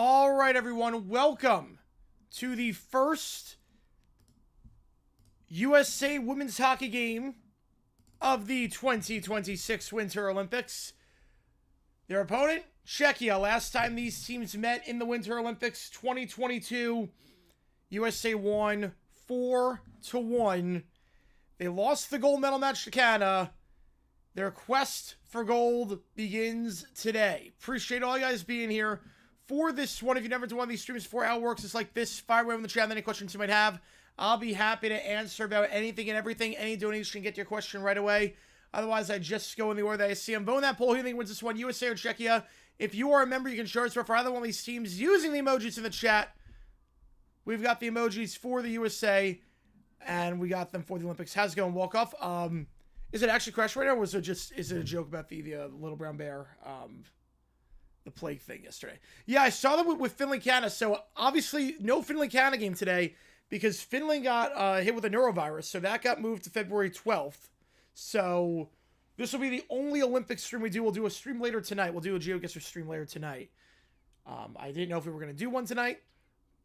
All right, everyone, welcome to the first USA women's hockey game of the 2026 Winter Olympics. Their opponent, Czechia. Last time these teams met in the Winter Olympics, 2022, USA won 4-1. They lost the gold medal match to Canada. Their quest for gold begins today. Appreciate all you guys being here for this one. If you've never done one of these streams before, how it works is like this. Fire away in the chat any questions you might have. I'll be happy to answer about anything and everything. Any donation can get your question right away. Otherwise, I just go in the order that I see them. Vote in that poll. Who do you think wins this one, USA or Czechia? If you are a member, you can show us for either one of these teams using the emojis in the chat. We've got the emojis for the USA, and we got them for the Olympics. How's it going, Walkoff? Is it actually Crash right now, or is it a joke about the little brown bear, the plague thing yesterday? Yeah, I saw that with Finland, Canada. So obviously, no Finland, Canada game today because Finland got hit with a neurovirus. So that got moved to February 12th. So this will be the only Olympic stream we do. We'll do a stream later tonight. We'll do a GeoGuessr stream later tonight. I didn't know if we were going to do one tonight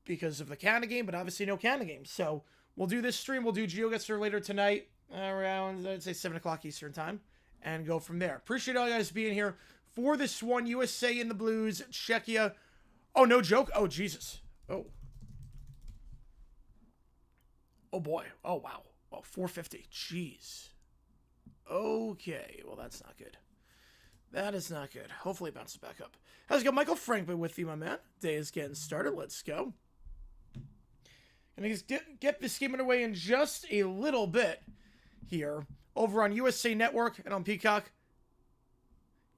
because of the Canada game, but obviously no Canada game. So we'll do this stream. We'll do GeoGuessr later tonight around, I'd say, 7 o'clock Eastern time and go from there. Appreciate all you guys being here for this one. USA in the blues, Czechia. Oh, no joke. Oh, Jesus. Oh. Oh, boy. Oh, wow. Oh, 450. Jeez. Okay. Well, that's not good. That is not good. Hopefully it bounces back up. How's it going? Michael Franklin with you, my man. Day is getting started. Let's go. And get this game underway in just a little bit here over on USA Network and on Peacock.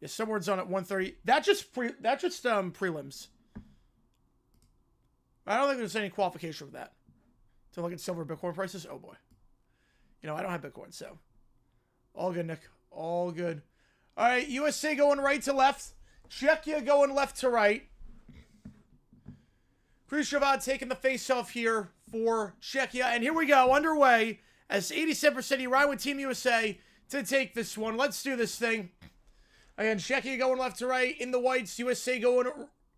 Yeah, somewhere's on at 1:30. That's just prelims. I don't think there's any qualification for that. To look at silver Bitcoin prices. Oh boy. You know, I don't have Bitcoin, so all good, Nick. All good. All right, USA going right to left. Czechia going left to right. Khrushchev taking the face-off here for Czechia. And here we go, underway, as 87% you ride with Team USA to take this one. Let's do this thing. Again, Czechia going left to right in the whites, USA going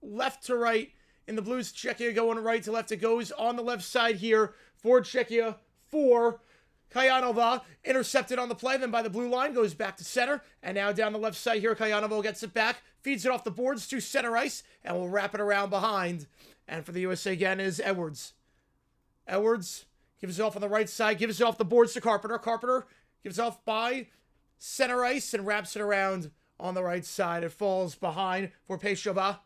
left to right in the blues, Czechia going right to left. It goes on the left side here for Czechia for Kajanova, intercepted on the play, then by the blue line, goes back to center, and now down the left side here, Kajanova gets it back, feeds it off the boards to center ice, and will wrap it around behind. And for the USA again is Edwards. Edwards gives it off on the right side, gives it off the boards to Carpenter. Carpenter gives it off by center ice and wraps it around on the right side. It falls behind for Peshova.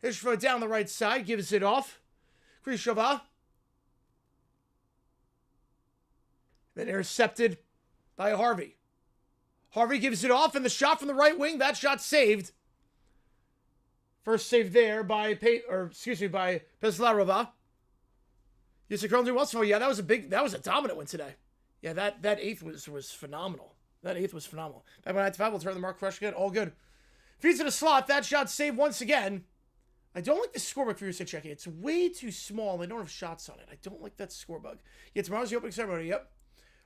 Peshova down the right side, gives it off. Krishova. Then intercepted by Harvey. Harvey gives it off, and the shot from the right wing, that shot saved. First save there by Peslarova. Yusuf Kron doing well so far. Yeah, that was a dominant win today. Yeah, that eighth was phenomenal. That eighth was phenomenal. Back when I had 5, we'll turn the mark crush again. All good. Feeds in a slot. That shot saved once again. I don't like the scorebook for USA Czechia. It's way too small. They don't have shots on it. I don't like that score bug. Yeah, tomorrow's the opening ceremony. Yep.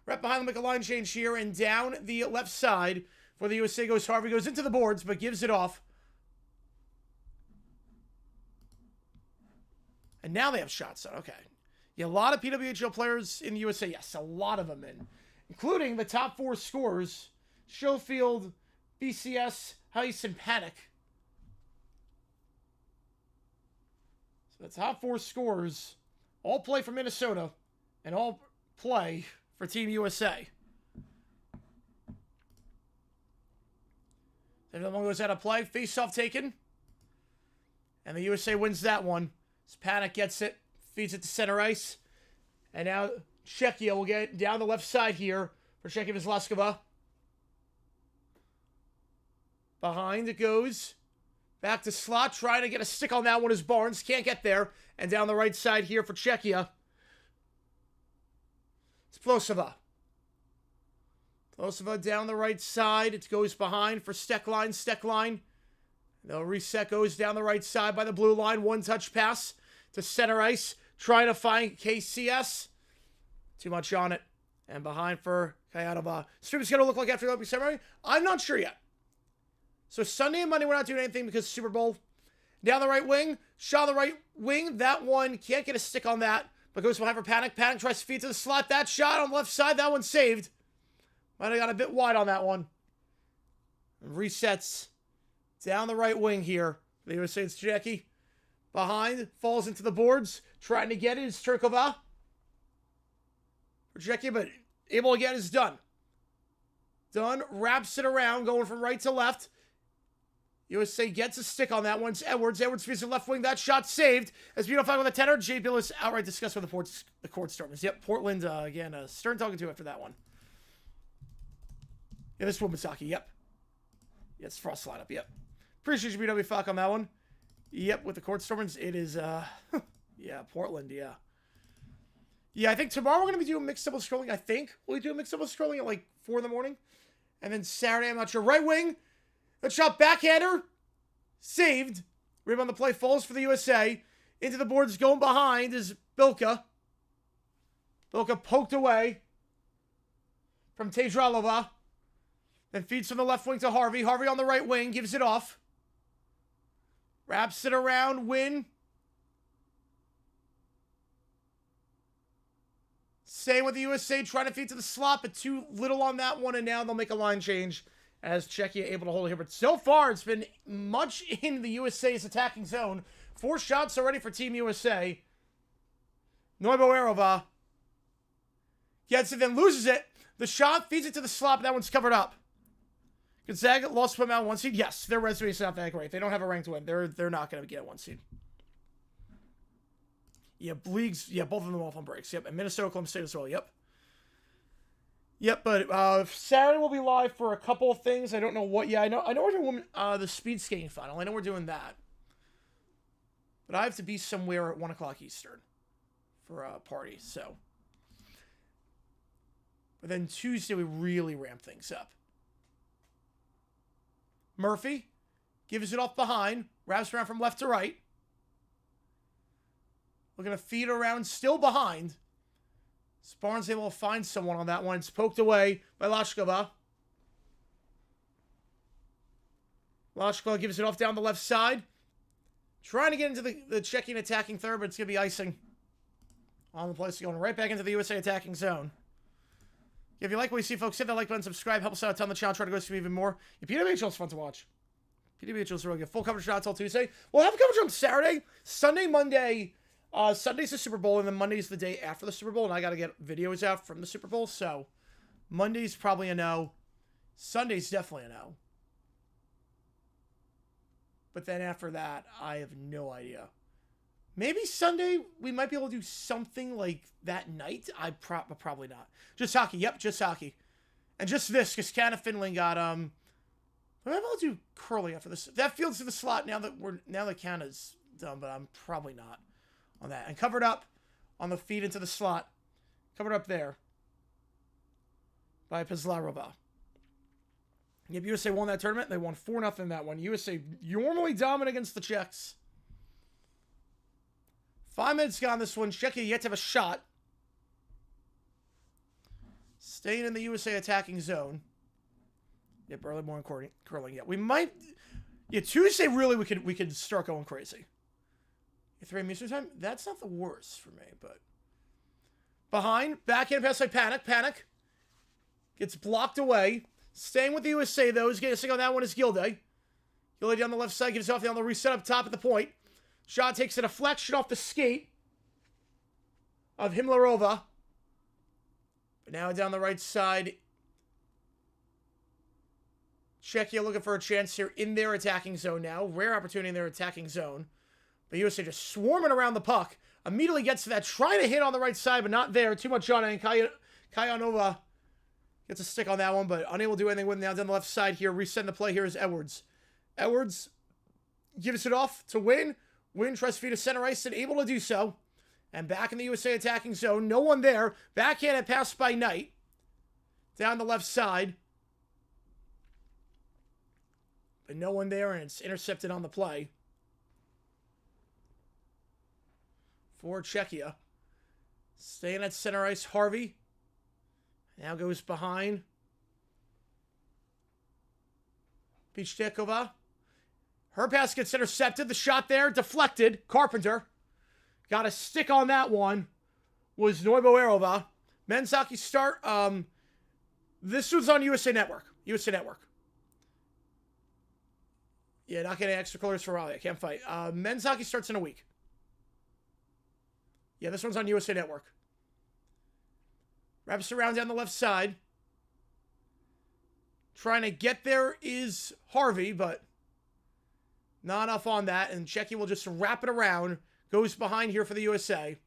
Right behind them, make a line change here, and down the left side for the USA goes Harvey. Goes into the boards, but gives it off. And now they have shots on. Okay. Yeah, a lot of PWHL players in the USA. Yes, a lot of them including the top 4 scorers. Schofield, BCS, Heiss, and Panic. So the top 4 scorers all play for Minnesota and all play for Team USA. Then the one goes out of play. Face-off taken. And the USA wins that one. As Panic gets it. Feeds it to center ice. And now Czechia will get down the left side here for Czechia Vyslaskova. Behind it goes. Back to slot. Trying to get a stick on that one is Barnes. Can't get there. And down the right side here for Czechia. Splosova. Splosova down the right side. It goes behind for Steckline. Steckline. The reset goes down the right side by the blue line. One touch pass to center ice. Trying to find KCS. Too much on it. And behind for Kajanova. Stream's going to look like after the opening ceremony? I'm not sure yet. So Sunday and Monday we're not doing anything because Super Bowl. Down the right wing. Shot on the right wing. That one can't get a stick on that. But goes behind for Panic. Panic tries to feed to the slot. That shot on the left side. That one saved. Might have got a bit wide on that one. And resets down the right wing here. The USA it's Jackie. Behind. Falls into the boards. Trying to get it is Turkova. For Jackie, but able to get it is done. Done. Wraps it around. Going from right to left. USA gets a stick on that one. It's Edwards. Edwards feeds the left wing. That shot saved. As beautiful with a tenor. Jay Billis outright discussed with the court stormers. Yep, Portland, again, Stern talking to after that one. Yeah, this one, Misaki. Yep. Yeah, it's Frost lineup. Yep. Appreciate you, BW Falk, on that one. Yep, with the court stormers, it is, yeah, Portland, yeah. Yeah, I think tomorrow we're going to be doing mixed double scrolling. I think we'll do mixed double scrolling at like 4 in the morning. And then Saturday, I'm not sure. Right wing. That shot backhander. Saved. Rebound on the play falls for the USA. Into the boards going behind is Bilka. Bilka poked away from Tejralova. Then feeds from the left wing to Harvey. Harvey on the right wing. Gives it off. Wraps it around. Win. Same with the USA. Trying to feed to the slot, but too little on that one. And now they'll make a line change as Czechia able to hold it here. But so far, it's been much in the USA's attacking zone. 4 shots already for Team USA. Noiboerova gets it, then loses it. The shot feeds it to the slot, but that one's covered up. Gonzaga lost to out 1 seed. Yes, their resume is not that great. They don't have a ranked win. They're not going to get 1 seed. Yeah, leagues. Yeah, both of them off on breaks. Yep, and Minnesota, Oklahoma State as well. Yep. Yep, but Saturday we'll be live for a couple of things. I don't know what. Yeah, I know we're doing the speed skating final. I know we're doing that. But I have to be somewhere at 1 o'clock Eastern for a party, so. But then Tuesday we really ramp things up. Murphy gives it off behind, wraps around from left to right. Looking to feed around, still behind. Barnes able to find someone on that one. It's poked away by Lashkova. Lashkova gives it off down the left side. Trying to get into the Czechian attacking third, but it's going to be icing on the place. Going right back into the USA attacking zone. If you like what you see, folks, hit that like button, subscribe, help us out a ton on the channel, try to go see even more. Your PWHL is fun to watch. PWHL is really good. Full coverage not until Tuesday. We'll have coverage on Saturday, Sunday, Monday. Sunday's the Super Bowl, and then Monday's the day after the Super Bowl, and I got to get videos out from the Super Bowl, so Monday's probably a no. Sunday's definitely a no. But then after that, I have no idea. Maybe Sunday, we might be able to do something like that night. Probably not. Just hockey. Yep, just hockey. And just this, because Canada Finland got, I'm able to do curling after this. That feels to the slot now that Canada's done, but I'm probably not on that. And covered up on the feed into the slot. Covered up there by Pizlarova. Yep, USA won that tournament. They won 4-0 that one. USA normally dominant against the Czechs. 5 minutes gone this one. Czechia yet to have a shot. Staying in the USA attacking zone. Yep, early morning curling. Yeah, we might. Yeah, Tuesday really we could start going crazy. 3 minutes time. That's not the worst for me, but behind backhand pass by Panic gets blocked away. Staying with the USA, though, is getting a stick on that one is Gilday. Gilday down the left side, gives it off down the reset up top at the point. Shot takes a deflection off the skate of Himlarova. But now down the right side, Czechia looking for a chance here in their attacking zone now. Rare opportunity in their attacking zone. But USA just swarming around the puck. Immediately gets to that, trying to hit on the right side, but not there. Too much on it, and Kayanova gets a stick on that one, but unable to do anything with it. Now down the left side here. Resetting the play here is Edwards. Edwards gives it off to Wynn. Wynn tries to feed to center ice and able to do so. And back in the USA attacking zone. No one there. Backhanded pass by Knight. Down the left side. But no one there, and it's intercepted on the play. For Czechia. Staying at center ice, Harvey. Now goes behind. Pichtekova. Her pass gets intercepted. The shot there, deflected. Carpenter. Got a stick on that one. Was Noiboerova. Men's hockey start. This was on USA Network. USA Network. Yeah, not getting extra colors for Raleigh. I can't fight. Men's hockey starts in a week. Yeah, this one's on USA Network. Wraps around down the left side. Trying to get there is Harvey, but not enough on that. And Czechia will just wrap it around. Goes behind here for the USA.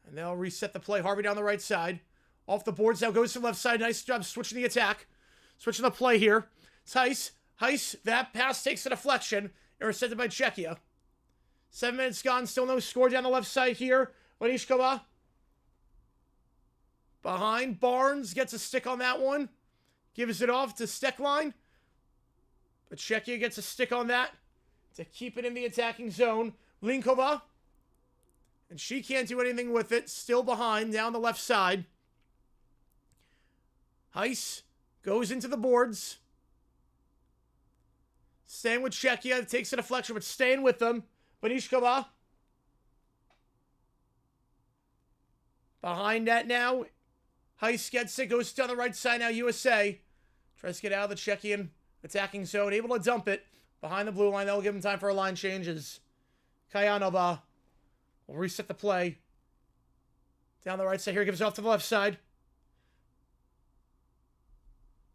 And they'll reset the play. Harvey down the right side. Off the boards now. Goes to the left side. Nice job switching the attack. Switching the play here. It's Heiss. That pass takes a deflection. Intercepted by Czechia. 7 minutes gone. Still no score down the left side here. Vanishkova. Behind. Barnes gets a stick on that one. Gives it off to Steckline. But Czechia gets a stick on that to keep it in the attacking zone. Linkova. And she can't do anything with it. Still behind down the left side. Heiss goes into the boards. Staying with Czechia. Takes a deflection, but staying with them. Vanishkova. Behind that now. Heiss gets it. Goes down the right side now. USA. Tries to get out of the Czechian attacking zone. Able to dump it. Behind the blue line. That will give him time for a line changes. Kayanova will reset the play. Down the right side here. Gives it off to the left side.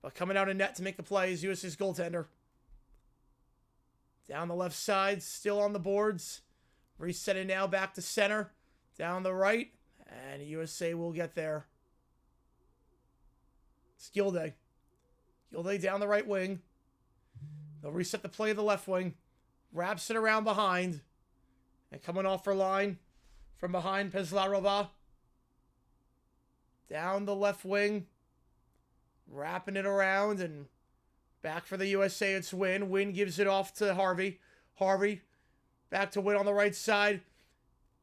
But coming out of net to make the play is USA's goaltender. Down the left side. Still on the boards. Resetting now back to center. Down the right. And USA will get there. It's Gilday. Gilday down the right wing. They'll reset the play of the left wing. Wraps it around behind. And coming off for line from behind, Pizlarova. Down the left wing. Wrapping it around and back for the USA. It's Wynn. Wynn gives it off to Harvey. Harvey back to Wynn on the right side.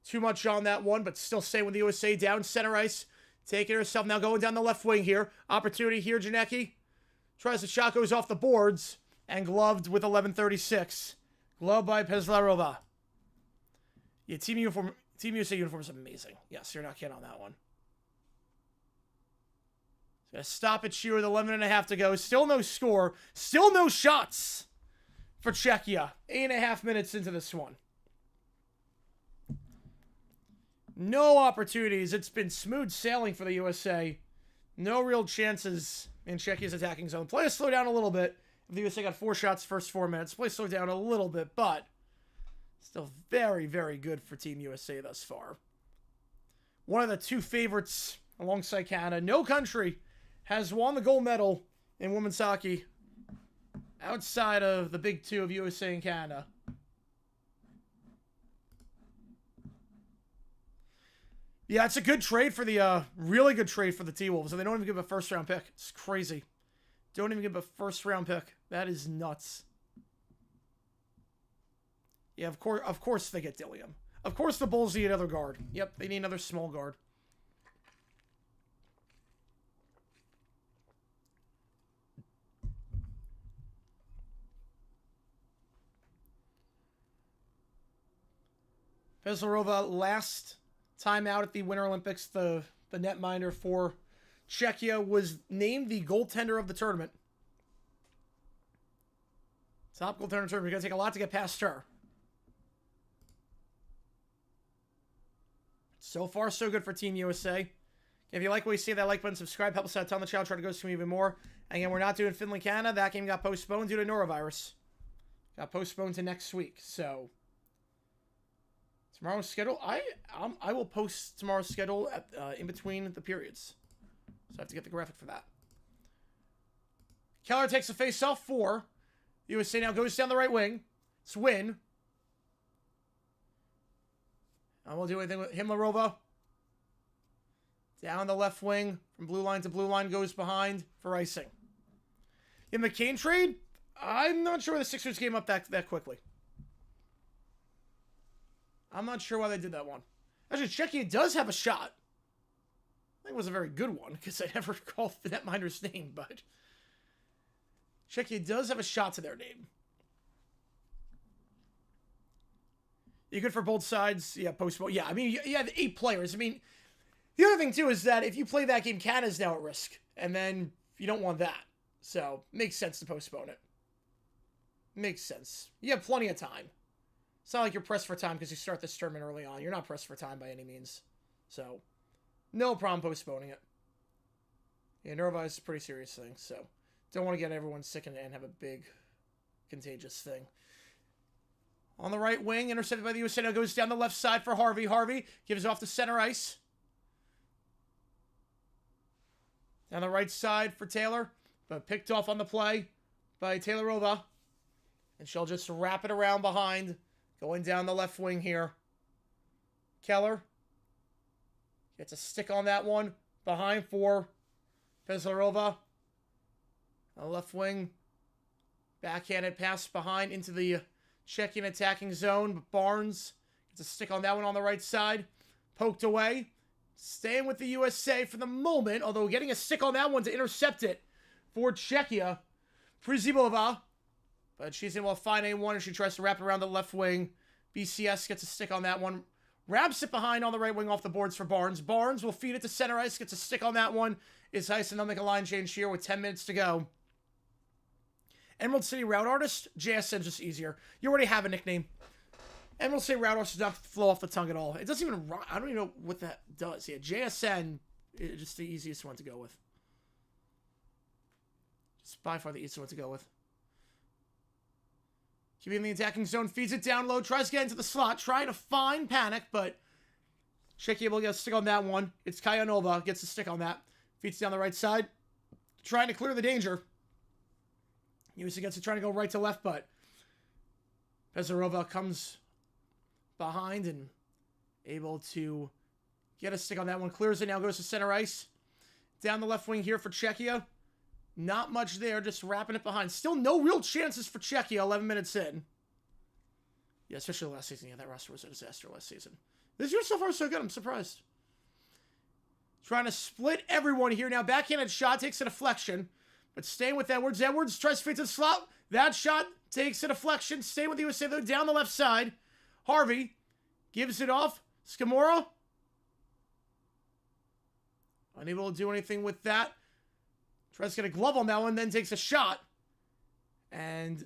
too much on that one, but still staying with the USA. Down center ice. Taking herself. Now going down the left wing here. Opportunity here, Janicki. Tries the shot, goes off the boards. And gloved with 11:36. Gloved by Peslarova. Yeah, Team USA uniform is amazing. Yes, you're not kidding on that one. Gonna stop it here with 11.5 to go. Still no score. Still no shots for Czechia. 8.5 minutes into this one. No opportunities. It's been smooth sailing for the USA. No real chances in Czechia's attacking zone. Play to slow down a little bit. The USA got 4 shots first 4 minutes. Play slow down a little bit, but still very, very good for Team USA thus far. One of the 2 favorites alongside Canada. No country has won the gold medal in women's hockey outside of the big 2 of USA and Canada. Yeah, it's a good trade for the, really good trade for the T-Wolves. So they don't even give a first-round pick. It's crazy. Don't even give a first-round pick. That is nuts. Yeah, of course they get Dilliam. Of course the Bulls need another guard. Yep, they need another small guard. Peslarova, last time out at the Winter Olympics, the netminder for Czechia, was named the goaltender of the tournament. Top goaltender tournament. You're going to take a lot to get past her. So far, so good for Team USA. If you like what you see, that like button, subscribe, help us out, tell the channel, try to go stream even more. And again, we're not doing Finland, Canada. That game got postponed due to norovirus. Got postponed to next week, so tomorrow's schedule. I will post tomorrow's schedule at in between the periods, so I have to get the graphic for that. Keller takes a face-off for USA. Now goes down the right wing. It's Win. I won't do anything with Himlarova. Down the left wing. From blue line to blue line. Goes behind for icing. In the McCain trade, I'm not sure why the Sixers came up that quickly. I'm not sure why they did that one. Actually, Czechia does have a shot. I think it was a very good one, because I never called the netminder's name, but Czechia does have a shot to their name. You good for both sides? Yeah, postpone. Yeah, I mean, you have 8 players. I mean, the other thing, too, is that if you play that game, Canada's now at risk. And then you don't want that. So, makes sense to postpone it. Makes sense. You have plenty of time. It's not like you're pressed for time because you start this tournament early on. You're not pressed for time by any means. So, no problem postponing it. Yeah, norovirus is a pretty serious thing, so don't want to get everyone sick and have a big contagious thing. On the right wing, intercepted by the USA. Now goes down the left side for Harvey. Harvey gives off to center ice. Down the right side for Taylor, but picked off on the play by Taylorova. And she'll just wrap it around behind, going down the left wing here. Keller gets a stick on that one. Behind for Peslarova. The left wing. Backhanded pass behind into the Czechian attacking zone. But Barnes gets a stick on that one on the right side. Poked away. Staying with the USA for the moment, although getting a stick on that one to intercept it for Czechia. Prizibova. But she's able to find A1 and she tries to wrap it around the left wing. BCS gets a stick on that one. Wraps it behind on the right wing off the boards for Barnes. Barnes will feed it to center ice. Gets a stick on that one. It's ice and they'll make a line change here with 10 minutes to go. Emerald City Route Artist. JSN just easier. You already have a nickname. Emerald City Route Artist does not flow off the tongue at all. It doesn't even... I don't even know what that does. Yeah, JSN is just the easiest one to go with. Just by far the easiest one to go with. Keeping in the attacking zone, feeds it down low, tries to get into the slot, trying to find Panic, but Czechia able to get a stick on that one. It's Kayanova, gets a stick on that. Feeds down the right side, trying to clear the danger. USA gets it, trying to go right to left, but Peslarova comes behind and able to get a stick on that one. Clears it, now goes to center ice. Down the left wing here for Czechia. Not much there, just wrapping it behind. Still no real chances for Czechia 11 minutes in. Yeah, especially last season. Yeah, that roster was a disaster last season. This year so far so good. I'm surprised. Trying to split everyone here now. Backhanded shot takes a deflection. But staying with Edwards. Edwards tries to fit to the slot. That shot takes a deflection. Staying with the USA though. Down the left side. Harvey gives it off. Scamora. Unable to do anything with that. Tries to get a glove on that one. Then takes a shot. And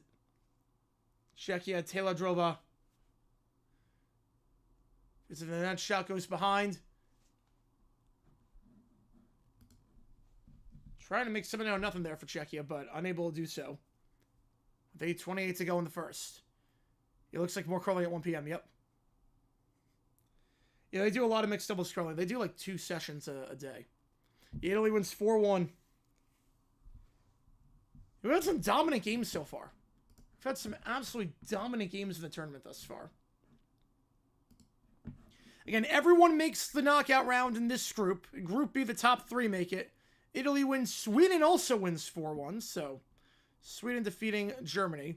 Czechia Taylor Drova. And then that shot goes behind. Trying to make 7-0 there for Czechia, but unable to do so. With 8:28 to go in the first. It looks like more curling at 1 p.m. Yep. Yeah, they do a lot of mixed doubles curling. They do like 2 sessions a day. Italy wins 4-1. We've had some dominant games so far. We've had some absolutely dominant games in the tournament thus far. Again, everyone makes the knockout round in this group. Group B, the top 3 make it. Italy wins. Sweden also wins 4-1. So, Sweden defeating Germany.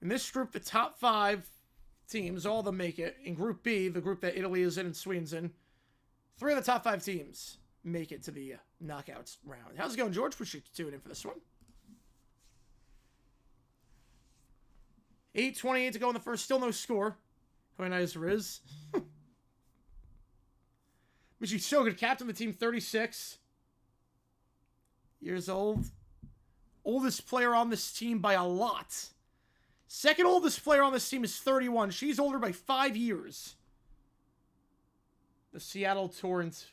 In this group, the top 5 teams, all of them make it. In Group B, the group that Italy is in and Sweden's in, 3 of the top 5 teams make it to the knockouts round. How's it going, George? Appreciate you tuning in for this one. 8:28 to go in the first. Still no score. How nice Riz. But she's so good. Captain of the team, 36 years old. Oldest player on this team by a lot. Second oldest player on this team is 31. She's older by 5 years. The Seattle Torrent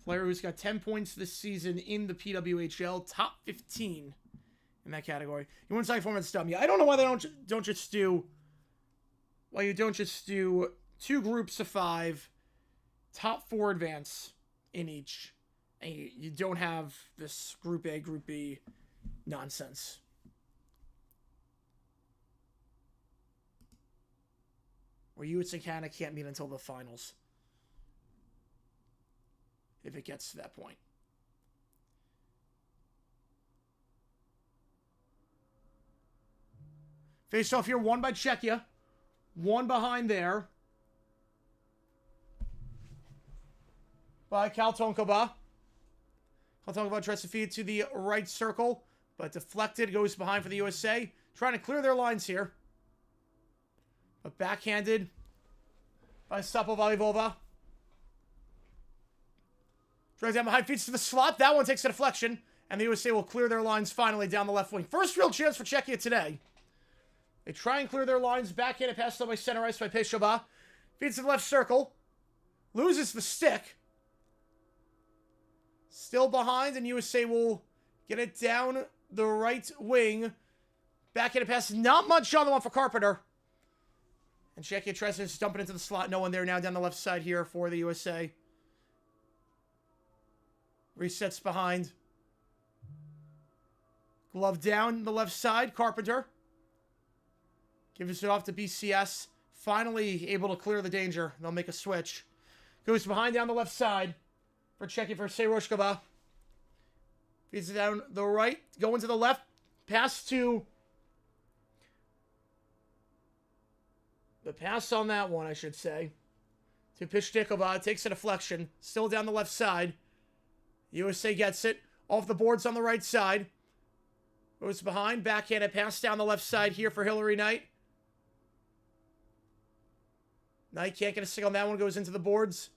player who's got 10 points this season in the PWHL. Top 15 in that category. You want to say format dumb? Yeah, I don't know why they don't just do... Why you don't just do 2 groups of 5, top 4 advance in each. And you don't have this Group A, Group B nonsense. Where US and Canada can't meet until the finals. If it gets to that point. Face off here, 1 by Czechia. 1 behind there. By Kaltonkova. Kaltonkova tries to feed to the right circle, but deflected, goes behind for the USA. Trying to clear their lines here. But backhanded by Sapovalivova. Drives down behind, feeds to the slot. That one takes a deflection, and the USA will clear their lines finally down the left wing. First real chance for Czechia today. They try and clear their lines. Backhanded pass by center ice by Peshova. Feeds to the left circle. Loses the stick. Still behind, and USA will get it down the right wing. Backhanded pass. Not much on the one for Carpenter. And Czechia tries to dump it into the slot. No one there now down the left side here for the USA. Resets behind. Glove down the left side. Carpenter. Gives it off to BCS. Finally able to clear the danger. They'll make a switch. Goes behind down the left side. For Czechia for Seroshkova. Feeds it down the right. Going to the left. Pass to... The pass on that one, I should say. To Pishtikova. Takes a deflection. Still down the left side. USA gets it. Off the boards on the right side. Goes behind. Backhanded pass down the left side here for Hillary Knight. Knight can't get a stick on that one. Goes into the boards.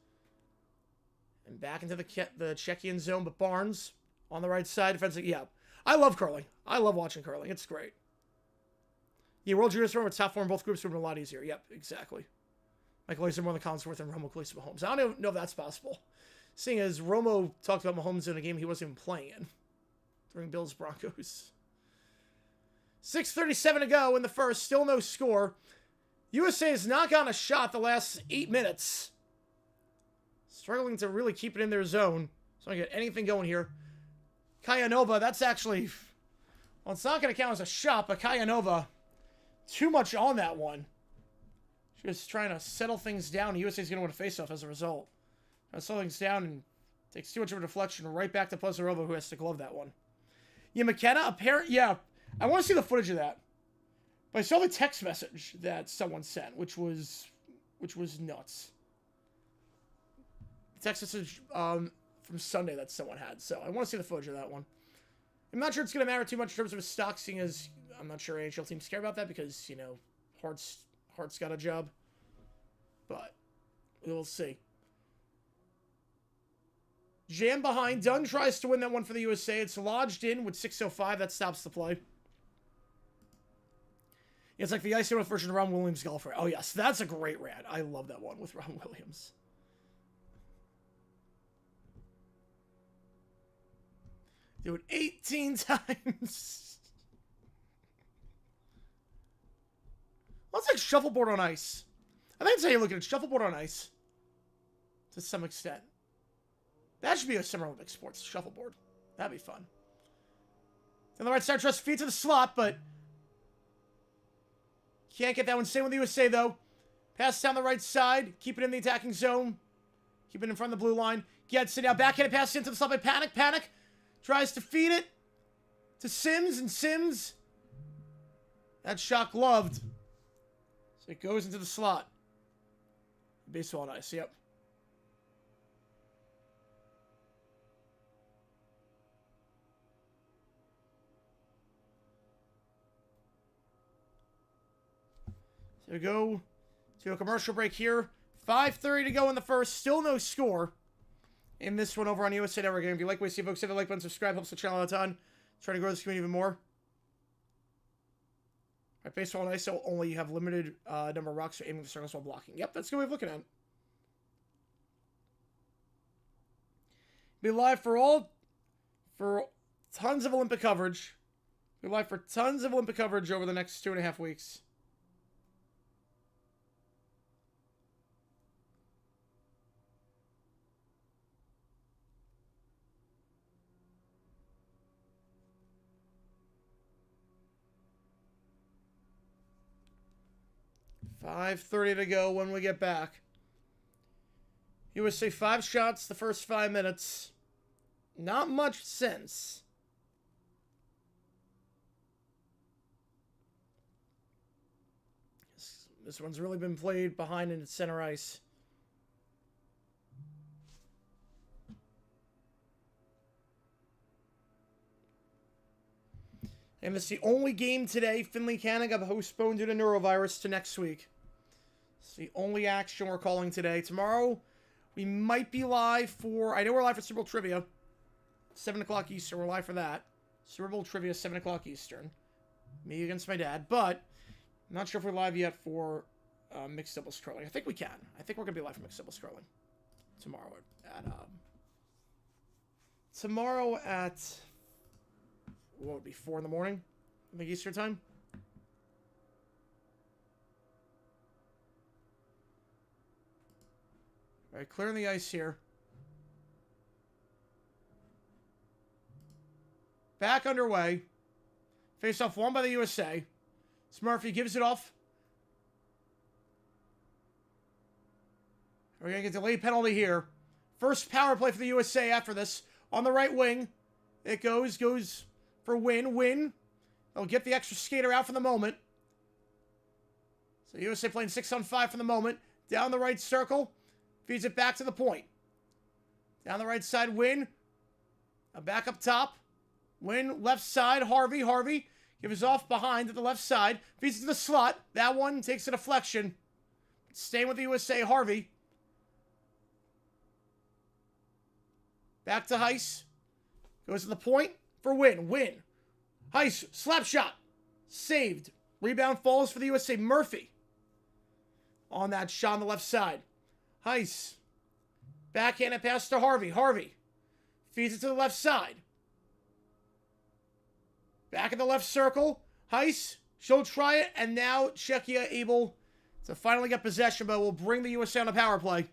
And back into the Czechian zone. But Barnes on the right side. Defensive. Yeah. I love curling. I love watching curling. It's great. Yeah, World Juniors Tournament top 4 in both groups would have been a lot easier. Yep, exactly. Michael Laser more than Collinsworth and Romo Kalisa Mahomes. I don't even know if that's possible. Seeing as Romo talked about Mahomes in a game he wasn't even playing in. During Bills Broncos. 6:37 to go in the first. Still no score. USA has not gotten a shot the last 8 minutes. Struggling to really keep it in their zone. So I get anything going here. Kayanova, that's actually... Well, it's not going to count as a shot, but Kayanova... Too much on that one. Just trying to settle things down. USA's going to win a face-off as a result. Trying to settle things down and takes too much of a deflection right back to Pozarova, who has to glove that one. Yeah, McKenna, yeah, I want to see the footage of that. But I saw the text message that someone sent, which was nuts. text message from Sunday that someone had. So I want to see the footage of that one. I'm not sure it's going to matter too much in terms of his stock, seeing as I'm not sure NHL teams care about that because, you know, Hart's got a job. But we will see. Jam behind. Dunn tries to win that one for the USA. It's lodged in with 6:05. That stops the play. It's like the Ice North version of Ron Williams golfer. Oh, yes. That's a great rant. I love that one with Ron Williams. Do it 18 times. Let's like shuffleboard on ice. I think that's how you look at it. Shuffleboard on ice. To some extent. That should be a Summer Olympic sports. Shuffleboard. That'd be fun. On the right side, trust feet to the slot, but can't get that one. Same with the USA, though. Pass down the right side. Keep it in the attacking zone. Keep it in front of the blue line. Gets it now. Backhand pass into the slot by Panic. Tries to feed it to Sims, and Sims. That shot gloved. So it goes into the slot. Baseball on ice, yep. So we go to a commercial break here. 5:30 to go in the first. Still no score in this one over on USA Network. If you like what you see, folks, hit the like button, subscribe, helps the channel a ton. Trying to grow this community even more. Right, baseball on ice, so only you have limited number of rocks, so aiming the circles while blocking. Yep, that's a good way of looking at it. Be live for tons of Olympic coverage. Be live for tons of Olympic coverage over the next 2.5 weeks. $5:30 to go when we get back. USA 5 shots the first 5 minutes. Not much since. This one's really been played behind in center ice. And it's the only game today. Finley Canada postponed due to neurovirus to next week. It's the only action we're calling today. Tomorrow, we might be live for... I know we're live for Super Bowl Trivia. 7 o'clock Eastern. We're live for that. Super Bowl Trivia, 7 o'clock Eastern. Me against my dad. But I'm not sure if we're live yet for mixed doubles curling. I think we can. I think we're going to be live for mixed doubles curling. Tomorrow at... What would it be, 4 in the morning? I think Eastern time. All right, clearing the ice here. Back underway. Face off won by the USA. Murphy gives it off. We're going to get a delayed penalty here. First power play for the USA after this. On the right wing. It goes for Win. They'll get the extra skater out for the moment. So USA playing 6-on-5 for the moment. Down the right circle. Feeds it back to the point. Down the right side, Win. Back up top. Win, left side, Harvey. Gives off behind to the left side. Feeds it to the slot. That one takes a deflection. Staying with the USA, Harvey. Back to Heiss. Goes to the point for Win. Heiss, slap shot. Saved. Rebound falls for the USA. Murphy. On that shot on the left side. Heiss. Backhanded pass to Harvey. Harvey. Feeds it to the left side. Back in the left circle. Heiss. She'll try it. And now Czechia able to finally get possession, but will bring the USA on a power play.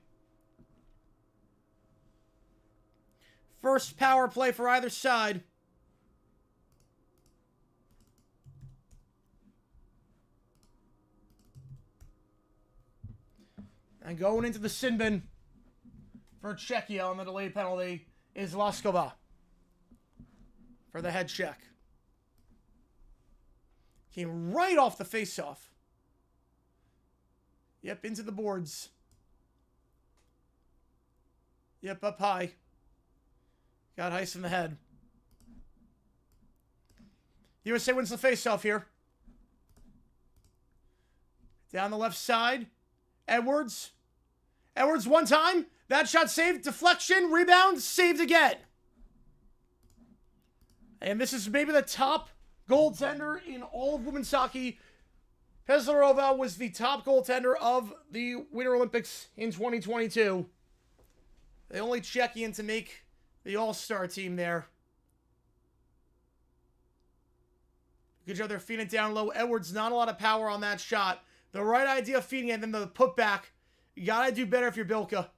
First power play for either side. And going into the sin bin for Czechia on the delayed penalty is Laskova for the head check. Came right off the face-off. Yep, into the boards. Yep, up high. Got Heiss in the head. USA wins the faceoff here. Down the left side. Edwards. Edwards one time. That shot saved. Deflection. Rebound. Saved again. And this is maybe the top goaltender in all of women's hockey. Peslarova was the top goaltender of the Winter Olympics in 2022. The only Czechian to make the All-Star team there. Good job there feeding it down low. Edwards, not a lot of power on that shot. The right idea of feeding it, and then the putback. You got to do better if you're Bilka.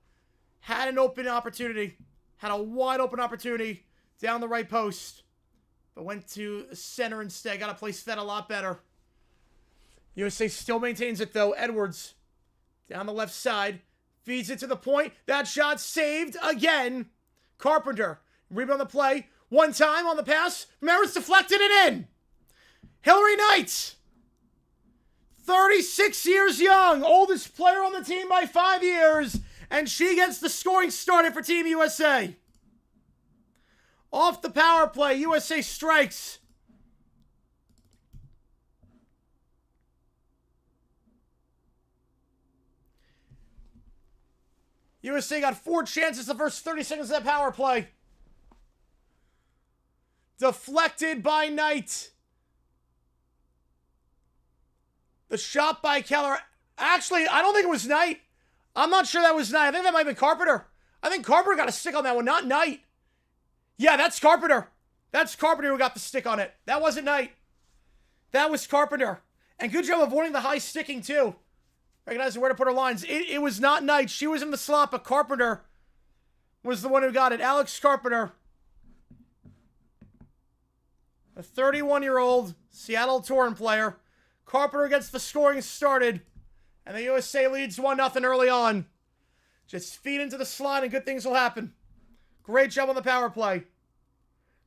Had an open opportunity. Had a wide open opportunity down the right post. But went to center instead. Got to place that a lot better. USA still maintains it, though. Edwards down the left side. Feeds it to the point. That shot saved again. Carpenter. Rebound the play. One time on the pass. Maris deflected it in. Hillary Knight. 36 years young. Oldest player on the team by 5 years. And she gets the scoring started for Team USA. Off the power play. USA strikes. USA got 4 chances the first 30 seconds of that power play. Deflected by Knight. The shot by Keller. Actually, I don't think it was Knight. I'm not sure that was Knight. I think that might have been Carpenter. I think Carpenter got a stick on that one, not Knight. Yeah, that's Carpenter. That's Carpenter who got the stick on it. That wasn't Knight. That was Carpenter. And good job avoiding the high sticking, too. Recognizing where to put her lines. It was not Knight. She was in the slot, but Carpenter was the one who got it. Alex Carpenter. A 31-year-old Seattle Torrent player. Carpenter gets the scoring started. And the USA leads 1-0 early on. Just feed into the slot and good things will happen. Great job on the power play.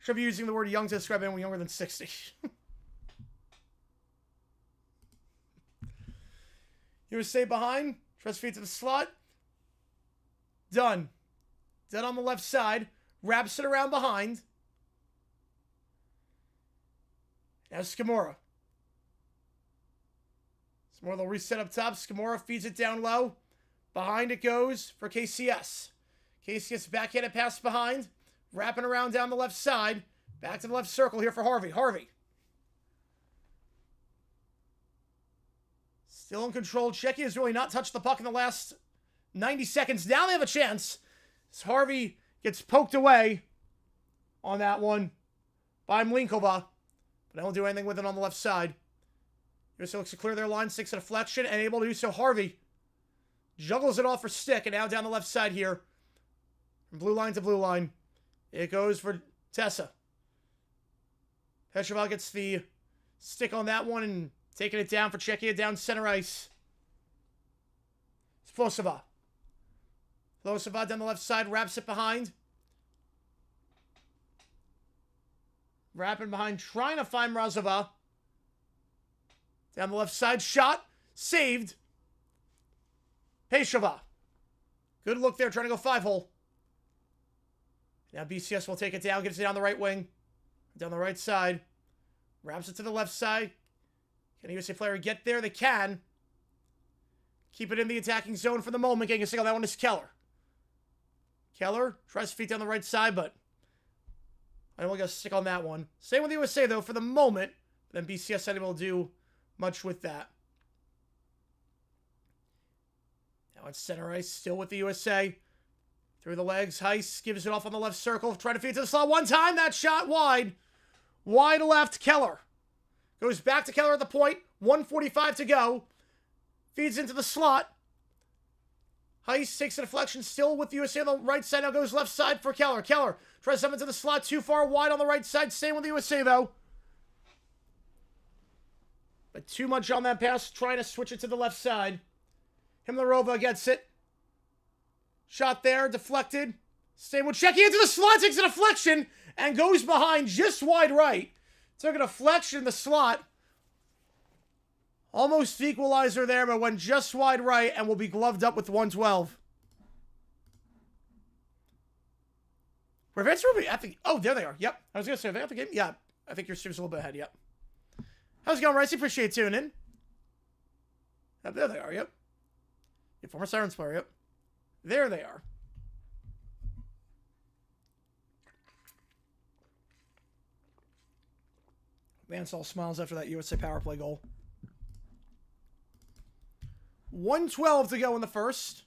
Should be using the word young to describe anyone younger than 60. USA behind. Tries to feed to the slot. Done. Done on the left side. Wraps it around behind. Now Skimura. Skimura, they'll reset up top. Skimura feeds it down low. Behind it goes for KCS. KCS backhanded pass behind. Wrapping around down the left side. Back to the left circle here for Harvey. Harvey. Still in control. Czechia has really not touched the puck in the last 90 seconds. Now they have a chance. As Harvey gets poked away on that one by Mlinkova. But they don't do anything with it on the left side. USA looks to clear their line. 6 a deflection and able to do so. Harvey juggles it off for stick. And now down the left side here. From blue line to blue line. It goes for Tessa. Petrova gets the stick on that one and taking it down for Czechia down center ice. Splosova. Splosova down the left side. Wraps it behind. Wrapping behind. Trying to find Mrazova. Down the left side. Shot. Saved. Peshova. Good look there. Trying to go 5-hole. Now BCS will take it down. Gets it down the right wing. Down the right side. Wraps it to the left side. Can a USA player get there? They can. Keep it in the attacking zone for the moment. Getting a single. That one is Keller. Keller tries to feed down the right side, but I don't want to stick on that one. Same with the USA, though, for the moment. Then BCS unable to do much with that. Now it's center ice. Still with the USA. Through the legs. Heiss gives it off on the left circle. Trying to feed to the slot one time. That shot wide. Wide left. Keller. Goes back to Keller at the point. 1:45 to go. Feeds into the slot. Heiss takes a deflection. Still with the USA on the right side. Now goes left side for Keller. Keller tries to send it to the slot. Too far wide on the right side. Same with the USA though. But too much on that pass. Trying to switch it to the left side. Himlarova gets it. Shot there. Deflected. Same with Czechia into the slot. Takes a deflection. And goes behind just wide right. Took a deflection in the slot. Almost equalizer there, but went just wide right and will be gloved up with 112. Were events Ruby at the... Oh, there they are. Yep. I was going to say, are they at the game? Yeah. I think your stream's a little bit ahead. Yep. How's it going, Ricey? Appreciate tuning in. Yep, there they are. Yep. Your former Sirens player. Yep. There they are. Vance all smiles after that USA power play goal. 1:12 to go in the first.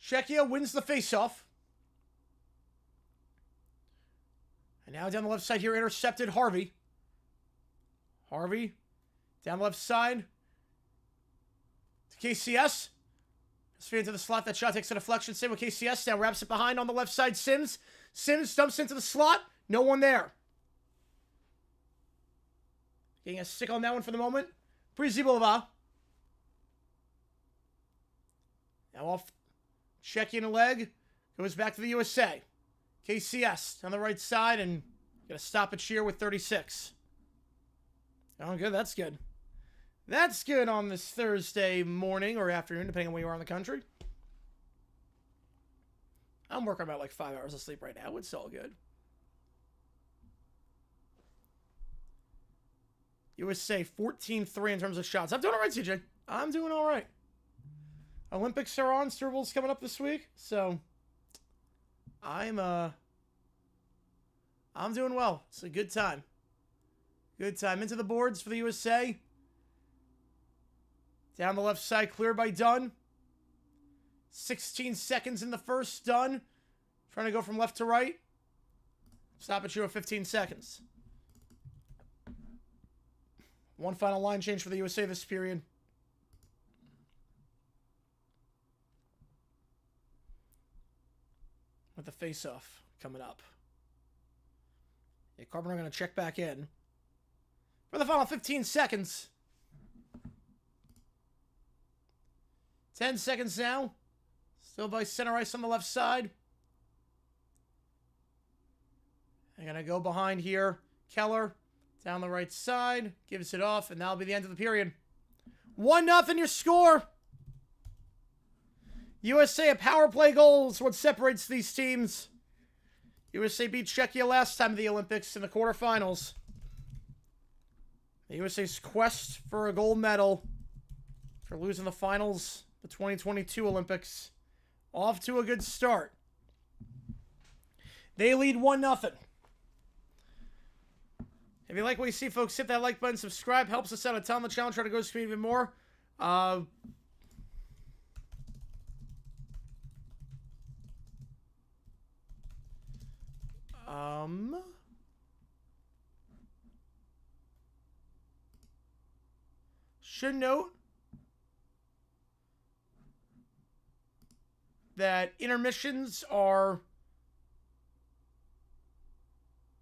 Czechia wins the faceoff. And now down the left side here, intercepted Harvey. Harvey, down the left side. To KCS. Spin into the slot. That shot takes a deflection. Same with KCS. Now wraps it behind on the left side. Sims. Sims dumps into the slot. No one there. Getting a stick on that one for the moment. Prizibolova. Now off Czechia in a leg. Goes back to the USA. KCS on the right side and gonna stop it here with 36. Oh, good. That's good. That's good on this Thursday morning or afternoon, depending on where you are in the country. I'm working about like 5 hours of sleep right now. It's all good. USA 14-3 in terms of shots. I'm doing all right, CJ. I'm doing all right. Olympics are on. Super Bowl's coming up this week, so I'm doing well. It's a good time. Good time. Into the boards for the USA. Down the left side, clear by Dunn. 16 seconds in the first, Dunn. Trying to go from left to right. Stop at you at 15 seconds. One final line change for the USA this period. With the face-off coming up. Yeah, Carpenter going to check back in. For the final 15 seconds. 10 seconds now. Still by center ice on the left side. They're going to go behind here. Keller down the right side. Gives it off, and that'll be the end of the period. 1-0 your score. USA, a power play goal is what separates these teams. USA beat Czechia last time at the Olympics in the quarterfinals. The USA's quest for a gold medal for losing the finals, the 2022 Olympics, off to a good start. They lead 1-0. If you like what you see, folks, hit that like button, subscribe, helps us out a ton on the channel, try to go stream even more. Should note that intermissions are, I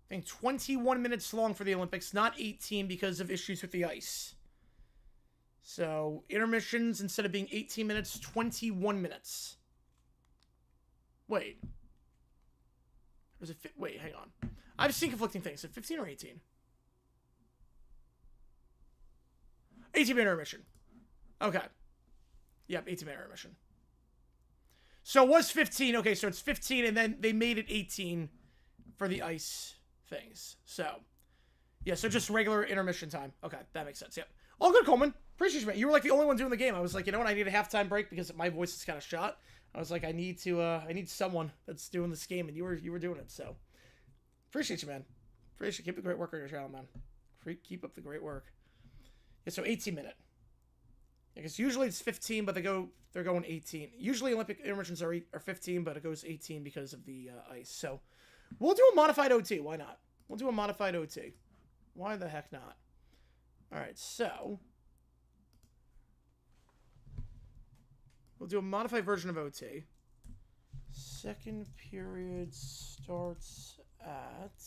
think, 21 minutes long for the Olympics, not 18 because of issues with the ice. So, intermissions, instead of being 18 minutes, 21 minutes. Wait. Was it wait, hang on. I've seen conflicting things. Is it 15 or 18? 18-minute intermission. Okay. Yep, 18-minute intermission. So it was 15. Okay, so it's 15, and then they made it 18 for the ice things. So, yeah, so just regular intermission time. Okay, that makes sense. Yep. All good, Coleman. Appreciate you, man. You were like the only one doing the game. I was like, you know what? I need a halftime break because my voice is kind of shot. I was like, I need someone that's doing this game, and you were doing it. So, appreciate you, man. Appreciate you. Keep the great work on your channel, man. Keep up the great work. Yeah, so 18-minute. I guess usually it's 15, but they're going 18. Usually Olympic intermissions are 15, but it goes 18 because of the ice. So we'll do a modified OT. Why not? We'll do a modified OT. Why the heck not? All right, so we'll do a modified version of OT. Second period starts at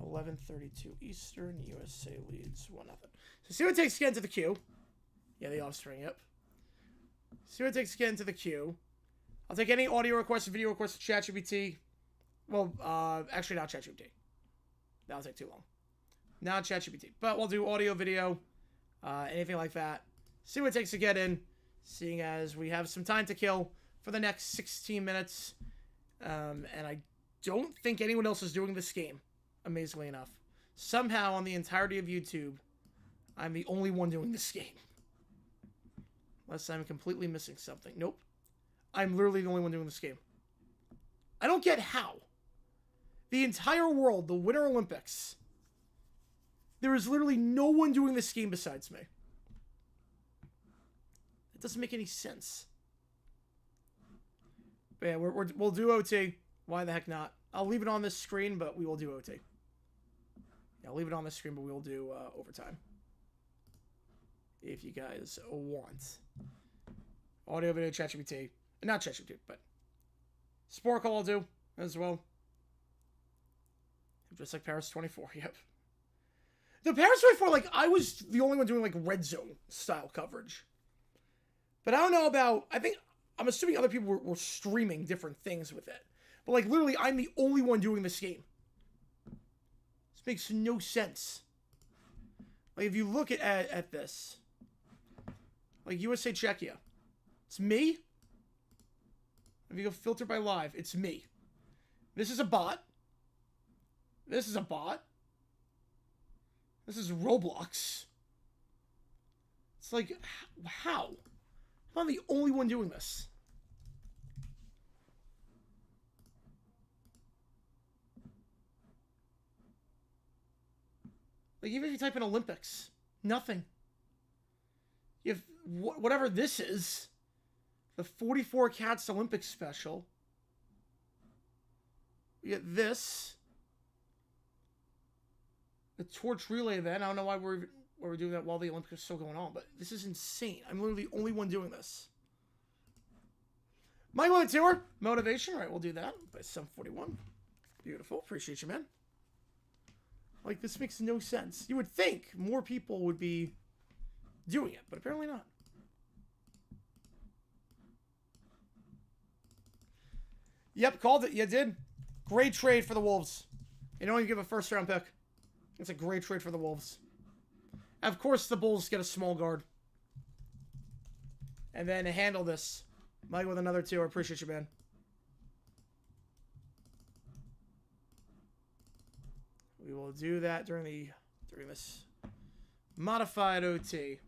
11:32 Eastern. USA leads 1-0. So see what it takes to get into the queue. Yeah, the offspring, yep. See what it takes to get into the queue. I'll take any audio requests, video requests to ChatGPT. Well, actually not ChatGPT. That'll take too long. Not ChatGPT. But we'll do audio, video, anything like that. See what it takes to get in, seeing as we have some time to kill for the next 16 minutes. And I don't think anyone else is doing this game, amazingly enough. Somehow, on the entirety of YouTube, I'm the only one doing this game. Unless I'm completely missing something. Nope. I'm literally the only one doing this game. I don't get how. The entire world, the Winter Olympics, there is literally no one doing this game besides me. It doesn't make any sense. But yeah, we'll do OT. Why the heck not? I'll leave it on this screen, but we will do OT. Yeah, I'll leave it on this screen, but we will do overtime. If you guys want. Audio, video, ChatGPT. Not ChatGPT, but Sporkle I'll do as well. Just like Paris 24, yep. The Paris 24, like, I was the only one doing, like, red zone style coverage. But I don't know about, I'm assuming other people were streaming different things with it. But, like, literally, I'm the only one doing this game. This makes no sense. Like, if you look at this, like, USA Czechia, it's me. If you go filter by live, it's me. This is a bot. This is a bot. This is Roblox. It's like, how? I'm the only one doing this. Like, even if you type in Olympics, nothing. You have whatever this is. The 44 Cats Olympics special. We get this. The torch relay event. I don't know why we're doing that while the Olympics are still going on, but this is insane. I'm literally the only one doing this. Michael the Tour. Motivation. All right, we'll do that by 741. Beautiful. Appreciate you, man. Like, this makes no sense. You would think more people would be doing it, but apparently not. Yep, called it. You did. Great trade for the Wolves. You don't even give a first-round pick. It's a great trade for the Wolves. Of course, the Bulls get a small guard. And then handle this. Mike with another 2. I appreciate you, man. We will do that during this modified OT.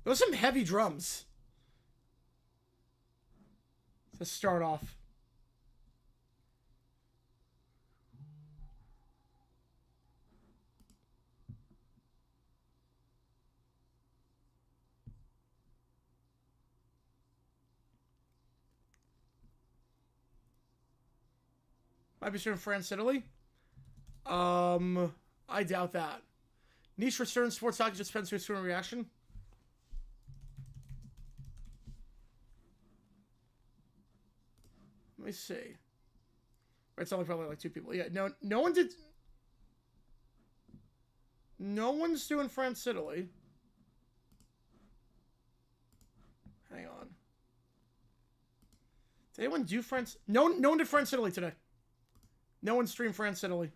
Those are some heavy drums to start off. Might be streaming France, Italy. I doubt that. Niche for certain sports hockey just depends on your reaction. Let me see. It's only probably like 2 people. Yeah, no one did. No one's doing France, Italy. Hang on. Did anyone do France? No one did France, Italy today. No one streamed France, Italy.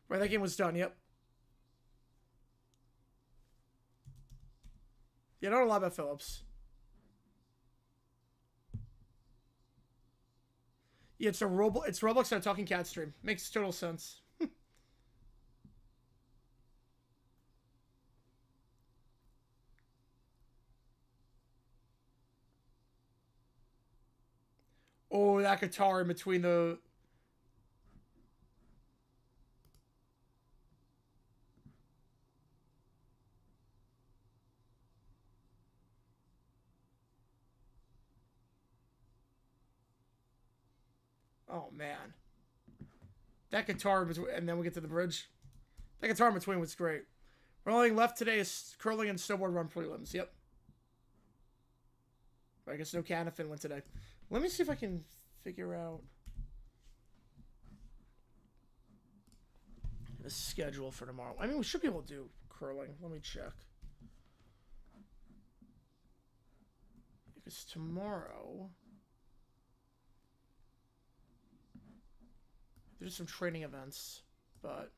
Right, that game was done, yep. Yeah, not a lot about Phillips. Yeah, it's Roblox and a Talking Cat stream. Makes total sense. Oh, that guitar in between the... Oh, man. That guitar, and then we get to the bridge. That guitar in between was great. The only thing left today is curling and snowboard run prelims. Yep. I guess no Canada Finland today. Let me see if I can figure out the schedule for tomorrow. I mean, we should be able to do curling. Let me check. Because tomorrow there's some training events, but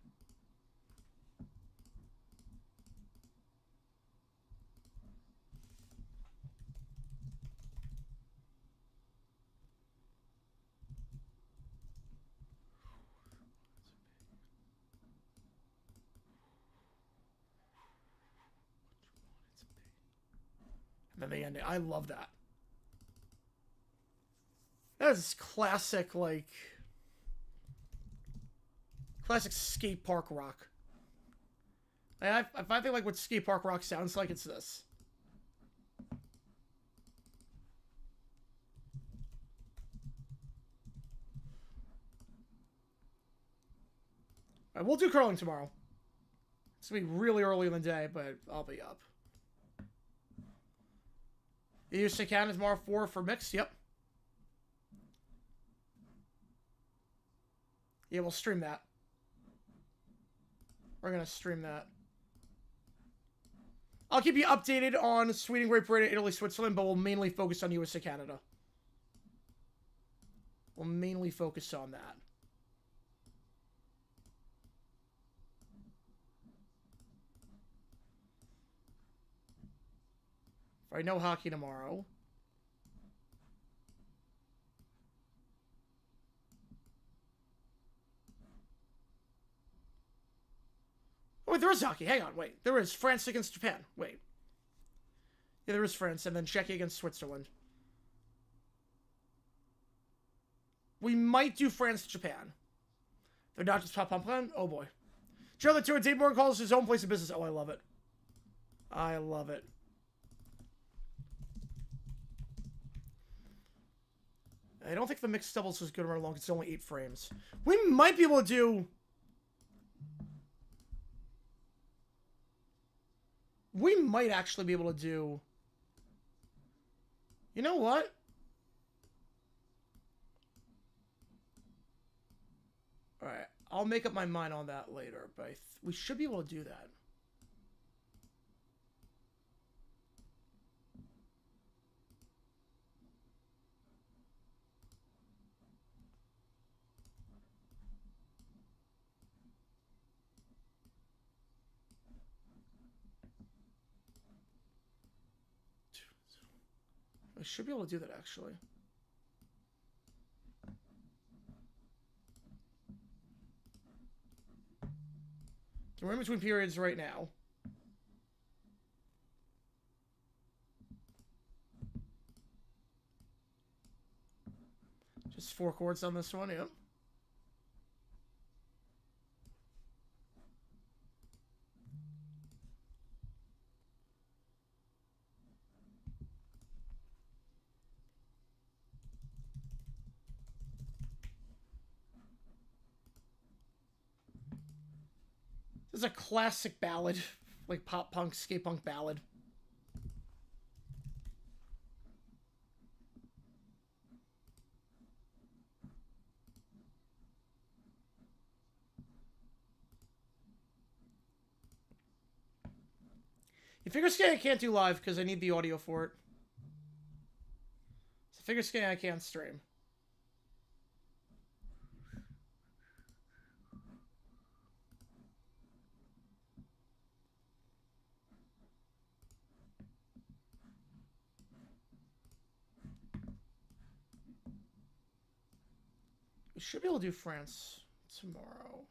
and then the ending. I love that. That is classic, like, classic skate park rock. If I think like what skate park rock sounds like, it's this. All right, we'll do curling tomorrow. It's gonna be really early in the day, but I'll be up. You use Canada tomorrow 4 for mixed? Yep. Yeah, we'll stream that. We're gonna stream that. I'll keep you updated on Sweden, Great Britain, Italy, Switzerland, but we'll mainly focus on US and Canada. We'll mainly focus on that. If I know hockey tomorrow. Oh, wait, there is hockey. Hang on, wait. There is France against Japan. Wait. Yeah, there is France, and then Czechia against Switzerland. We might do France-Japan. They're not just pop plan. Oh, boy. Joe the Tour, Dave Morgan calls his own place of business. Oh, I love it. I love it. I don't think the mixed doubles is good or long. It's only 8 frames. We might be able to do... We might actually be able to do... You know what? Alright, I'll make up my mind on that later, but we should be able to do that. I should be able to do that, actually. We're in between periods right now. Just 4 chords on this one, yep. This is a classic ballad, like pop punk, skate punk ballad. You figure skating I can't do live because I need the audio for it. So figure skating I can't stream. We should be able to do France tomorrow.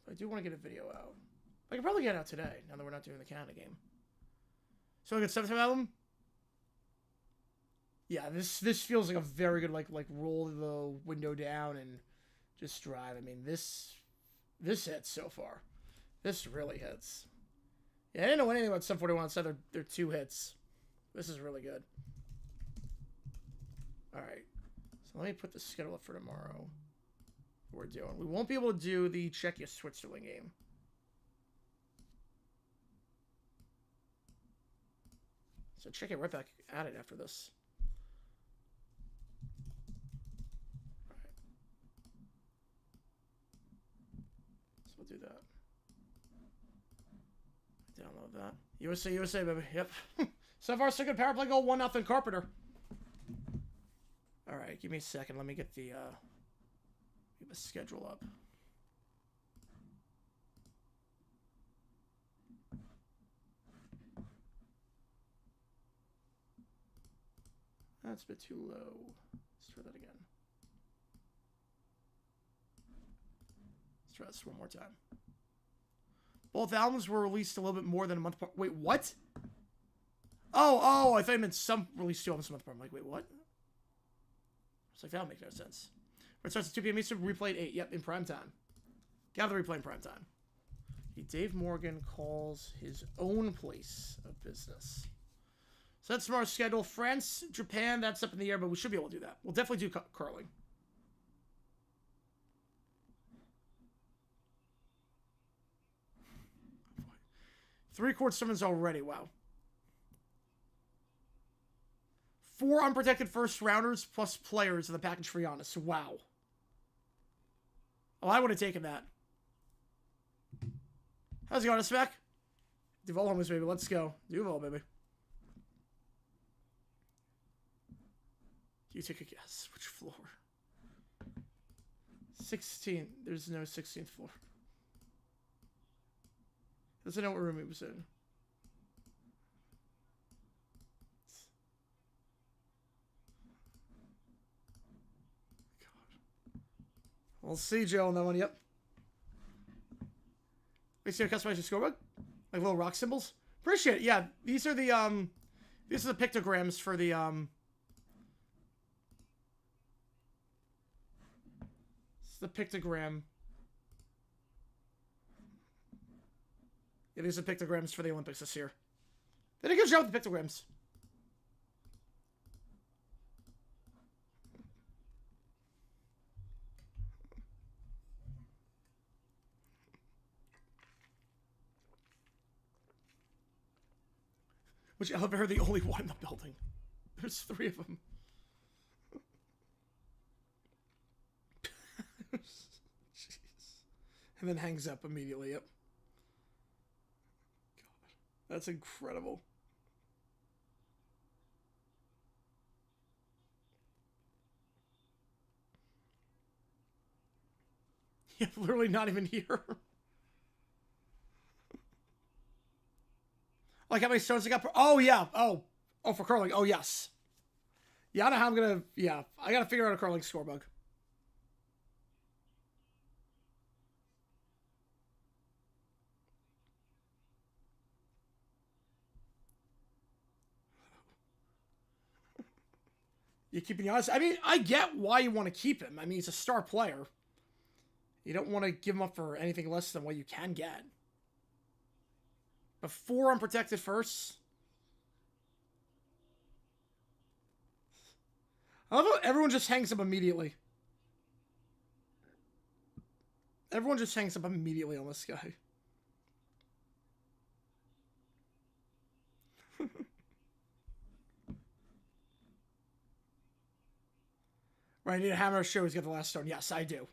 I do want to get a video out. I can probably get it out today, now that we're not doing the Canada game. So I got 7th album? Yeah, this feels like a very good, like roll the window down and just drive. I mean, this hits so far. This really hits. Yeah, I didn't know anything about 741 outside they're 2 hits. This is really good. Alright. So let me put the schedule up for tomorrow. What we're doing. We won't be able to do the Czechia Switzerland game. So check it right back at it after this. All right. So we'll do that. Download that. USA, baby. Yep. So far, so good. Power play goal, 1-0 Carpenter. All right, give me a second. Let me get the schedule up. That's a bit too low. Let's try that again. Let's try this one more time. Both albums were released a little bit more than a month apart. Wait, what? Oh, I thought you meant some released 2 albums a month apart. I'm like, wait, what? It's like, that'll make no sense. It starts at 2 p.m. Eastern, replay at 8. Yep, in prime time. Got the replay in prime time. Dave Morgan calls his own place of business. So that's our schedule. France, Japan, that's up in the air, but we should be able to do that. We'll definitely do curling. Three-court summons already. Wow. 4 unprotected first rounders plus players in the package for Giannis. Wow. Oh, I would have taken that. How's it going, Spec? Duval homies, baby. Let's go. Duval, baby. You take a guess. Which floor? 16. There's no 16th floor. Doesn't know what room it was in. God. We'll see, Joe, on that one. Yep. Wait, see how customize your scorebook? Like little rock symbols? Appreciate it. Yeah, these are the pictograms for the It's the pictogram. Yeah, these are pictograms for the Olympics this year. They did a good job with the pictograms. Which elevator the only one in the building? There's 3 of them. Jeez. And then hangs up immediately, yep. God, that's incredible. Yeah, literally not even here. Like how many stones I got? Oh, yeah. Oh, for curling. Oh, yes. Yeah, I don't know how I'm going to... Yeah, I got to figure out a curling scorebug. You keeping honest? I mean, I get why you want to keep him. I mean, he's a star player. You don't want to give him up for anything less than what you can get. But 4 unprotected firsts. I love how everyone just hangs up immediately. Everyone just hangs up immediately on this guy. Right, I need a hammer to show he's got the last stone. Yes, I do.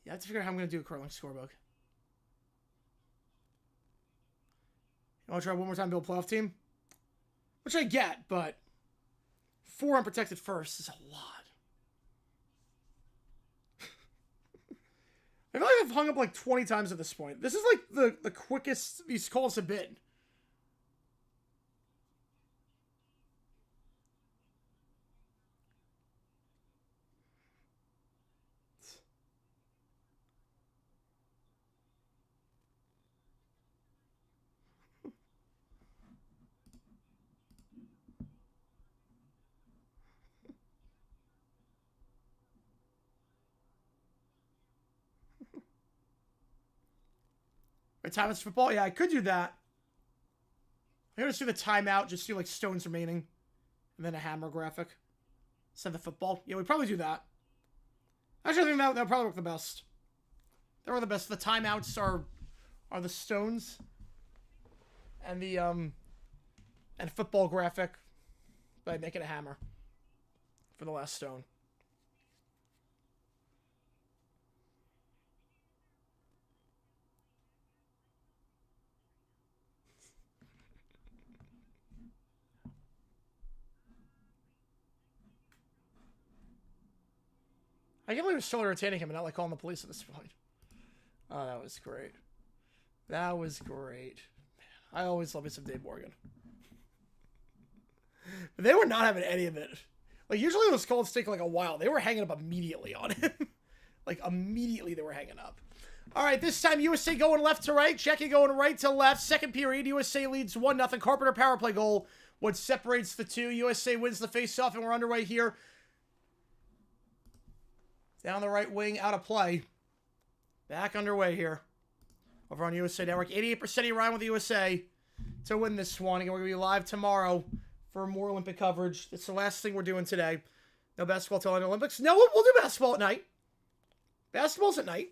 Yeah, I have to figure out how I'm going to do a curling scorebook. You want to try one more time to build a playoff team? Which I get, but 4 unprotected first is a lot. I feel like I've hung up like 20 times at this point. This is like the quickest these calls have been. Right, time is football? Yeah, I could do that. I gotta do the timeout, just do like stones remaining. And then a hammer graphic. Send the football. Yeah, we'd probably do that. Actually, I think that would probably work the best. That were the best. The timeouts are the stones. And the and football graphic by making a hammer for the last stone. I can't believe we're still entertaining him and not like calling the police at this point. Oh, that was great. That was great. Man, I always love me some Dave Morgan. But they were not having any of it. Like, usually those calls take like a while. They were hanging up immediately on him. Like, immediately they were hanging up. All right, this time USA going left to right. Czechia going right to left. Second period, USA leads 1-0. Carpenter power play goal. What separates the two. USA wins the face-off, and we're underway here. Down the right wing, out of play. Back underway here. Over on USA Network. 88% Iran with the USA to win this one. Again, we're going to be live tomorrow for more Olympic coverage. That's the last thing we're doing today. No basketball till the Olympics. No, we'll do basketball at night. Basketball's at night.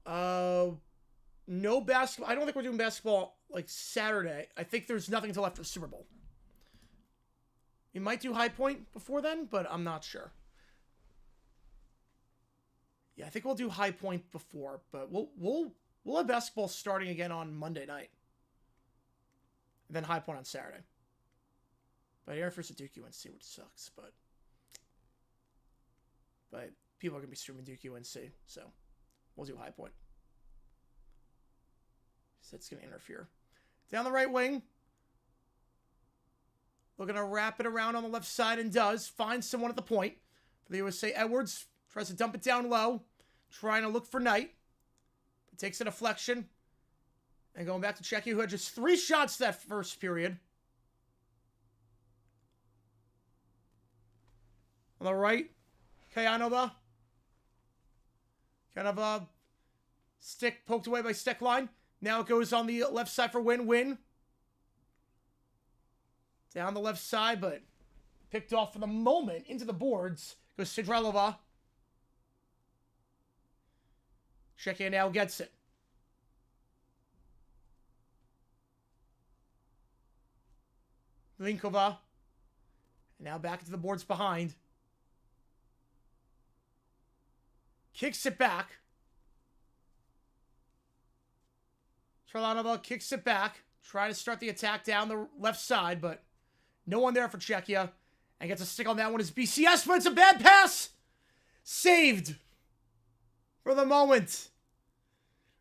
No basketball. I don't think we're doing basketball like Saturday. I think there's nothing until after the Super Bowl. We might do High Point before then, but I'm not sure. Yeah, I think we'll do High Point before, but we'll have basketball starting again on Monday night. And then High Point on Saturday. But Air Force at Duke UNC, which sucks, but people are going to be streaming Duke UNC, so we'll do High Point. So it's going to interfere. Down the right wing. Looking to wrap it around on the left side and does. Finds someone at the point. For the USA, Edwards tries to dump it down low. Trying to look for Knight. But takes a deflection. And going back to Czechia, who had just 3 shots that first period. On the right, Kayanova. Kind of a stick poked away by Steckline. Now it goes on the left side for Win. Down the left side, but picked off for the moment. Into the boards goes Sidrelova. Czechia now gets it. Linkova. And now back into the boards behind. Kicks it back. Charlanova kicks it back. Trying to start the attack down the left side, but no one there for Czechia. And gets a stick on that one is BCS, but it's a bad pass. Saved. For the moment.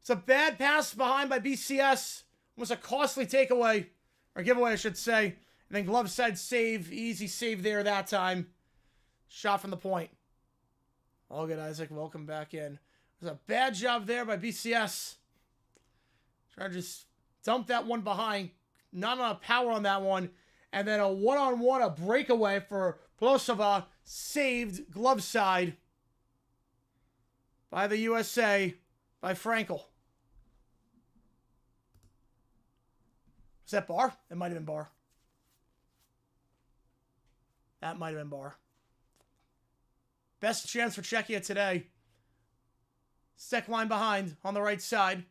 It's a bad pass behind by BCS. Was a costly takeaway. Or giveaway, I should say. And then glove side save. Easy save there that time. Shot from the point. All good, Isaac. Welcome back in. It was a bad job there by BCS. Trying to just dump that one behind. Not enough power on that one. And then a one-on-one, a breakaway for Plosova. Saved glove side by the USA, by Frankel. Was that bar? That might have been bar. That might have been bar. Best chance for Czechia today. Steck line behind on the right side.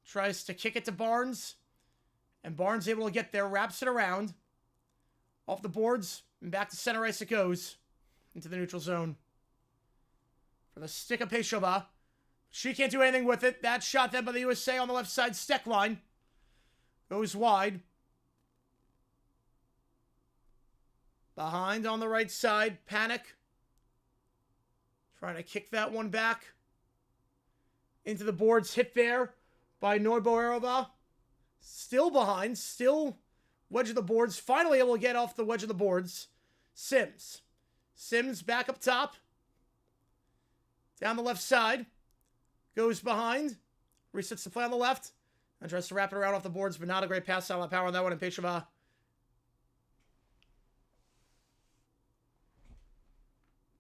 Tries to kick it to Barnes. And Barnes able to get there. Wraps it around. Off the boards. And back to center ice it goes. Into the neutral zone. For the stick of Peshova. She can't do anything with it. That shot then by the USA on the left side. Steck line. Goes wide. Behind on the right side. Panic. Trying to kick that one back. Into the boards. Hit there by Norboerova. Still behind. Still wedge of the boards. Finally able to get off the wedge of the boards. Sims. Sims back up top. Down the left side. Goes behind. Resets the play on the left. And tries to wrap it around off the boards, but not a great pass out of power on that one. And Peshova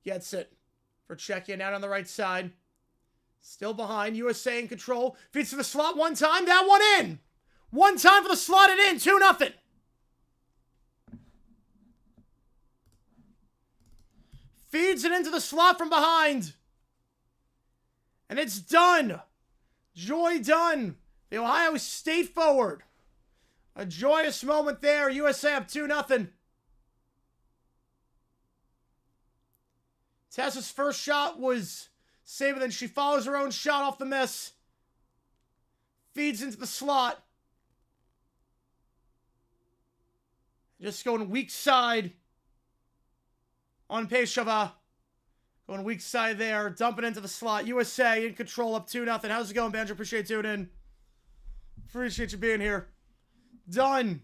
gets it for Czechia down on the right side. Still behind. USA in control. Feeds to the slot one time. That one in. One time for the slot it in. 2-0. Feeds it into the slot from behind. And it's done. Joy done. The Ohio State forward. A joyous moment there. USA up 2-0. Tessa's first shot was saved, then she follows her own shot off the miss. Feeds into the slot. Just going weak side on Peshava. Going weak side there. Dumping into the slot. USA in control up 2-0. How's it going, Banjo? Appreciate you tuning in. Appreciate you being here. Done.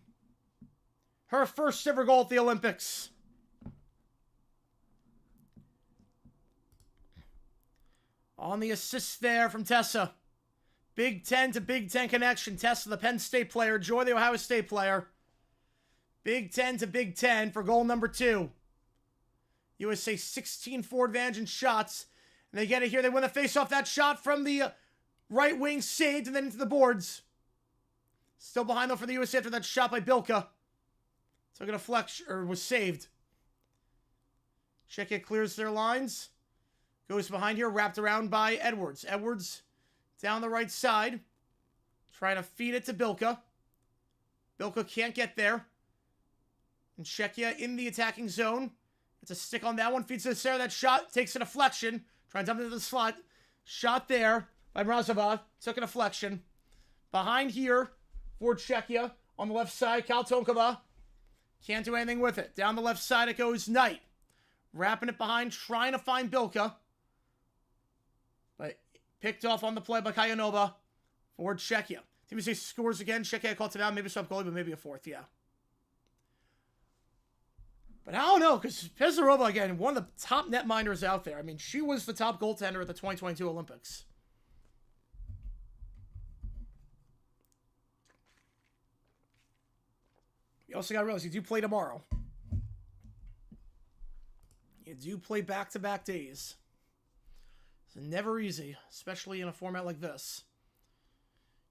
Her first ever goal at the Olympics. On the assist there from Tessa. Big Ten to Big Ten connection. Tessa, the Penn State player. Joy, the Ohio State player. Big Ten to Big Ten for goal number 2. USA 16-4 advantage in shots. And they get it here. They win the face-off. That shot from the right wing saved and then into the boards. Still behind, though, for the USA after that shot by Bilka. So gonna flex, or was saved. Czechia clears their lines. Goes behind here, wrapped around by Edwards. Edwards down the right side. Trying to feed it to Bilka. Bilka can't get there. And Czechia in the attacking zone. It's a stick on that one. Feeds to the center. That shot takes a deflection. Trying to dump it into the slot. Shot there by Mrazova. Took a deflection. Behind here for Czechia on the left side. Kaltonkova. Can't do anything with it. Down the left side it goes Knight. Wrapping it behind. Trying to find Bilka. But picked off on the play by Kayanova for Czechia. Team USA scores again. Czechia called it out. Maybe a sub goalie, but maybe a fourth. Yeah. But I don't know, because Pizarova, again, one of the top netminders out there. I mean, she was the top goaltender at the 2022 Olympics. You also got to realize you do play tomorrow. You do play back-to-back days. It's never easy, especially in a format like this.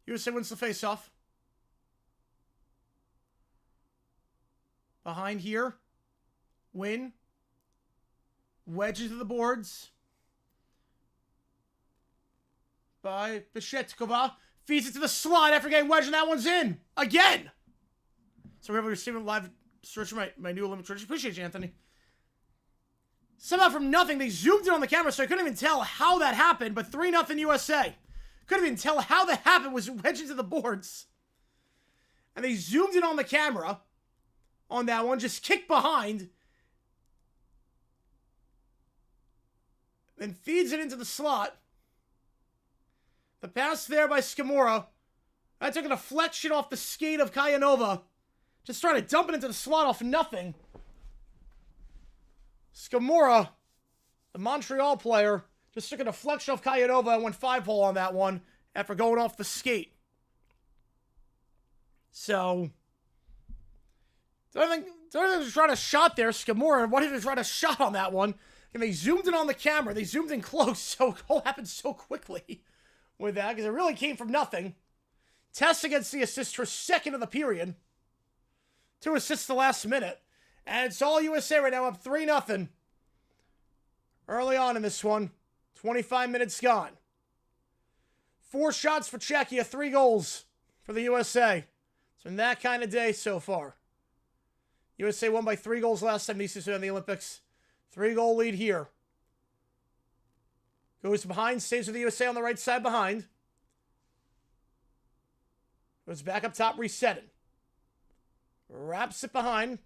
USA wins the face-off. Behind here. Win. Wedge into the boards. By Beshetkova. Feeds it to the slot after getting wedged, and that one's in. Again! So we're able to receive a live search for my new Olympic tradition. Appreciate you, Anthony. Somehow from nothing, they zoomed in on the camera, so I couldn't even tell how that happened, but 3-0 USA. Couldn't even tell how that happened, was wedged into the boards. And they zoomed in on the camera on that one, just kicked behind. Then feeds it into the slot. The pass there by Skimura. I took a deflection off the skate of Kayanova. Just trying to dump it into the slot off nothing. Skimura, the Montreal player, just took a deflection off Kayanova and went 5-hole on that one after going off the skate. So, don't think they tried a shot there. Skimura, what if they tried a shot on that one? And they zoomed in on the camera. They zoomed in close, so it all happened so quickly with that, because it really came from nothing. Tessa gets the assist for second of the period. 2 assists the last minute. And it's all USA right now, up 3-0. Early on in this one. 25 minutes gone. 4 shots for Czechia, 3 goals for the USA. It's been that kind of day so far. USA won by 3 goals last time these two in the Olympics. 3-goal lead here. Goes behind, stays with the USA on the right side behind. Goes back up top, resetting. Wraps it behind.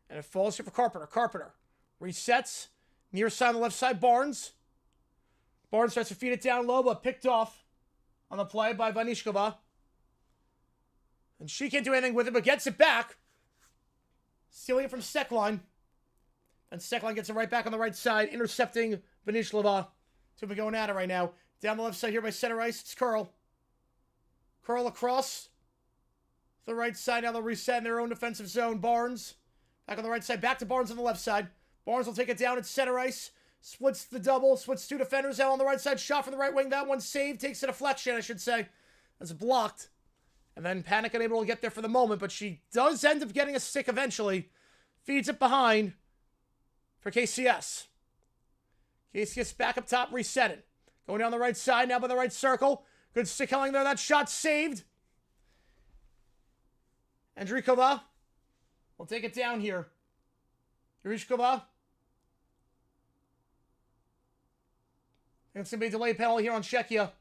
And it falls here for Carpenter. Carpenter resets. Near side on the left side, Barnes. Barnes starts to feed it down low, but picked off on the play by Vanishkova. And she can't do anything with it, but gets it back. Stealing it from Stekline. And Stekline gets it right back on the right side, intercepting Vanishkova. So we're going at it right now. Down the left side here by center ice, it's Curl. Curl across the right side. Now they'll reset in their own defensive zone. Barnes back on the right side. Back to Barnes on the left side. Barnes will take it down at center ice. Splits the double. Splits 2 defenders out on the right side. Shot from the right wing. That one saved. Takes a deflection, I should say. That's blocked. And then Panic unable to get there for the moment. But she does end up getting a stick eventually. Feeds it behind for KCS. KCS back up top. Resetting. Going down the right side now by the right circle. Good stick handling there. That shot saved. Andrikova will take it down here. Andrikova. It's going to be a delay penalty here on Czechia.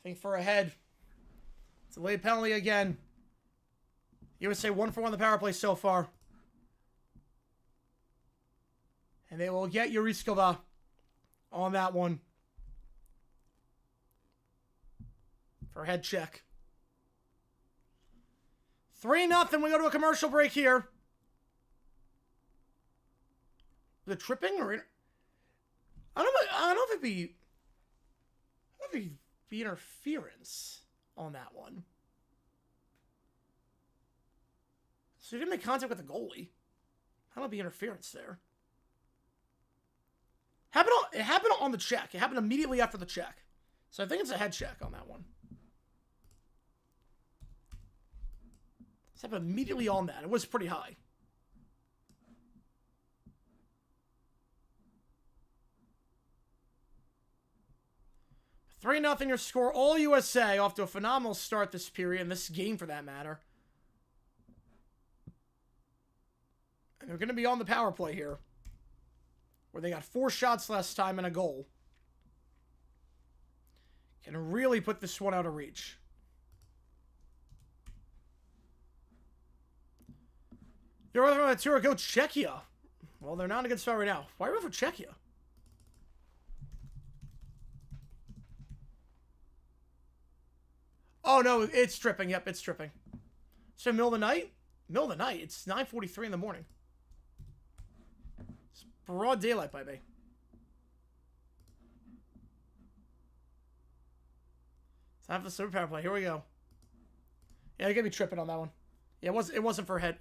think for a head. It's a late penalty again. USA 1 for 1 the power play so far. And they will get Yuriskova on that one. For a head check. 3-0. We go to a commercial break here. The tripping or I don't know if it'd be interference on that one. So he didn't make contact with the goalie. How would be interference there? It happened on the check. It happened immediately after the check. So I think it's a head check on that one. It happened immediately on that. It was pretty high. Three 0 your score. All USA off to a phenomenal start this period, and this game for that matter. And they're going to be on the power play here, where they got 4 shots last time and a goal. Can really put this one out of reach. You're over on the tour. Go Czechia. Well, they're not in a good spot right now. Why are we for Czechia? Oh, no, it's tripping. Yep, it's tripping. So, middle of the night? Middle of the night. It's 9:43 in the morning. It's broad daylight, baby. Time for the super power play. Here we go. Yeah, you're going to be tripping on that one. Yeah, it wasn't for head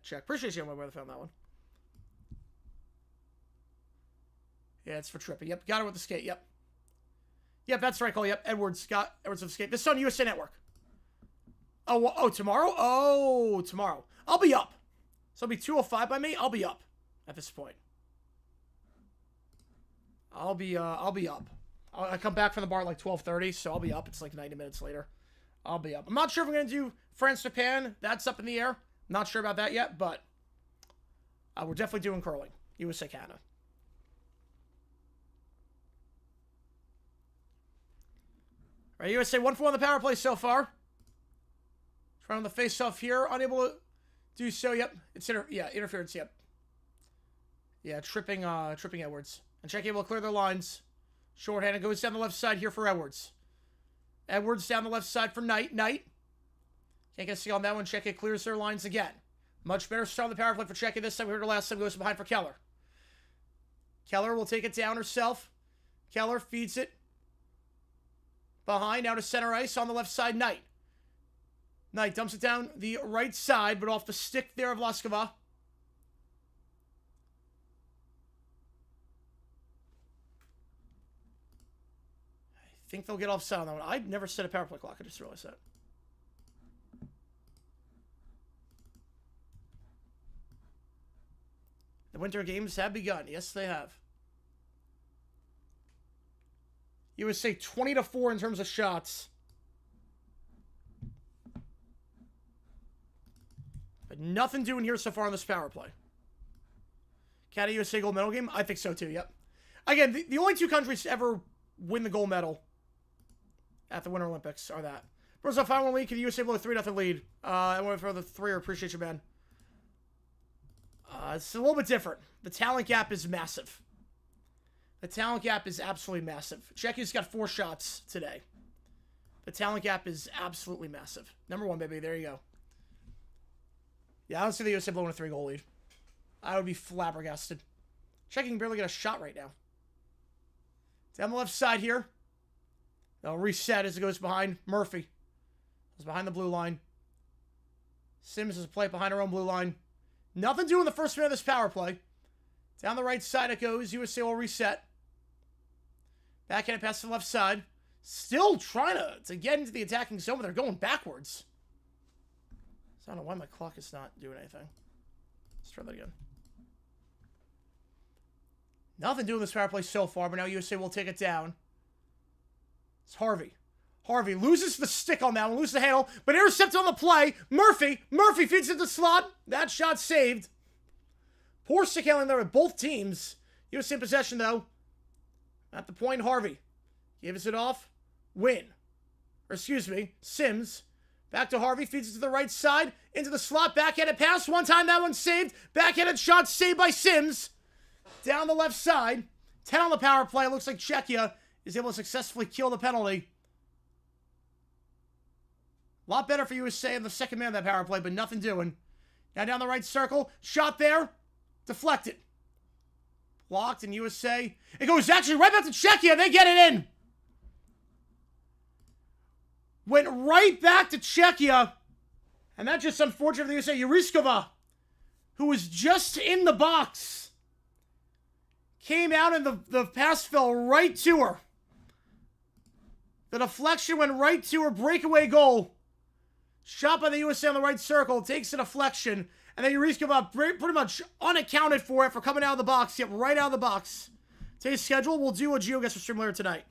check. Appreciate you on where the film that one. Yeah, it's for tripping. Yep, got it with the skate. Yep. Yep, that's right, Cole. Yep, Edwards with skate. This is on USA Network. Oh, tomorrow? Oh, tomorrow. I'll be up. So it'll be 2:05 by me. I'll be up at this point. I'll be up. I come back from the bar at like 12:30, so I'll be up. It's like 90 minutes later. I'll be up. I'm not sure if we're going to do France-Japan. That's up in the air. Not sure about that yet, but we're definitely doing curling. USA Canada. All right, USA 1 for 1 the power play so far. Trying on the face-off here. Unable to do so. Yep. It's interference. Yep. Yeah, tripping Edwards. And Czechia will clear their lines. Shorthanded goes down the left side here for Edwards. Edwards down the left side for Knight. Can't get a see on that one. Czechia clears their lines again. Much better start on the power play for Czechia. This time we heard her last time. Goes behind for Keller. Keller will take it down herself. Keller feeds it. Behind, now to center ice on the left side, Knight. Knight dumps it down the right side, but off the stick there of Laskova. I think they'll get offside on that one. I'd never set a power play clock. I just realized that. The Winter Games have begun. Yes, they have. USA 20-4 in terms of shots. But nothing doing here so far on this power play. Canada USA gold medal game? I think so too, yep. Again, the only 2 countries to ever win the gold medal at the Winter Olympics are that. Bronze final lead, can the USA blow a 3-0 lead? I went for the 3-er. Appreciate you, man. It's a little bit different. The talent gap is massive. The talent gap is absolutely massive. Czechia's got 4 shots today. The talent gap is absolutely massive. Number 1, baby. There you go. Yeah, I don't see the USA blowing a 3-goal lead. I would be flabbergasted. Czechia can barely get a shot right now. Down the left side here. They'll reset as it goes behind Murphy. It's behind the blue line. Sims is a play behind her own blue line. Nothing doing the first minute of this power play. Down the right side it goes. USA will reset. Backhand pass to the left side. Still trying to get into the attacking zone, but they're going backwards. So I don't know why my clock is not doing anything. Let's try that again. Nothing doing this power play so far, but now USA will take it down. It's Harvey. Harvey loses the stick on that one, loses the handle, but intercepts on the play. Murphy feeds it to the slot. That shot saved. Poor stick handling there with both teams. USA in possession, though. At the point, Harvey gives it off. Win. Or excuse me, Sims. Back to Harvey, feeds it to the right side, into the slot, backhanded pass. One time that one's saved. Backhanded shot saved by Sims. Down the left side. 10 on the power play. Looks like Czechia is able to successfully kill the penalty. A lot better for USA in the second man of that power play, but nothing doing. Now down the right circle. Shot there. Deflected. Blocked in USA. It goes actually right back to Czechia. They get it in. Went right back to Czechia. And that's just unfortunate for the USA. Yuriskova, who was just in the box, came out and the pass fell right to her. The deflection went right to her. Breakaway goal. Shot by the USA on the right circle. Takes a deflection. And then Yuriskova pretty much unaccounted for it for coming out of the box. Yep, right out of the box. Today's schedule, we'll do a GeoGuessr stream later tonight.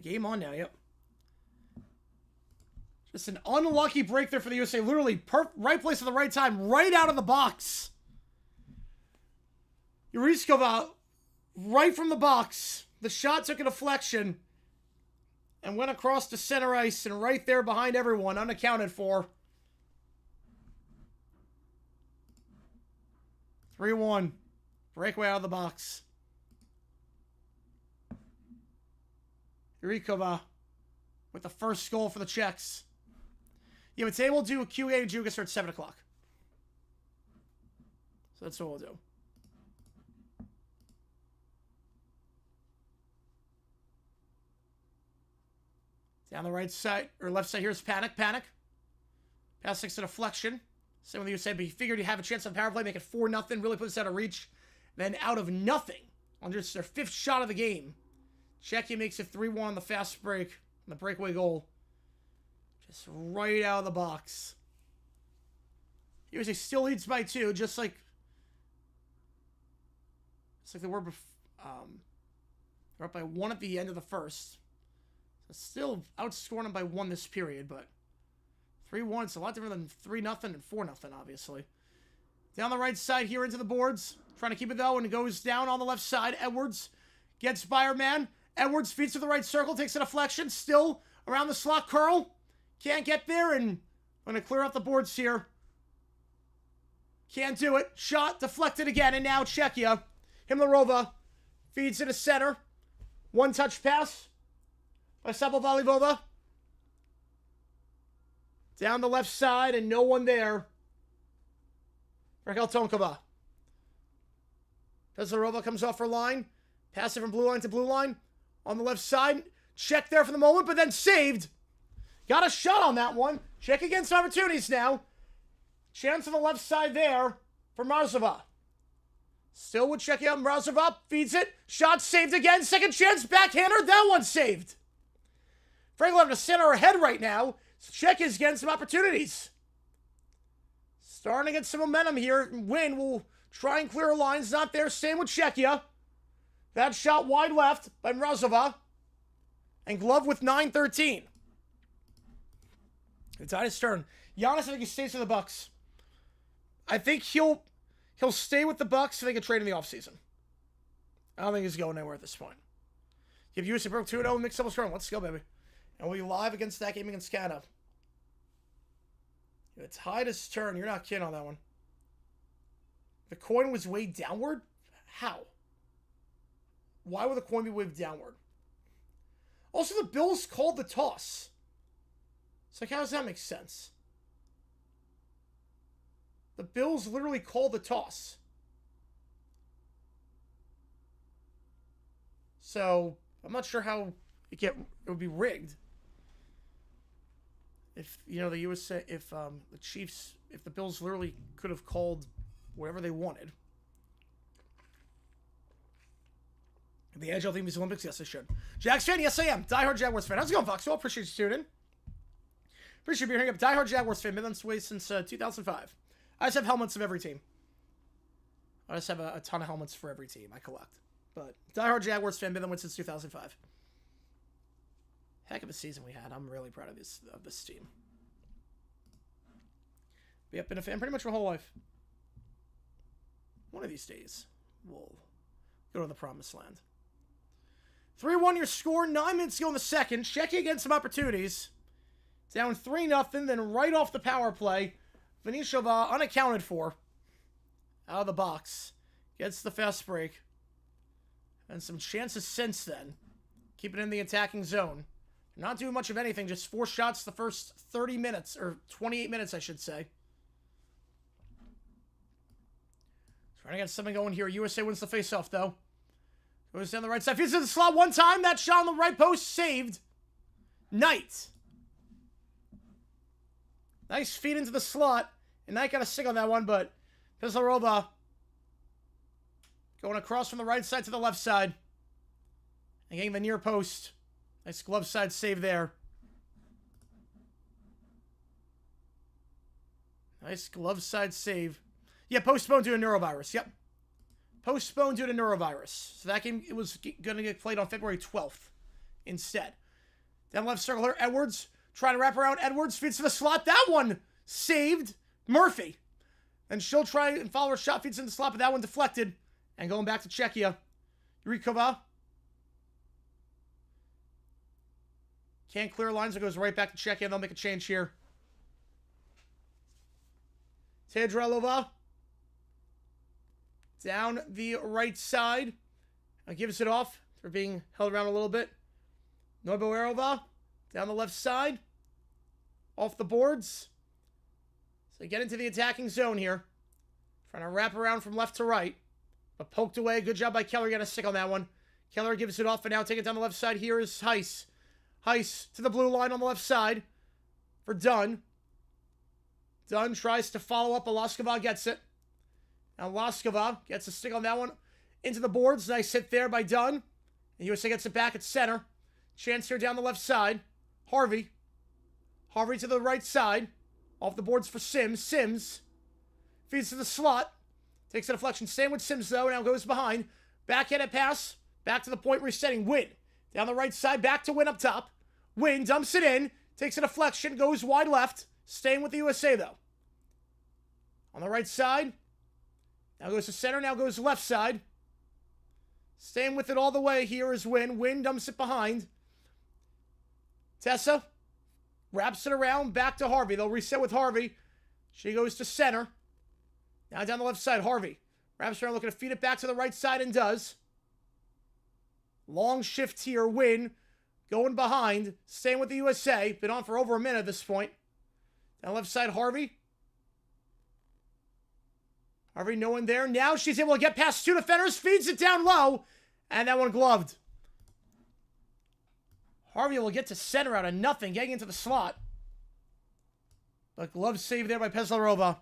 Game on now, yep. Just an unlucky break there for the USA. Literally, right place at the right time, right out of the box. Yuriskova, right from the box. The shot took a deflection and went across to center ice and right there behind everyone, unaccounted for. 3-1. Breakaway out of the box. Yuriskova with the first goal for the Czechs. Yeah, but today we'll do a QA and GeoGuessr at 7 o'clock. So that's what we'll do. Down the right side, or left side, here's Panic. Pass takes a deflection. Same with the USA, but he figured he'd have a chance on power play, make it 4-0, really put us out of reach. Then out of nothing, on just their 5th shot of the game, Czechia makes it 3-1 on the fast break, on the breakaway goal. Just right out of the box. USA still leads by 2, just like they were before. They're up by 1 at the end of the first. So still outscoring them by 1 this period, but 3-1, it's a lot different than 3-0 and 4-0, obviously. Down the right side here into the boards. Trying to keep it, though, and it goes down on the left side. Edwards gets by her man. Edwards feeds to the right circle, takes a deflection. Still around the slot curl. Can't get there, and going to clear out the boards here. Can't do it. Shot, deflected again, and now Czechia. Himlarova feeds to the center. One-touch pass by Sapovalivova. Down the left side, and no one there. Raquel Tonkova. Peslarova comes off her line. Pass it from blue line to blue line. On the left side. Check there for the moment, but then saved. Got a shot on that one. Check against opportunities now. Chance on the left side there for Mrazova. Still with Czechia. Mrazova feeds it. Shot saved again. Second chance. Backhander. That one saved. Frankel having to center her head right now. Czechia's getting some opportunities. Starting to get some momentum here. Win will try and clear her lines. Not there. Same with Czechia. That shot wide left by Mrazova. And glove with 9:13. It's on his turn. Giannis, I think he stays with the Bucks. I think he'll stay with the Bucks so they can trade in the offseason. I don't think he's going anywhere at this point. Give USA Broke 2-0 mixed doubles turn. Let's go, baby. And we'll be live against that game against Canada. It's tied his turn. You're not kidding on that one. The coin was weighed downward? How? Why would the coin be weighed downward? Also, the Bills called the toss. It's like, how does that make sense? The Bills literally called the toss. So, I'm not sure how it would be rigged. If, you know, the USA, if the Chiefs, if the Bills literally could have called whatever they wanted. The NHL theme is Olympics? Yes, I should. Jags fan? Yes, I am. Diehard Jaguars fan. How's it going, Foxwell? Appreciate you tuning in. Appreciate you being here. Diehard Jaguars fan. Been on this way since 2005. I just have helmets of every team. I just have a ton of helmets for every team I collect. But diehard Jaguars fan. Been on since 2005. Heck of a season we had. I'm really proud of this team. But yep, been a fan pretty much my whole life. One of these days, we'll go to the promised land. 3-1 your score. 9 minutes to go in the second. Czechia getting some opportunities. Down 3-0. Then right off the power play, Vinishova unaccounted for. Out of the box. Gets the fast break. And some chances since then. Keep it in the attacking zone. Not doing much of anything. Just 4 shots the first 30 minutes. Or 28 minutes, I should say. Trying to get something going here. USA wins the faceoff, though. Goes down the right side. Feeds to the slot one time. That shot on the right post saved. Knight. Nice feed into the slot. And Knight got a stick on that one, but Pislarova going across from the right side to the left side. And getting the near post. Nice glove side save there. Nice glove side save. Yeah, postponed due to neurovirus. Yep. Postponed due to neurovirus. So that game, it was going to get played on February 12th instead. Down left circle here, Edwards. Trying to wrap around Edwards. Feeds to the slot. That one saved Murphy. And she'll try and follow her shot. Feeds in the slot, but that one deflected. And going back to Czechia. Yurikova. Can't clear lines. It goes right back to Czechia. They'll make a change here. Tedrelova. Down the right side. Gives it off for being held around a little bit. Noboerova. Down the left side. Off the boards. So get into the attacking zone here. Trying to wrap around from left to right. But poked away. Good job by Keller. Got a stick on that one. Keller gives it off and now take it down the left side. Here is Heiss. Heiss to the blue line on the left side. For Dunn. Dunn tries to follow up. Alaskova gets it. Now Laskova gets a stick on that one. Into the boards. Nice hit there by Dunn. And USA gets it back at center. Chance here down the left side. Harvey. Harvey to the right side. Off the boards for Sims. Sims. Feeds to the slot. Takes a deflection. Staying with Sims though. Now goes behind. Backhanded pass. Back to the point resetting. Win. Down the right side. Back to Win up top. Win. Dumps it in. Takes a deflection. Goes wide left. Staying with the USA though. On the right side. Now goes to center. Now goes left side. Staying with it all the way here is Win. Win dumps it behind. Tessa wraps it around. Back to Harvey. They'll reset with Harvey. She goes to center. Now down the left side. Harvey wraps around looking to feed it back to the right side and does. Long shift here. Win. Going behind. Staying with the USA. Been on for over a minute at this point. Down left side. Harvey. Harvey, no one there. Now she's able to get past 2 defenders. Feeds it down low. And that one gloved. Harvey will get to center out of nothing. Getting into the slot. But glove save there by Peslarova.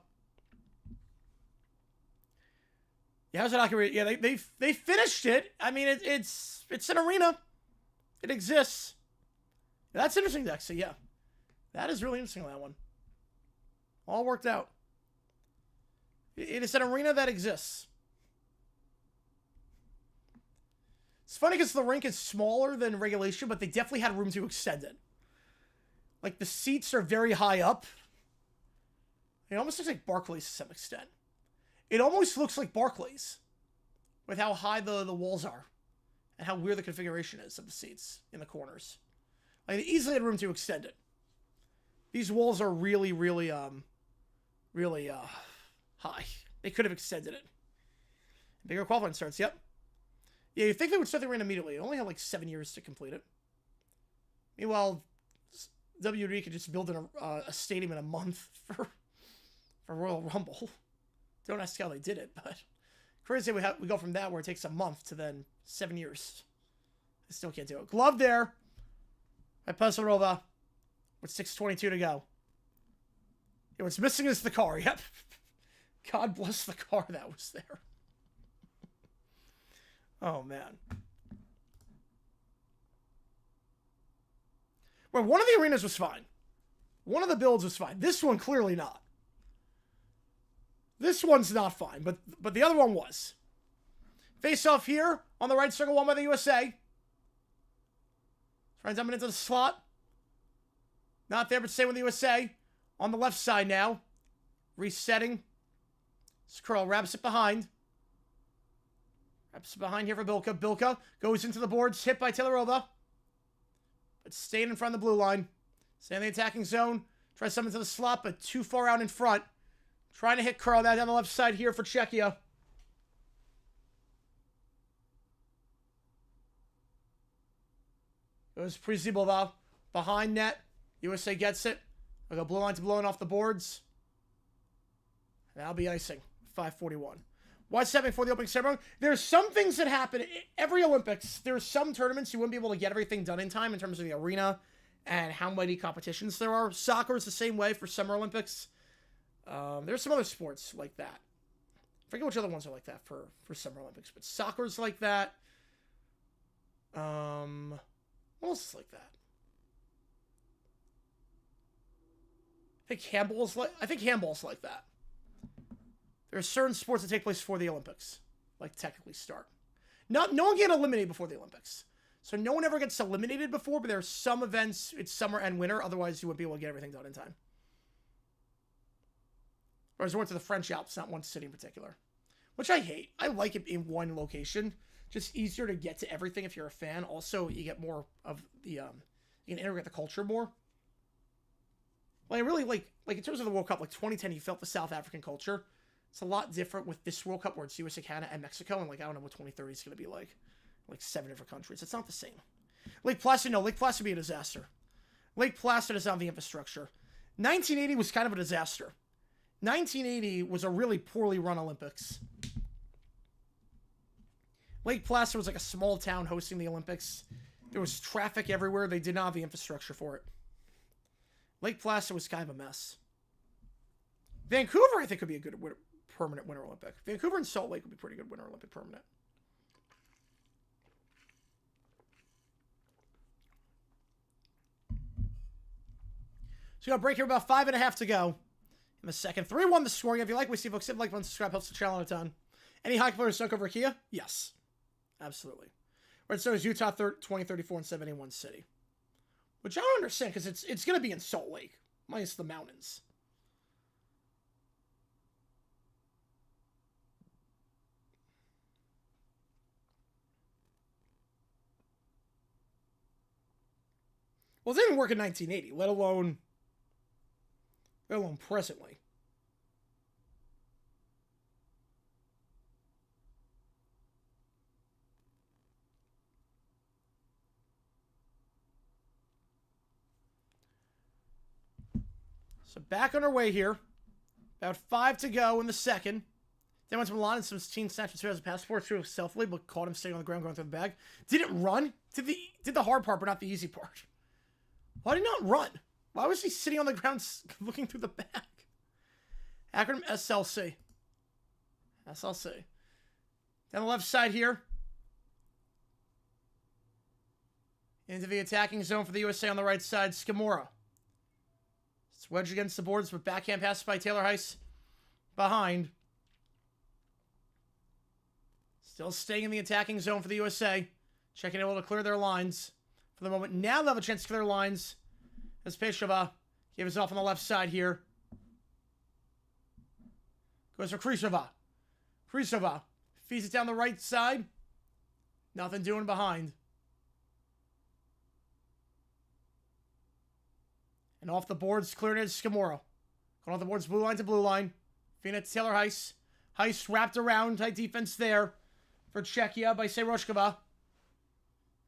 Yeah, how's it accurate? Yeah, they finished it. I mean, it's an arena. It exists. That's interesting, Dexter. Yeah. That is really interesting, that one. All worked out. It is an arena that exists. It's funny because the rink is smaller than regulation, but they definitely had room to extend it. Like, the seats are very high up. It almost looks like Barclays to some extent. It almost looks like Barclays with how high the walls are and how weird the configuration is of the seats in the corners. Like, they easily had room to extend it. These walls are really, really, high. They could have extended it. Bigger qualifying starts, yep. Yeah, you'd think they would start the arena immediately. It only had like 7 years to complete it. Meanwhile, WWE could just build a stadium in a month for Royal Rumble. Don't ask how they did it, but crazy we go from that where it takes a month to then 7 years. I still can't do it. Glove there by Pesarova with 6:22 to go. Yeah, what's missing is the car. Yep. God bless the car that was there. Oh, man. Well, one of the arenas was fine. One of the builds was fine. This one, clearly not. This one's not fine, but the other one was. Face off here on the right circle, won by the USA. Trying to dump it into the slot. Not there, but staying with the USA. On the left side now. Resetting. Skrull wraps it behind. Wraps behind here for Bilka. Bilka goes into the boards, hit by Taylorova. But staying in front of the blue line. Stay in the attacking zone. Tries something to the slot, but too far out in front. Trying to hit curl that down the left side here for Czechia. Goes Prizibova. Behind net. USA gets it. I'll go blue line to blowing off the boards. And that'll be icing. 5:41. What's happening for the opening ceremony? There's some things that happen. Every Olympics, there's some tournaments you wouldn't be able to get everything done in time in terms of the arena and how many competitions there are. Soccer is the same way for Summer Olympics. There's some other sports like that. I forget which other ones are like that for Summer Olympics, but soccer's like that. What else is like that? I think handball's like that. There are certain sports that take place before the Olympics, like technically start. No one gets eliminated before the Olympics. So no one ever gets eliminated before, but there are some events, it's summer and winter, otherwise you wouldn't be able to get everything done in time. Whereas I went to the French Alps, not one city in particular. Which I hate. I like it in one location. Just easier to get to everything if you're a fan. Also, you get more of the, you can integrate the culture more. Like, I really like in terms of the World Cup, like 2010, you felt the South African culture. It's a lot different with this World Cup where it's USA, Canada, and Mexico, and like I don't know what 2030 is going to be like 7 different countries. It's not the same. Lake Placid would be a disaster. Lake Placid is on the infrastructure. 1980 was kind of a disaster. 1980 was a really poorly run Olympics. Lake Placid was like a small town hosting the Olympics. There was traffic everywhere. They did not have the infrastructure for it. Lake Placid was kind of a mess. Vancouver, I think, would be a good permanent Winter Olympic. Vancouver and Salt Lake would be pretty good Winter Olympic permanent. So we got a break here, about 5.5 to go in the second. 3-1 the scoring. If you like what we see, folks, hit like, subscribe, helps the channel a ton. Any hockey players sunk over Kia? Yes. Absolutely. Red Stars, Utah, 2034 and 71 City. Which I don't understand, because it's going to be in Salt Lake, minus the mountains. Well, it didn't work in 1980, let alone presently. So back on our way here. About 5 to go in the second. Then went to Milan and some teen snatched his passport through stealthily, but caught him sitting on the ground going through the bag. Didn't run. Did the hard part, but not the easy part. Why did he not run? Why was he sitting on the ground looking through the bag? Acronym SLC. SLC. Down the left side here. Into the attacking zone for the USA on the right side. Skimura. It's wedged against the boards with backhand pass by Taylor Heiss behind. Still staying in the attacking zone for the USA. Checking able to clear their lines for the moment. Now they'll have a chance to clear lines as Peshova gave us off on the left side here. Goes for Krishova. Krishova feeds it down the right side. Nothing doing behind. And off the boards, clearing it is Skimura. Going off the boards, blue line to blue line. Feeding it to Taylor Heiss. Heiss wrapped around, tight defense there for Czechia by Seroshkova.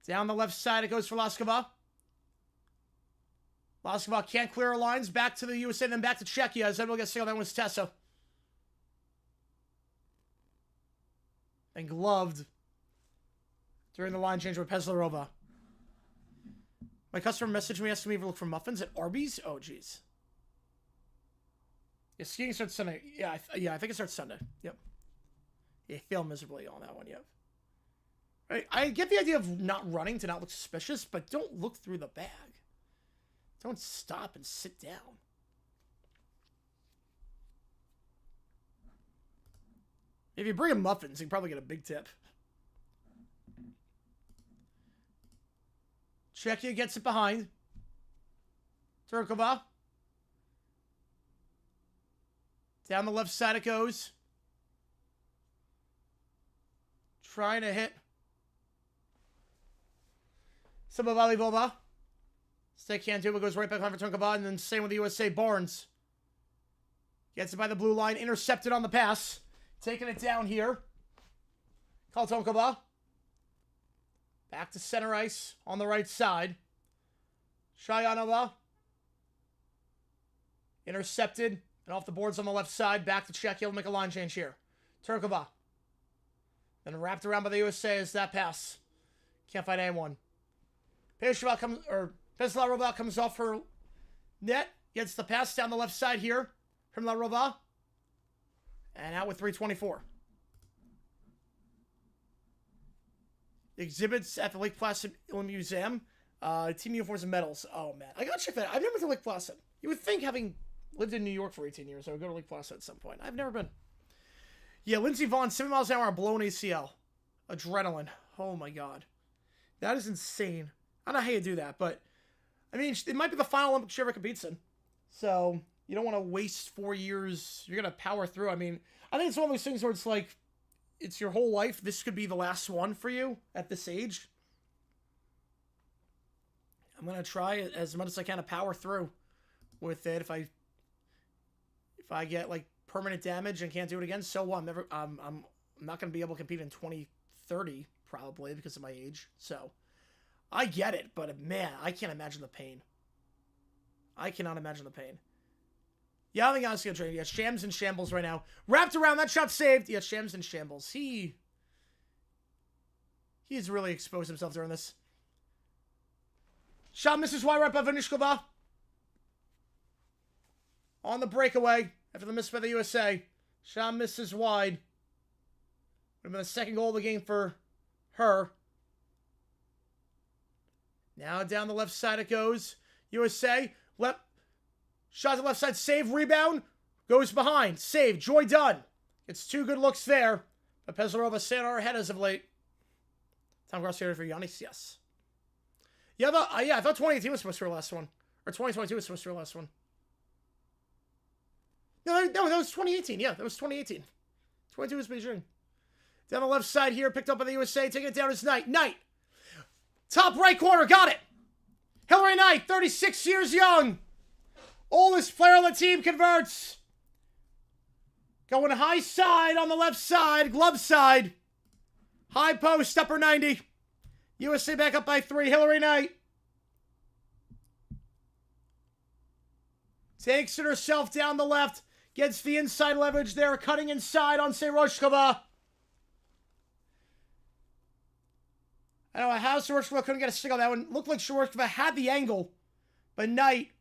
Down the left side, it goes for Laskova. Laskova can't clear her lines. Back to the USA, then back to Czechia. As everyone gets singled, that was Tessa. And gloved during the line change with Peslarova. My customer messaged me asking me to look for muffins at Arby's. Oh, jeez. Yeah, skiing starts Sunday. Yeah, I think it starts Sunday. Yep. Yeah, failed miserably on that one, yep. Right, I get the idea of not running to not look suspicious, but don't look through the bag. Don't stop and sit down. If you bring him muffins, you can probably get a big tip. Czechia gets it behind. Turkova. Down the left side it goes. Trying to hit Sabavali Vova. Stick can't do it, but goes right back on for Tonkaba, and then same with the USA. Barnes gets it by the blue line, intercepted on the pass. Taking it down here. Call Tonkaba. Back to center ice on the right side. Shayanova. Intercepted and off the boards on the left side. Back to Czechia. He'll make a line change here. Turkova. Then wrapped around by the USA as that pass. Can't find anyone. Peslarova comes off her net. Gets the pass down the left side here from Larova. And out with 3:24. Exhibits at the Lake Placid Museum. Team uniforms and medals. Oh, man. I gotta check that out. I've never been to Lake Placid. You would think, having lived in New York for 18 years, I would go to Lake Placid at some point. I've never been. Yeah, Lindsey Vonn, 7 miles an hour on blown ACL. Adrenaline. Oh, my God. That is insane. I don't know how you do that, but, I mean, it might be the final Olympics she ever competes in. So, you don't want to waste 4 years. You're going to power through. I mean, I think it's one of those things where it's like, it's your whole life. This could be the last one for you at this age. I'm going to try as much as I can to power through with it. If I get, like, permanent damage and can't do it again, so what? I'm not going to be able to compete in 2030, probably, because of my age. So, I get it, but, man, I can't imagine the pain. I cannot imagine the pain. Yeah, I think I'm going to train. Yeah, Shams in shambles right now. Wrapped around, that shot saved. Yeah, Shams in shambles. He's really exposed himself during this. Shot misses wide right by Vanishkova. On the breakaway after the miss by the USA. Shot misses wide. Would have been the second goal of the game for her. Now down the left side it goes. USA. Shot to the left side. Save. Rebound. Goes behind. Save. Joy done. It's 2 good looks there. But Peslarova staying on her head as of late. Time cross here for Giannis. Yes. Yeah, I thought 2018 was supposed to be her last one. Or 2022 was supposed to be her last one. No, that was 2018. Yeah, that was 2018. 22 was Beijing. Down the left side here, picked up by the USA. Taking it down is Knight. Knight. Top right corner. Got it. Hillary Knight, 36 years young. Oldest player on the team converts. Going high side on the left side. Glove side. High post, upper 90. USA back up by 3. Hillary Knight. Takes it herself down the left. Gets the inside leverage there. Cutting inside on Seroshkova. I don't know how Seroshkova couldn't get a stick on that one. Looked like Seroshkova had the angle. But Knight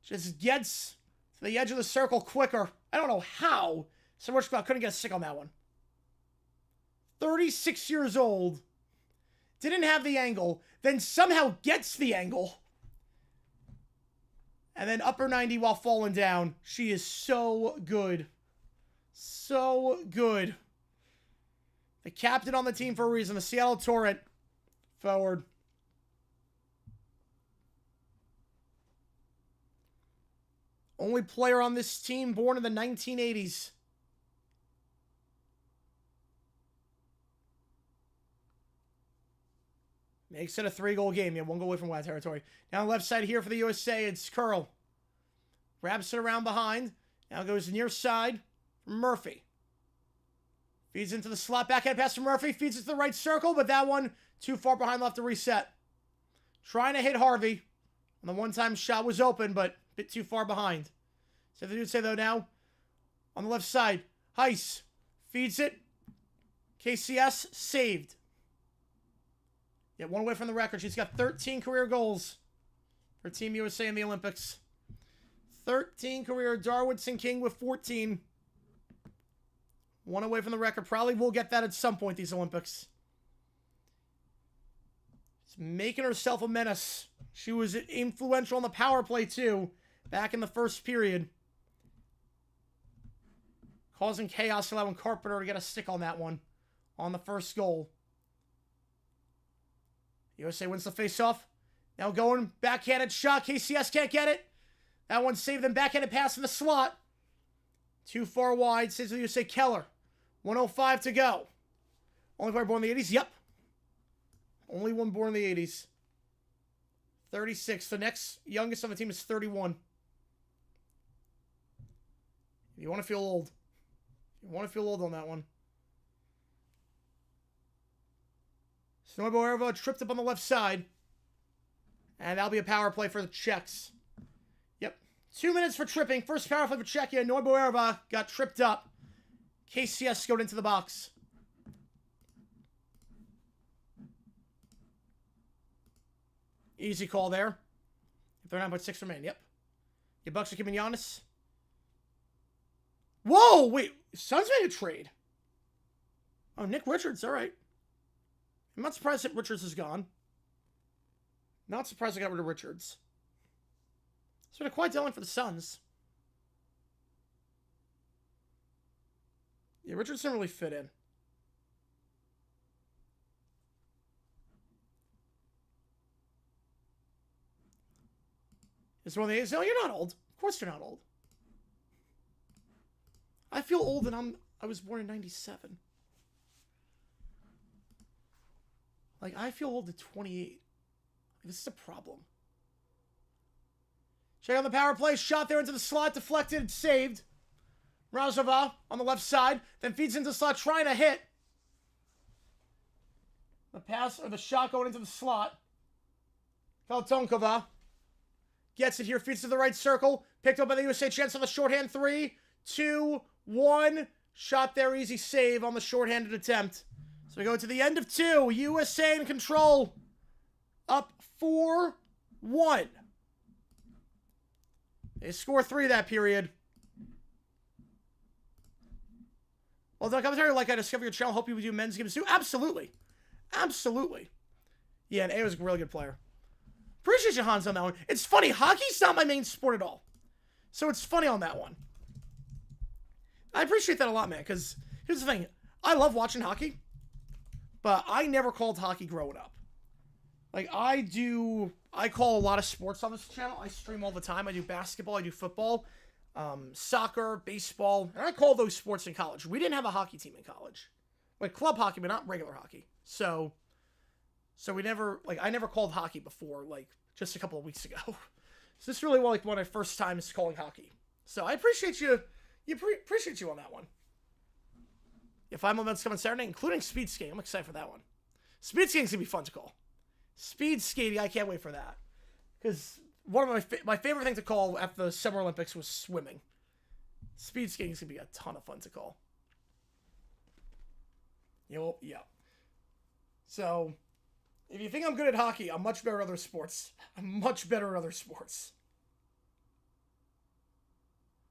just gets to the edge of the circle quicker. I don't know how Seroshkova couldn't get a stick on that one. 36 years old. Didn't have the angle. Then somehow gets the angle. And then upper 90 while falling down. She is so good. So good. The captain on the team for a reason. The Seattle Torrent. Forward. Only player on this team born in the 1980s. Makes it a 3-goal game. Yeah, 1 goal away from wild territory. Down the left side here for the USA, it's Curl. Wraps it around behind. Now goes near side for Murphy. Feeds into the slot. Backhand pass from Murphy. Feeds it to the right circle, but that one too far behind, left to reset. Trying to hit Harvey. And the one-time shot was open, but a bit too far behind. So they do say, though, now on the left side. Heiss feeds it. KCS saved. Yeah, 1 away from the record. She's got 13 career goals for Team USA in the Olympics. 13 career. Darwinson King with 14. 1 away from the record. Probably will get that at some point, these Olympics. She's making herself a menace. She was influential on the power play, too, back in the first period. Causing chaos, allowing Carpenter to get a stick on that one on the first goal. USA wins the face-off. Now going backhanded shot. KCS can't get it. That one saved them. Backhanded pass in the slot. Too far wide. Says the USA. Keller. 1:05 to go. Only player born in the 80s? Yep. Only one born in the 80s. 36. The next youngest on the team is 31. You want to feel old. You want to feel old on that one. Snowboarder tripped up on the left side. And that'll be a power play for the Czechs. Yep. 2 minutes for tripping. First power play for Czechia. Neuboerva got tripped up. KCS scored into the box. Easy call there. 39.6 remain. Yep. Your Bucks are keeping Giannis. Whoa! Wait. Suns made a trade. Oh, Nick Richards. All right. I'm not surprised that Richards is gone. Not surprised I got rid of Richards. It's been a quiet deadline for the Suns. Yeah, Richards didn't really fit in. Is one of the A's? No, you're not old. Of course you're not old. I feel old and I was born in 97. Like, I feel old at 28. This is a problem. Check out the power play. Shot there into the slot. Deflected. Saved. Razova on the left side. Then feeds into the slot. Trying to hit. The pass or the shot going into the slot. Kaltonkova gets it here. Feeds to the right circle. Picked up by the USA. Chance on the shorthand. 3, 2, 1. Shot there. Easy save on the shorthanded attempt. So we go to the end of 2. USA in control. Up 4-1. They score 3 that period. Well done, commentary. Like I discovered your channel. Hope you would do men's games too. Absolutely. Absolutely. Yeah, and A was a really good player. Appreciate you, Hans, on that one. It's funny. Hockey's not my main sport at all. So it's funny on that one. I appreciate that a lot, man, because here's the thing. I love watching hockey, but I never called hockey growing up. Like, I call a lot of sports on this channel. I stream all the time. I do basketball. I do football, soccer, baseball. And I call those sports in college. We didn't have a hockey team in college. Like, club hockey, but not regular hockey. So we never, like, I never called hockey before, like, just a couple of weeks ago. So this is really, like, one of my first times calling hockey. So I appreciate you. Appreciate you on that one. Yeah, 5 moments coming Saturday, including speed skating. I'm excited for that one. Speed skating's going to be fun to call. Speed skating, I can't wait for that. Because one of my favorite thing to call at the Summer Olympics was swimming. Speed skating is going to be a ton of fun to call. Yeah. So, if you think I'm good at hockey, I'm much better at other sports.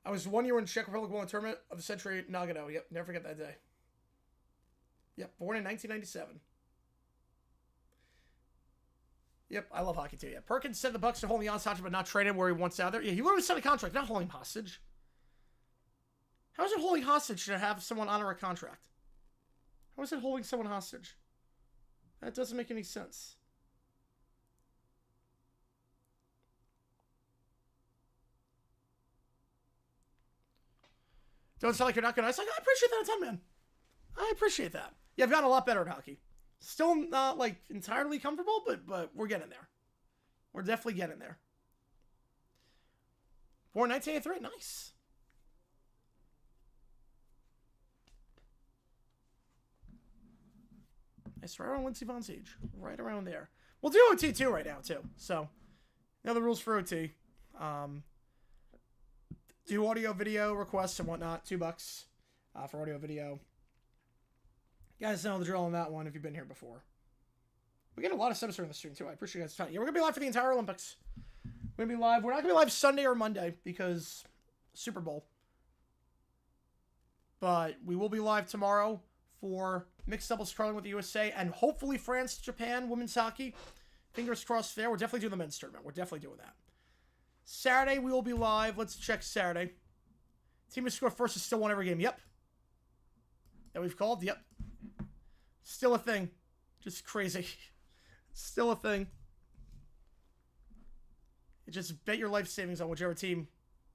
I was 1 year in Czech Republic won a tournament of the century, Nagano. Yep, never forget that day. Yep, born in 1997. Yep, I love hockey too. Yeah, Perkins said the Bucks are holding Giannis hostage, but not trading where he wants out there. Yeah, he literally signed a contract, not holding him hostage. How is it holding hostage to have someone honor a contract? How is it holding someone hostage? That doesn't make any sense. Don't sound like you're not good. I appreciate that a ton, man. I appreciate that. Yeah, I've gotten a lot better at hockey. Still not, like, entirely comfortable, but we're getting there. We're definitely getting there. Born 1983. Nice. Nice. Right around Lindsey Von's age. Right around there. We'll do OT too right now, too. So, now the rules for OT. Do audio, video requests and whatnot. $2 for audio, video. You guys know the drill on that one if you've been here before. We get a lot of subs during the stream too. I appreciate you guys' time. Yeah, we're gonna be live for the entire Olympics. We're gonna be live. We're not gonna be live Sunday or Monday because Super Bowl. But we will be live tomorrow for mixed doubles curling with the USA and hopefully France, Japan, women's hockey. Fingers crossed there. We're definitely doing the men's tournament. We're definitely doing that. Saturday we will be live. Let's check Saturday. Team who scored first has still won every game. Yep. That we've called. Yep. Still a thing. Just crazy. Still a thing. You just bet your life savings on whichever team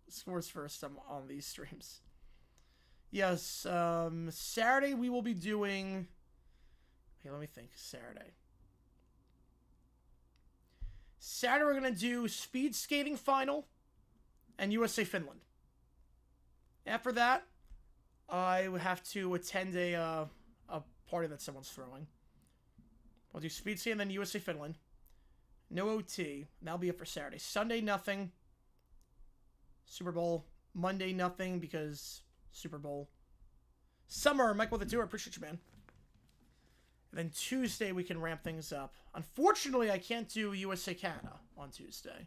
scores first on these streams. Yes, Saturday we will be doing Here, let me think. Saturday. Saturday, we're going to do speed skating final and USA Finland. After that, I would have to attend a party that someone's throwing. I'll do speed skating and then USA Finland. No OT. That'll be it for Saturday. Sunday, nothing. Super Bowl. Monday, nothing because Super Bowl. Summer, Mike with the tour. Appreciate you, man. And then Tuesday, we can ramp things up. Unfortunately, I can't do USA Canada on Tuesday.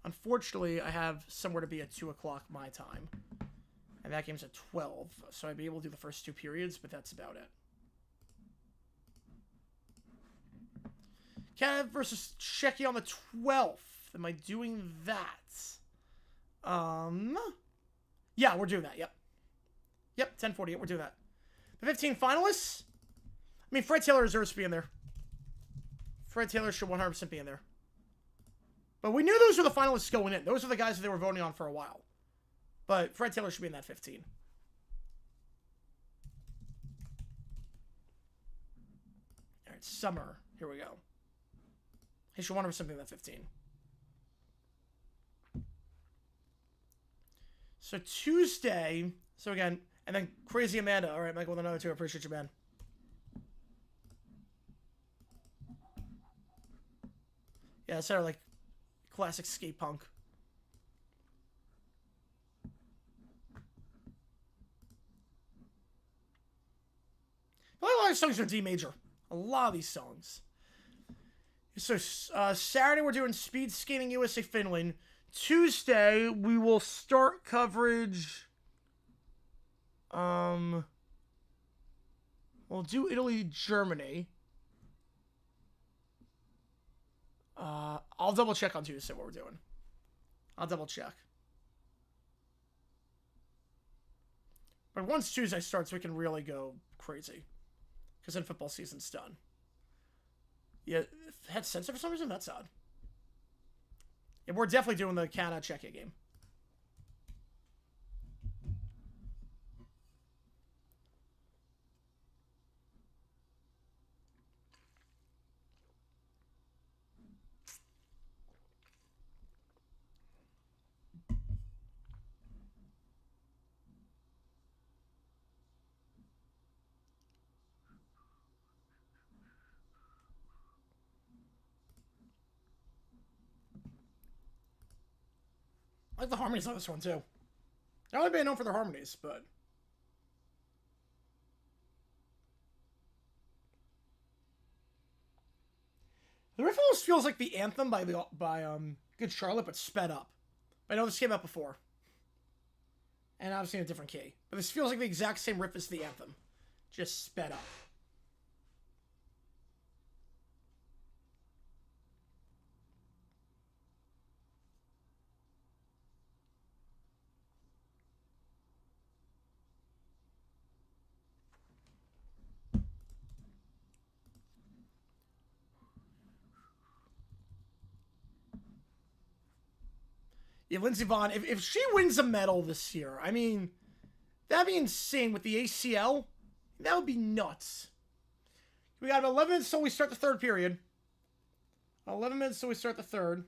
Unfortunately, I have somewhere to be at 2 o'clock my time. And that game's at 12. So I'd be able to do the first 2 periods, but that's about it. Canada versus Czechia on the 12th. Am I doing that? Yeah, we're doing that. Yep. Yep, 10:48. We're doing that. The 15 finalists. I mean, Fred Taylor deserves to be in there. Fred Taylor should 100% be in there. But we knew those were the finalists going in. Those are the guys that they were voting on for a while. But Fred Taylor should be in that 15. All right, Summer. Here we go. He should 100% be in that 15. So Tuesday. So again, and then Crazy Amanda. All right, Michael with another 2. I appreciate you, man. Yeah, it's sort of like classic skate punk. A lot of these songs are D major. A lot of these songs. So Saturday we're doing speed skating USA Finland. Tuesday we will start coverage. We'll do Italy, Germany. I'll double check on Tuesday what we're doing. I'll double check. But once Tuesday starts, we can really go crazy. Because then football season's done. Yeah, it had censored for some reason? That's odd. Yeah, we're definitely doing the Canada-Czechia game. I like the harmonies on this one, too. They're only being known for their harmonies, but... The riff almost feels like the anthem by Good Charlotte, but sped up. I know this came out before. And obviously in a different key. But this feels like the exact same riff as the anthem. Just sped up. Yeah, Lindsey Vonn, if she wins a medal this year, I mean, that'd be insane with the ACL. That would be nuts. We got 11 minutes till we start the third period. 11 minutes till we start the third.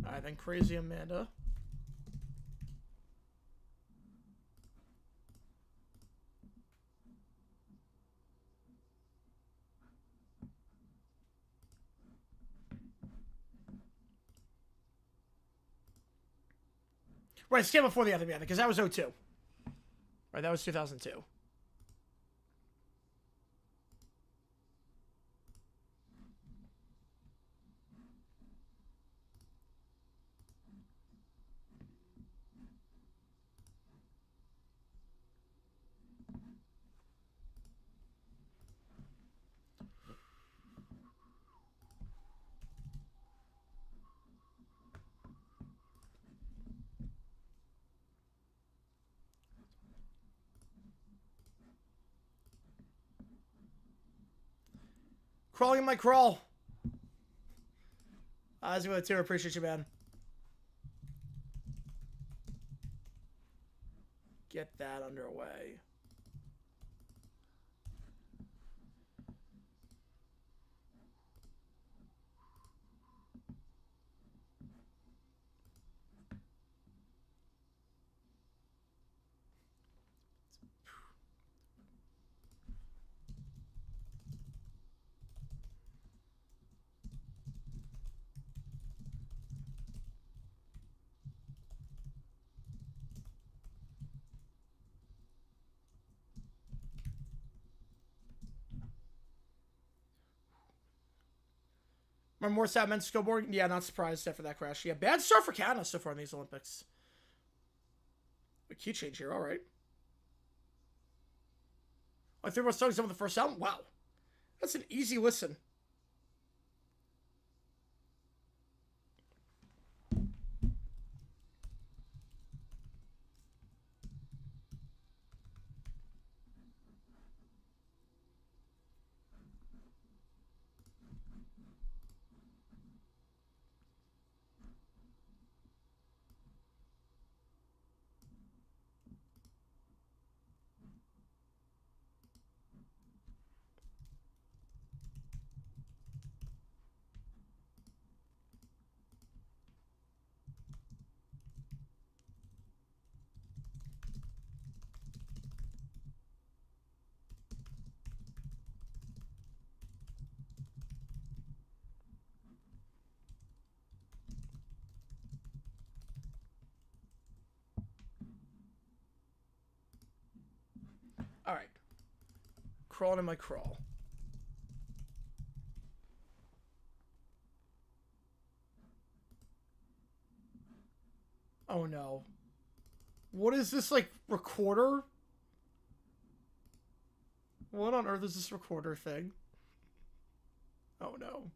All right, then Crazy Amanda. Right, it's came before the other band, because that was 02. Right, that was 2002. Crawling in my crawl. As we go too, appreciate you, man. get that underway. Remember more sad men's skateboard? Yeah, not surprised after that crash. Yeah, bad start for Canada so far in these Olympics. A key change here, alright. I think we're starting some of the first album. Wow. That's an easy listen. Alright. Crawling in my crawl. Oh no. What is this, like, recorder? What on earth is this recorder thing? Oh no.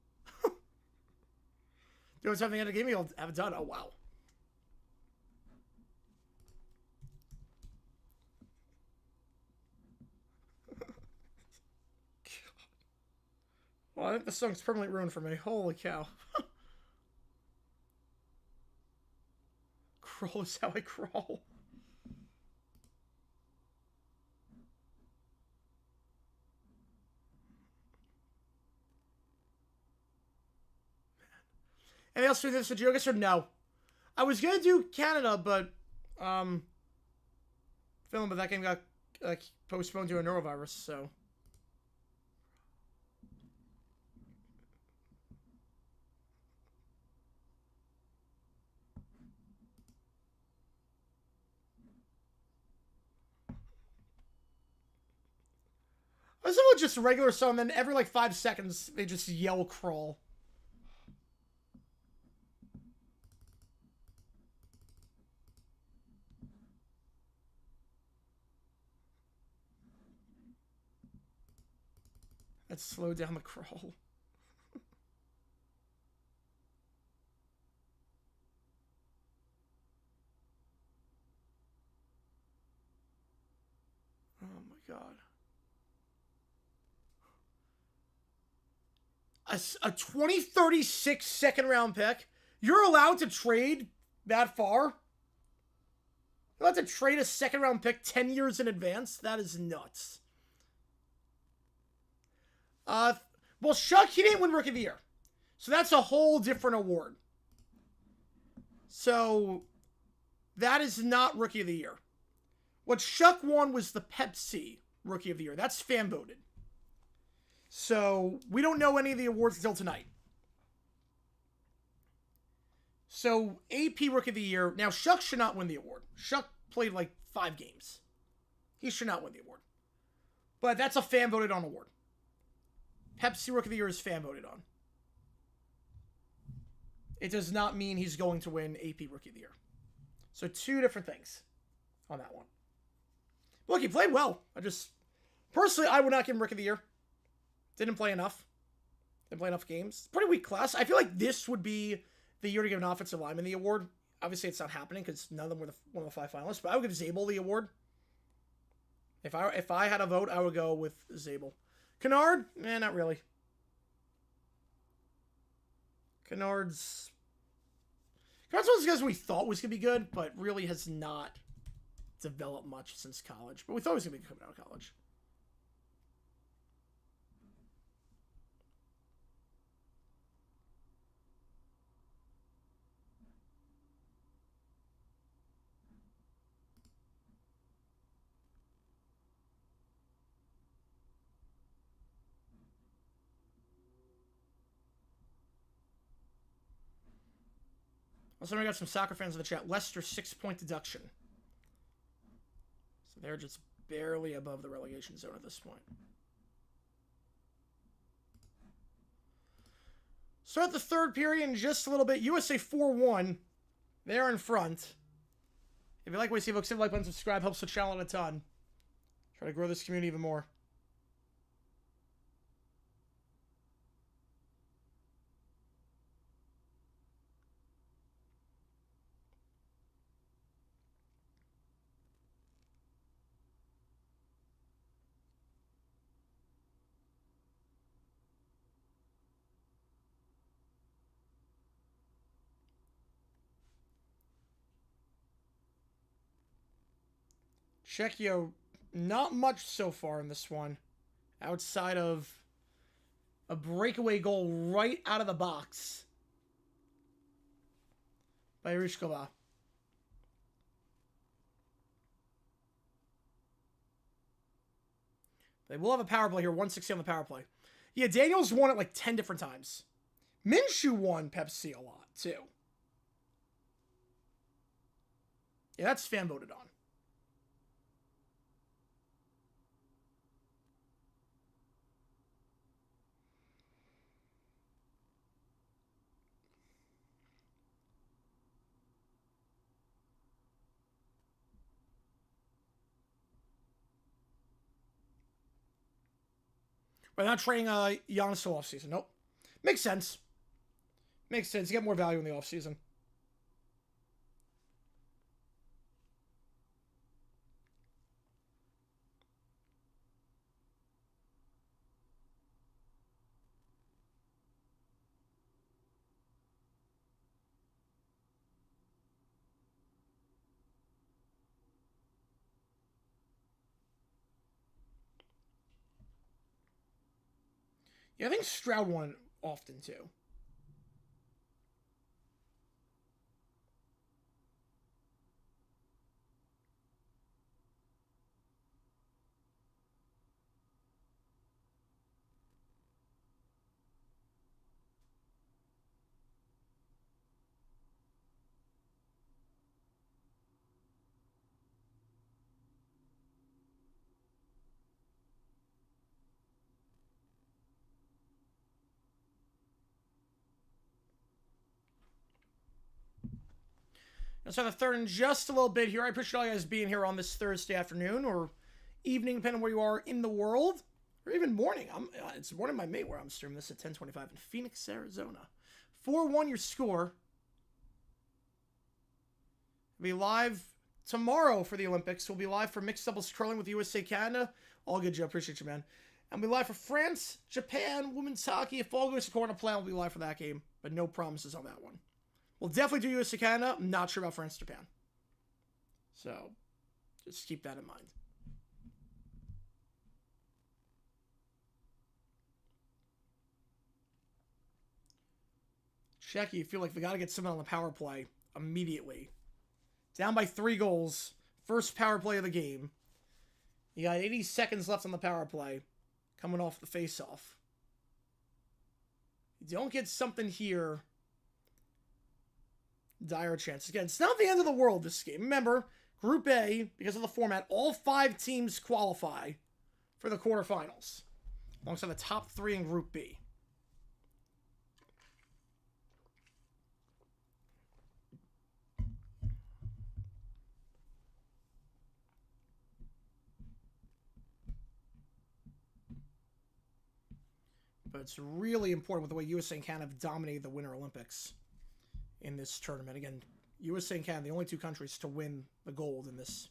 Doing something in the game you'll have done. Oh wow. Well, I think the song's permanently ruined for me. Holy cow. Crawl is how I crawl. Anything else for this for Geogus or no? I was gonna do Canada, but film, but that game got postponed to a neurovirus, so. I was just a regular song, then every like 5 seconds they just yell crawl. Let's slow down the crawl. Oh my god. A 2036 second round pick? You're allowed to trade that far? You're allowed to trade a second round pick 10 years in advance? That is nuts. Well, Shuck, he didn't win Rookie of the Year. So that's a whole different award. So that is not Rookie of the Year. What Shuck won was the Pepsi Rookie of the Year. That's fan voted. So we don't know any of the awards until tonight. So AP Rookie of the Year. Now, Shuck should not win the award. Shuck played like 5 games. He should not win the award. But that's a fan voted on award. Pepsi Rookie of the Year is fan voted on. It does not mean he's going to win AP Rookie of the Year. So 2 different things on that one. Look, he played well. Personally, I would not give him Rookie of the Year. Didn't play enough. Didn't play enough games. Pretty weak class. I feel like this would be the year to give an offensive lineman the award. Obviously, it's not happening because none of them were one of the 5 finalists. But I would give Zabel the award. If I had a vote, I would go with Zabel. Kennard? Not really. Kennard's one of those guys we thought was going to be good, but really has not developed much since college, but we thought he was going to be coming out of college. Also, we got some soccer fans in the chat. Leicester 6-point deduction. So they're just barely above the relegation zone at this point. Start the third period in just a little bit. USA 4-1. They're in front. If you like what you see, folks, hit the like button, subscribe. Helps the channel a ton. Try to grow this community even more. Czechia, not much so far in this one, outside of a breakaway goal right out of the box by Ryshkova. They will have a power play here, 160 on the power play. Yeah, Daniels won it like 10 different times. Minshew won Pepsi a lot, too. Yeah, that's fan voted on. We're not trading Giannis till offseason. Nope. Makes sense. Makes sense. You get more value in the offseason. Yeah, I think Stroud won often, too. Let's have the third in just a little bit here. I appreciate all you guys being here on this Thursday afternoon or evening, depending on where you are in the world, or even morning. It's morning by me where I'm streaming this at 10:25 in Phoenix, Arizona. 4-1 your score. We'll be live tomorrow for the Olympics. We'll be live for mixed doubles curling with USA Canada. All good, Joe. Appreciate you, man. And we'll be live for France, Japan, women's hockey. If all goes according to plan, we'll be live for that game, but no promises on that one. We'll definitely do USA Canada. I'm not sure about France, Japan. So, just keep that in mind. Czechia, you feel like we got to get someone on the power play immediately. Down by 3 goals. First power play of the game. You got 80 seconds left on the power play. Coming off the face-off. You don't get something here. Dire chances. Again, it's not the end of the world, this game. Remember, Group A, because of the format, all 5 teams qualify for the quarterfinals. Alongside the top 3 in Group B. But it's really important with the way USA and Canada have dominated the Winter Olympics in this tournament. Again, USA and Canada, the only 2 countries to win the gold in this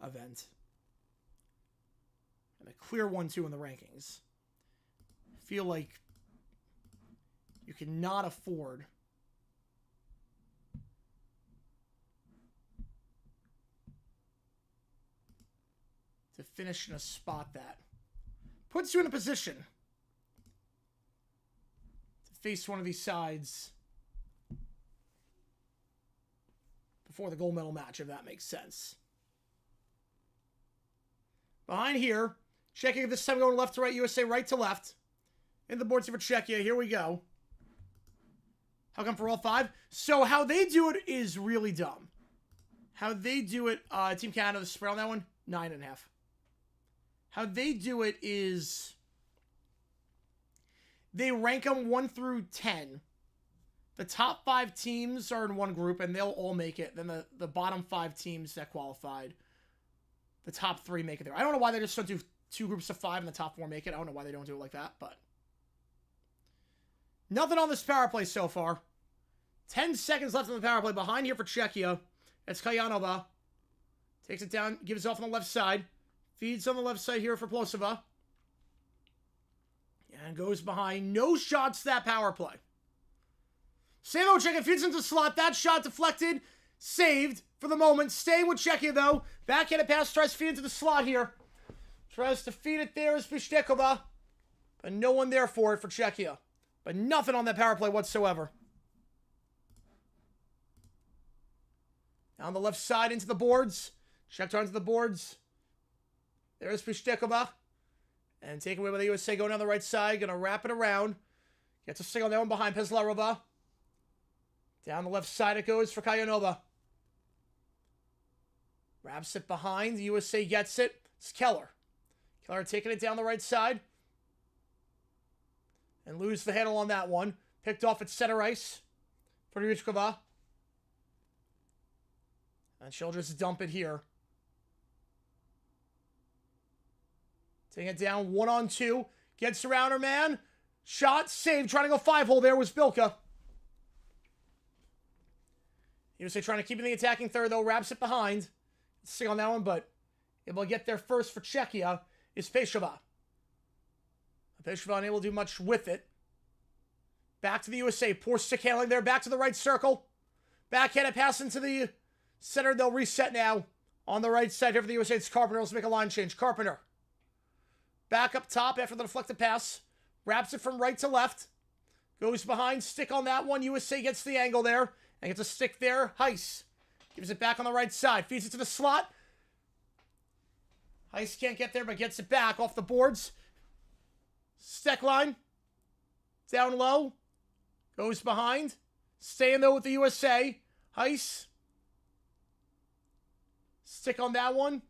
event. And a clear 1-2 in the rankings. I feel like you cannot afford . finish in a spot that puts you in a position to face one of these sides before the gold medal match, if that makes sense. Behind here, Czechia this time going left to right, USA right to left. In the boards for Czechia, here we go. How come for all 5? So how they do it is really dumb. How they do it, Team Canada, the spread on that one, 9.5. How they do it is they rank them 1 through 10. The top 5 teams are in one group, and they'll all make it. Then the bottom 5 teams that qualified, the top 3 make it there. I don't know why they just don't do 2 groups of 5 and the top 4 make it. I don't know why they don't do it like that, but nothing on this power play so far. 10 seconds left on the power play. Behind here for Czechia. It's Kajanova. Takes it down, gives it off on the left side. Feeds on the left side here for Plosova. And goes behind. No shots that power play. Samo Czechia feeds into the slot. That shot deflected. Saved for the moment. Staying with Czechia though. Backhanded pass. Tries to feed into the slot here. Tries to feed it there is Piszczekova. But no one there for it for Czechia. But nothing on that power play whatsoever. Down the left side into the boards. Checked onto the boards. There's Piszczekova. And taken away by the USA going down the right side. Going to wrap it around. Gets a single there one behind Peslarova. Down the left side it goes for Kajanova. Wraps it behind. The USA gets it. It's Keller. Keller taking it down the right side. And lose the handle on that one. Picked off at center ice for Rychkova. And she'll just dump it here. Taking it down 1-on-2. Gets around her man. Shot, save. Trying to go 5-hole there was Bilka. USA trying to keep in the attacking third though. Wraps it behind. Sing on that one, but able to get there first for Czechia is Pešova. Pešova unable to do much with it. Back to the USA. Poor stick handling there. Back to the right circle. Backhanded pass into the center. They'll reset now. On the right side here for the USA, it's Carpenter. Let's make a line change. Carpenter. Back up top after the deflected pass. Wraps it from right to left. Goes behind. Stick on that one. USA gets the angle there. And gets a stick there. Heiss. Gives it back on the right side. Feeds it to the slot. Heiss can't get there, but gets it back off the boards. Steck line. Down low. Goes behind. Staying though with the USA. Heiss. Stick on that one.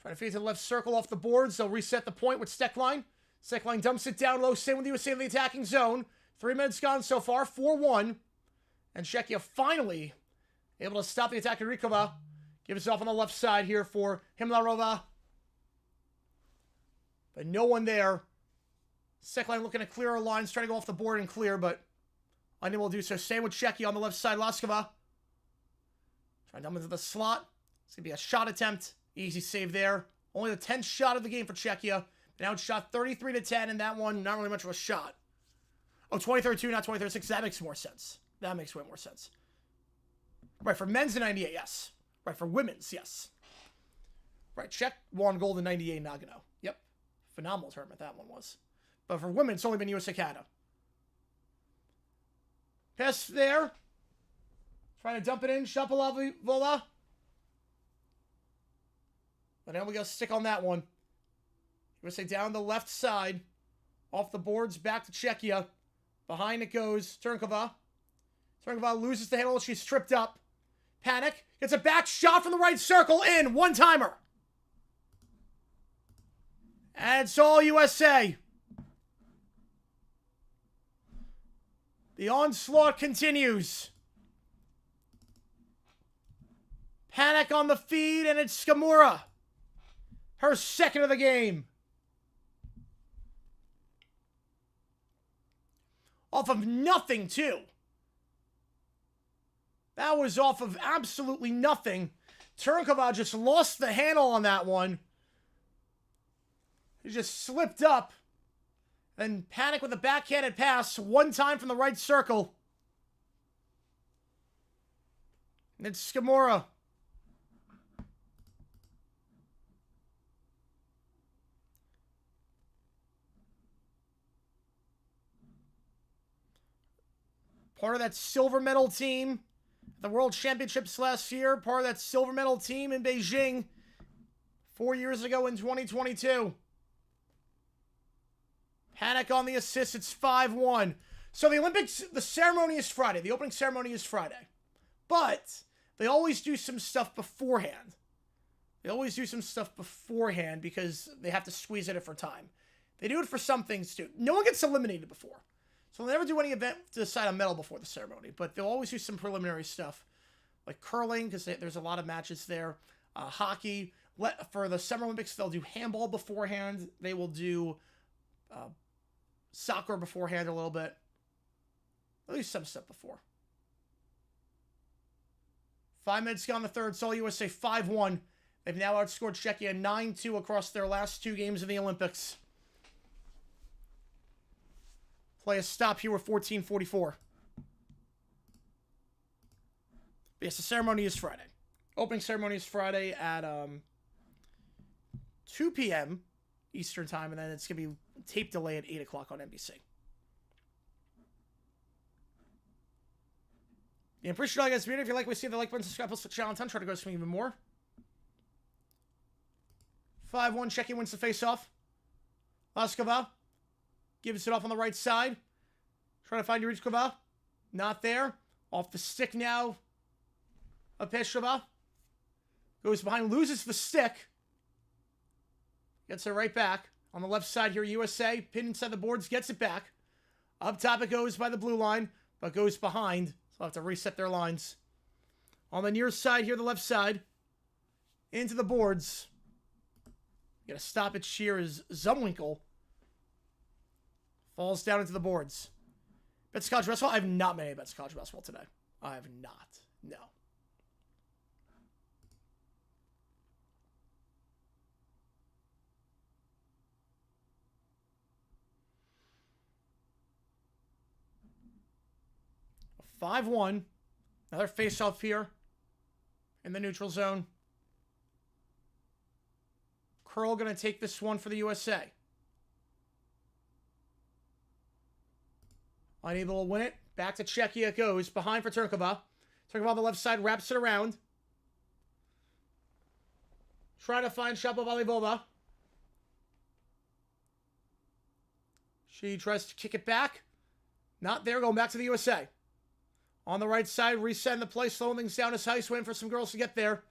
Trying to feed to the left circle off the boards. They'll reset the point with Steckline. Steckline dumps it down low. Staying with the USA in the attacking zone. 3 minutes gone so far. 4-1. And Czechia finally able to stop the attack of Rykova. Gives it off on the left side here for Himlarova. But no one there. Steckline looking to clear our lines. Trying to go off the board and clear, but unable to do so. Same with Czechia on the left side. Laskova. Trying to dump into the slot. It's going to be a shot attempt. Easy save there. Only the 10th shot of the game for Czechia. Now it's shot 33-10, and that one, not really much of a shot. Oh, 23-2, not 23-6. That makes more sense. That makes way more sense. Right, for men's in 98, yes. Right, for women's, yes. Right, Czech won gold in 98 Nagano. Yep. Phenomenal tournament that one was. But for women, it's only been USA Canada. Pass there. Trying to dump it in. Shapovalova. But now we got to stick on that one. USA down the left side. Off the boards, back to Czechia. Behind it goes Turnkova. Turnkova loses the handle. She's stripped up. Panic. Gets a back shot from the right circle. In. One-timer. And it's all USA. The onslaught continues. Panic on the feed, and it's Skamura. Her second of the game. Off of nothing, too. That was off of absolutely nothing. Turnkova just lost the handle on that one. He just slipped up. Then Panic with a backhanded pass. One time from the right circle. And it's Skamura. Part of that silver medal team at the World Championships last year. Part of that silver medal team in Beijing 4 years ago in 2022. Panic on the assist. It's 5-1. So the Olympics, the ceremony is Friday. The opening ceremony is Friday. But they always do some stuff beforehand. They always do some stuff beforehand because they have to squeeze it in for time. They do it for some things too. No one gets eliminated before. So they'll never do any event to decide a medal before the ceremony. But they'll always do some preliminary stuff. Like curling, because there's a lot of matches there. Hockey. For the Summer Olympics, they'll do handball beforehand. They will do soccer beforehand a little bit. They'll do some stuff before. 5 minutes gone in the third. Seoul USA 5-1. They've now outscored Czechia 9-2 across their last 2 games in the Olympics. Play a stop here with 14:44. Yes, the ceremony is Friday. Opening ceremony is Friday at 2 p.m. Eastern time, and then it's going to be tape delay at 8 o'clock on NBC. Yeah, appreciate all you guys being here. If you like what you see, the like button, subscribe, plus the channel, and try to go to swing even more. 5-1, Czechia wins the face-off. Laskova gives it off on the right side. Trying to find Yurichkova. Not there. Off the stick now. Peshova. Goes behind, loses the stick. Gets it right back. On the left side here, USA. Pinned inside the boards, gets it back. Up top it goes by the blue line, but goes behind. So they'll have to reset their lines. On the near side here, the left side. Into the boards. Got to stop it sheer as Zumwinkle falls down into the boards. Bets college basketball? I have not made any bets college basketball today. I have not. No. A 5-1. Another face-off here in the neutral zone. Curl going to take this one for the USA. Unable to win it. Back to Czechia it goes. Behind for Turkova. Turkova on the left side wraps it around. Trying to find Shapovalivova. She tries to kick it back. Not there. Going back to the USA. On the right side, resetting the play, slowing things down as Heiss, waiting for some girls to get there.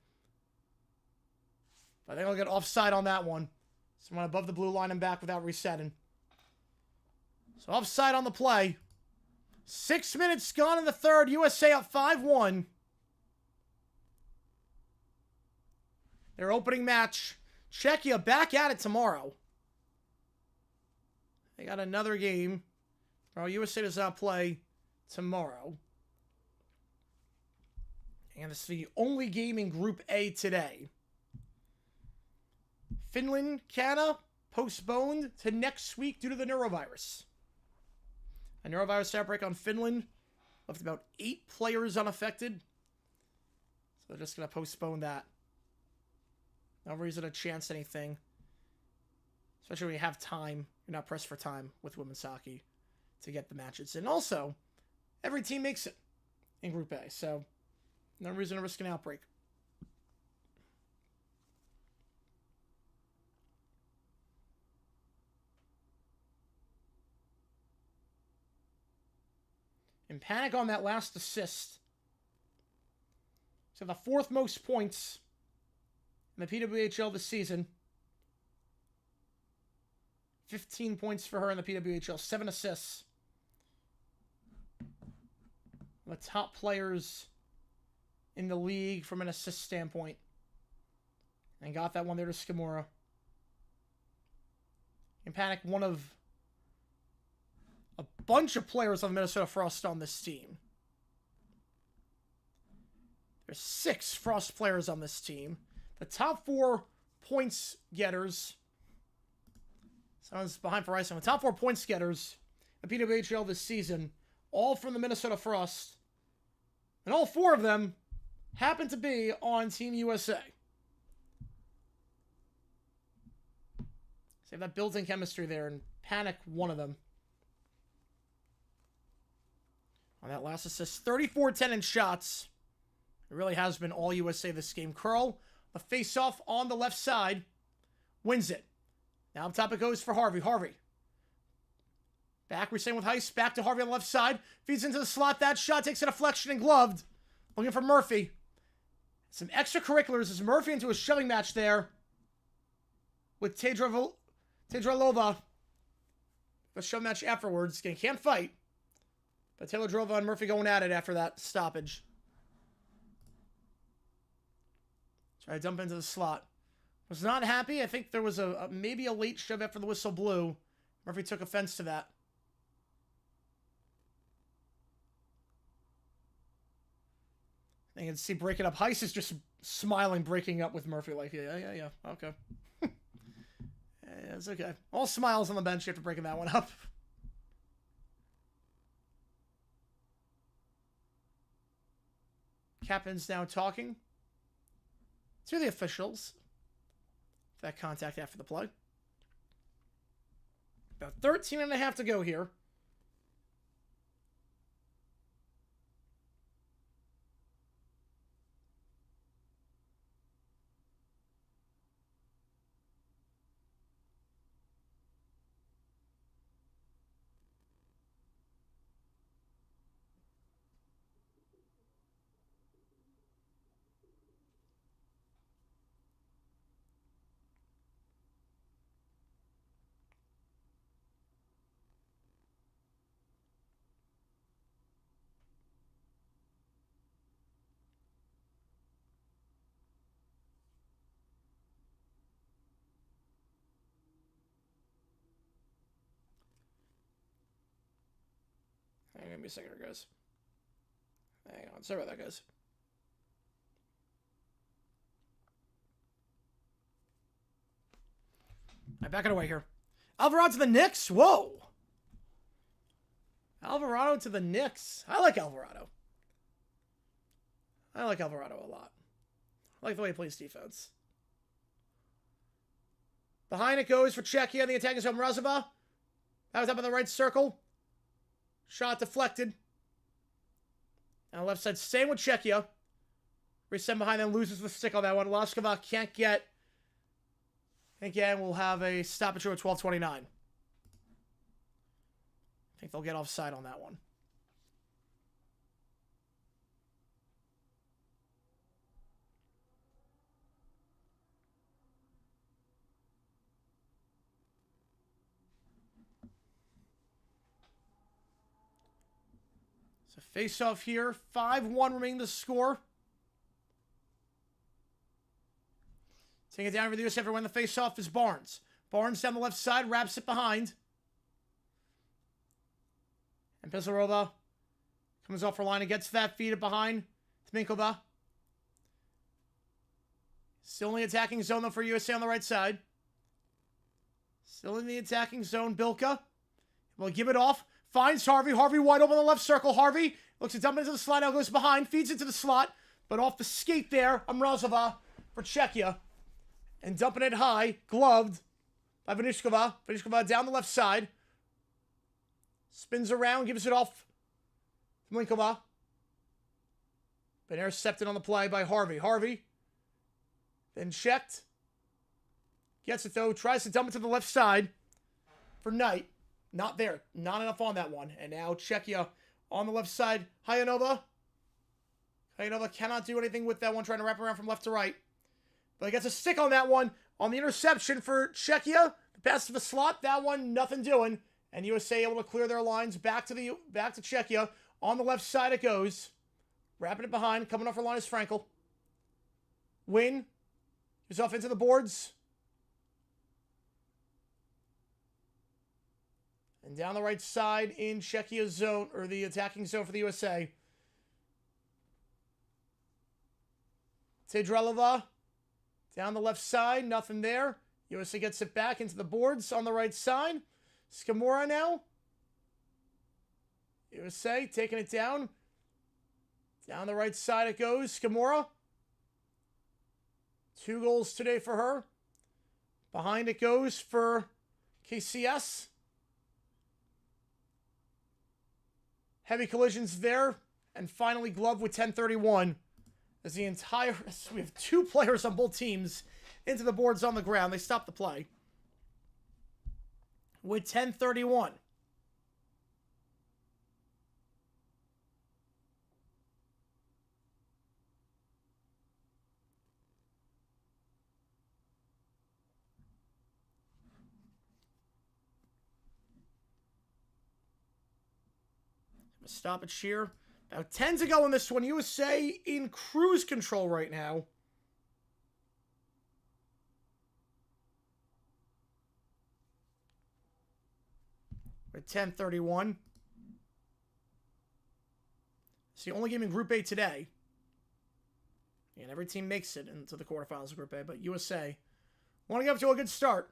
I think I'll get offside on that one. Someone above the blue line and back without resetting. So offside on the play. 6 minutes gone in the third. USA up 5-1. Their opening match. Czechia back at it tomorrow. They got another game. Well, USA does not play tomorrow. And this is the only game in Group A today. Finland, Canada, postponed to next week due to the neurovirus. A neurovirus outbreak on Finland left about 8 players unaffected. So they're just going to postpone that. No reason to chance anything. Especially when you have time. You're not pressed for time with women's hockey to get the matches. And also, every team makes it in Group A. So, no reason to risk an outbreak. And Panic on that last assist. So the 4th most points in the PWHL this season. 15 points for her in the PWHL. 7 assists. The top players in the league from an assist standpoint. And got that one there to Skimura. And Panic, one of a bunch of players on the Minnesota Frost on this team. There's 6 Frost players on this team. The top 4 points getters. Someone's behind for icing. The top 4 points getters in PWHL this season. All from the Minnesota Frost. And all 4 of them happen to be on Team USA. So you have that built-in chemistry there. And Panic, one of them. on that last assist. 34-10 in shots. It really has been all USA this game. Curl, the face-off on the left side, wins it. Now up top it goes for Harvey. Harvey. Back, we're staying with Heist. Back to Harvey on the left side. Feeds into the slot. That shot takes a deflection and gloved. Looking for Murphy. Some extracurriculars as Murphy into a shoving match there with Tedrolova. A shove match afterwards. Can't fight. But Tedrolova and Murphy going at it after that stoppage. Try to dump into the slot. Was not happy. I think there was maybe a late shove after the whistle blew. Murphy took offense to that. I can see breaking up. Heist is just smiling, breaking up with Murphy. Like, yeah, okay. Yeah, it's okay. All smiles on the bench after breaking that one up. Captain's now talking to the officials. That contact after the play. About 13 and a half to go here. Hang on, give me a second here, guys. Hang on, sorry about that, guys. Alright, back it away here. Alvarado to the Knicks. Whoa! Alvarado to the Knicks. I like Alvarado. I like Alvarado a lot. I like the way he plays defense. Behind it goes for Czechia on the attack is Mrazova. That was up in the right circle. Shot deflected. On the left side, same with Czechia. Resend behind them, loses the stick on that one. Laskova can't get. Again, we'll have a stoppage at 12:29. I think they'll get offside on that one. So face off here. 5-1 remaining the score. Taking it down for the US after when the face off is Barnes. Barnes down the left side, wraps it behind. And Pisarova comes off her line and gets that, feed it behind. Tminkova. Still in the attacking zone though for USA on the right side. Still in the attacking zone. Bilka will give it off. Finds Harvey. Harvey wide open in the left circle. Harvey looks to dump into the slot. Now goes behind. Feeds into the slot. But off the skate there. Mrazova for Czechia. And dumping it high. Gloved by Vanishkova. Vanishkova down the left side. Spins around. Gives it off to Minkova. But intercepted on the play by Harvey. Harvey. Then checked. Gets it though. Tries to dump it to the left side for Knight. Not there. Not enough on that one. And now Czechia on the left side. Hayanova. Hayanova cannot do anything with that one. Trying to wrap around from left to right. But he gets a stick on that one. On the interception for Czechia. The pass to the slot. That one, nothing doing. And USA able to clear their lines. Back to Czechia. On the left side it goes. Wrapping it behind. Coming off her line is Frankel. Win. He's off into the boards. And down the right side in Czechia's zone, or the attacking zone for the USA. Tedrolova down the left side, nothing there. USA gets it back into the boards on the right side. Skimura now. USA taking it down. Down the right side it goes. Skimura. 2 goals today for her. Behind it goes for KCS. Heavy collisions there. And finally, glove with 10:31. As the entire... We have 2 players on both teams into the boards on the ground. They stop the play. With 10:31. Stoppage here. About 10 to go in this one. USA in cruise control right now. At 10:31. It's the only game in Group A today. And every team makes it into the quarterfinals of Group A. But USA want to get up to a good start.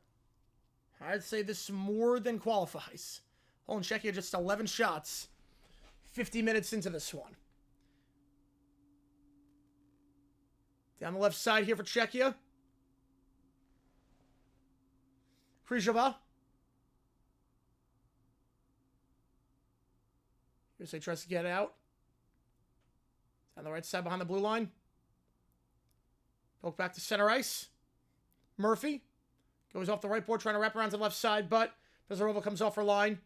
I'd say this more than qualifies. Poland, Czechia just 11 shots. 50 minutes into this one. Down the left side here for Czechia. Kryzhova. USA tries to get out. On the right side behind the blue line. Poke back to center ice. Murphy goes off the right board trying to wrap around to the left side, but Pizarova comes off her line.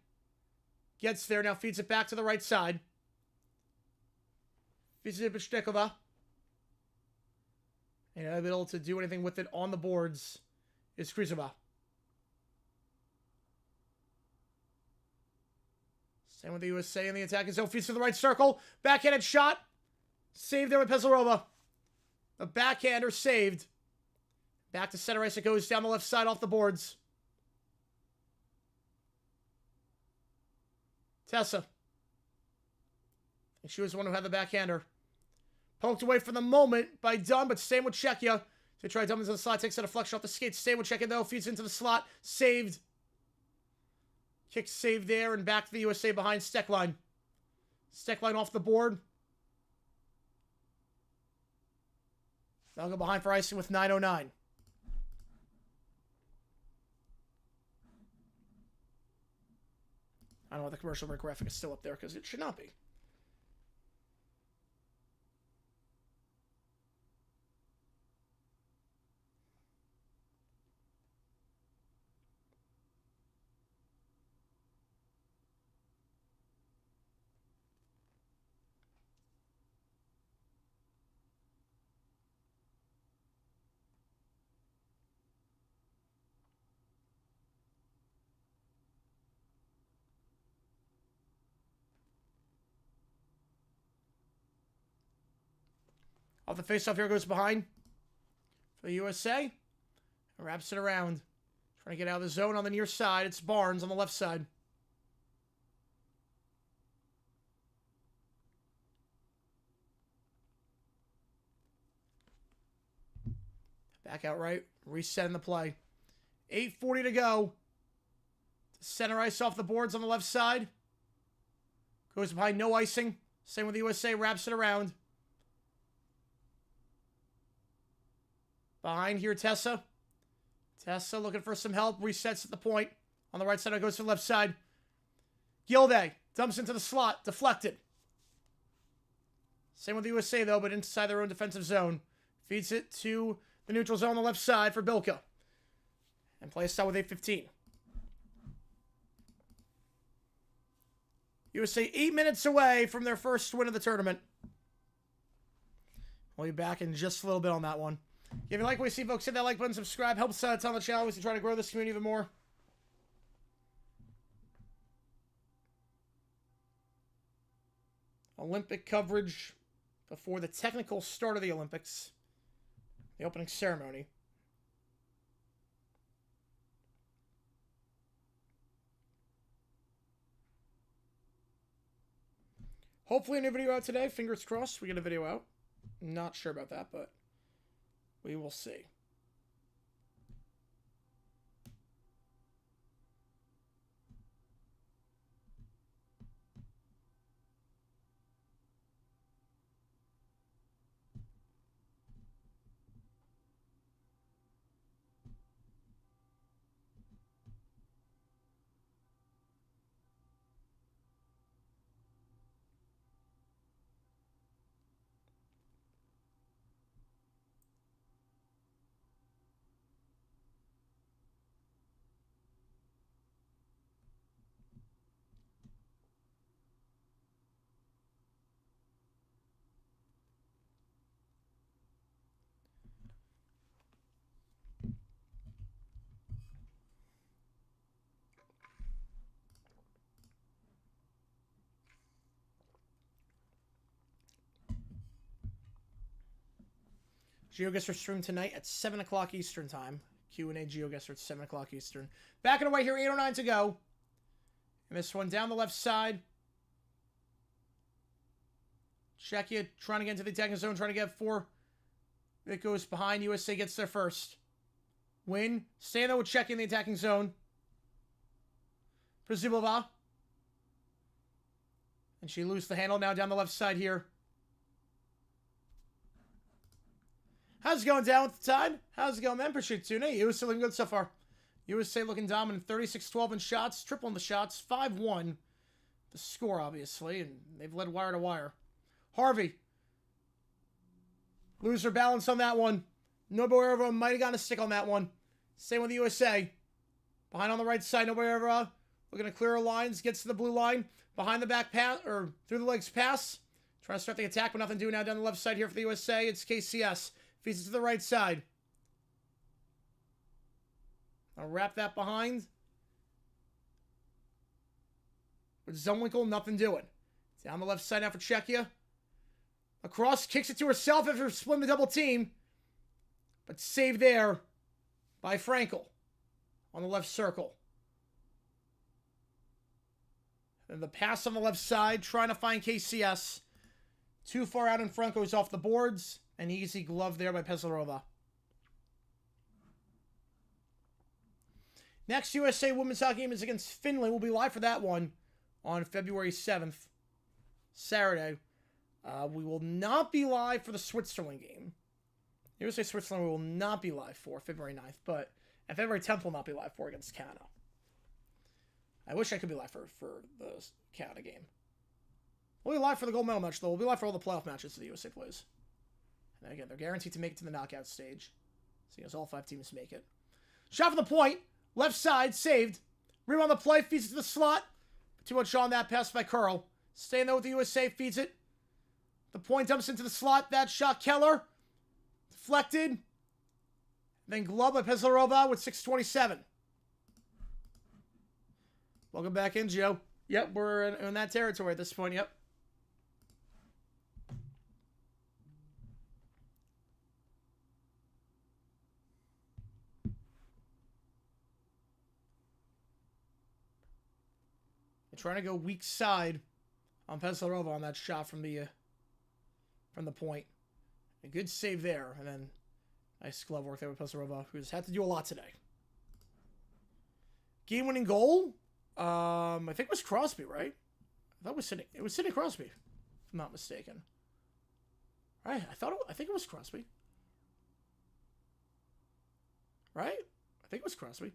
Gets there, now feeds it back to the right side. Feeds it to Bishtekova. And unable to do anything with it on the boards is Kryzhova. Same with the USA in the attacking zone. Feeds to the right circle. Backhanded shot. Saved there with Pizarova. The backhander saved. Back to center ice. It goes down the left side off the boards. Tessa. And she was the one who had the backhander. Poked away for the moment by Dunn, but staying with Czechia. To try Dunn into the slot. Takes a deflection off the skates. Staying with Czechia though. Feeds into the slot. Saved. Kick saved there and back to the USA behind Steckline. Steckline off the board. They'll go behind for icing with 9:09. I don't know why the commercial break graphic is still up there because it should not be. Off the faceoff here goes behind for the USA. Wraps it around. Trying to get out of the zone on the near side. It's Barnes on the left side. Back out right. Resetting the play. 8:40 to go. Center ice off the boards on the left side. Goes behind, no icing. Same with the USA. Wraps it around. Behind here, Tessa. Tessa looking for some help. Resets at the point. On the right side, it goes to the left side. Gilday dumps into the slot. Deflected. Same with the USA, though, but inside their own defensive zone. Feeds it to the neutral zone on the left side for Bilka. And play a style with 8:15. USA 8 minutes away from their first win of the tournament. We'll be back in just a little bit on that one. If you like what you see, folks, hit that like button, subscribe. Helps us on the channel as we try to grow this community even more. Olympic coverage before the technical start of the Olympics. The opening ceremony. Hopefully a new video out today. Fingers crossed we get a video out. Not sure about that, but we will see. GeoGuessr stream tonight at 7 o'clock Eastern time. Q&A GeoGuessr at 7 o'clock Eastern. Back and away here, 8:09 to go. And this one down the left side. Czechia trying to get into the attacking zone, trying to get 4. It goes behind. USA gets there first. Win. Staying there with Czechia in the attacking zone. Przybylova. And she loses the handle now down the left side here. How's it going down with the tide? How's it going, man? Appreciate it, Tuna. USA looking good so far. USA looking dominant. 36-12 in shots. Triple in the shots. 5-1. The score, obviously. And they've led wire to wire. Harvey. Lose her balance on that one. Nobuera might have gotten a stick on that one. Same with the USA. Behind on the right side. Nobuera looking to clear her lines. Gets to the blue line. Behind the back pass. Or through the legs pass. Trying to start the attack, but nothing doing now down the left side here for the USA. It's KCS. Feeds it to the right side. I'll wrap that behind. With Zumwinkle, nothing doing. Down the left side now for Czechia. Across, kicks it to herself after splitting the double team. But saved there by Frankel on the left circle. And the pass on the left side, trying to find KCS. Too far out in front, goes off the boards. An easy glove there by Peslarova. Next USA Women's Hockey game is against Finland. We'll be live for that one on February 7th, Saturday. We will not be live for the Switzerland game. USA Switzerland we will not be live for February 9th, but and February 10th will not be live for against Canada. I wish I could be live for the Canada game. We'll be live for the gold medal match, though. We'll be live for all the playoff matches that the USA plays. And again, they're guaranteed to make it to the knockout stage. Seeing as all 5 teams make it. Shot from the point. Left side, saved. Rebound on the play, feeds it to the slot. Too much on that pass by Curl. Staying there with the USA, feeds it. The point dumps into the slot. That shot, Keller. Deflected. Then glove by Peslarova with 6:27. Welcome back in, Joe. Yep, we're in that territory at this point, yep. Trying to go weak side on Peslarova on that shot from the point. A good save there, and then nice glove work there with Peslarova, who's had to do a lot today. Game-winning goal, I think it was Crosby, right? I thought it was Sidney Crosby, if I'm not mistaken. Right? I think it was Crosby. Right? I think it was Crosby.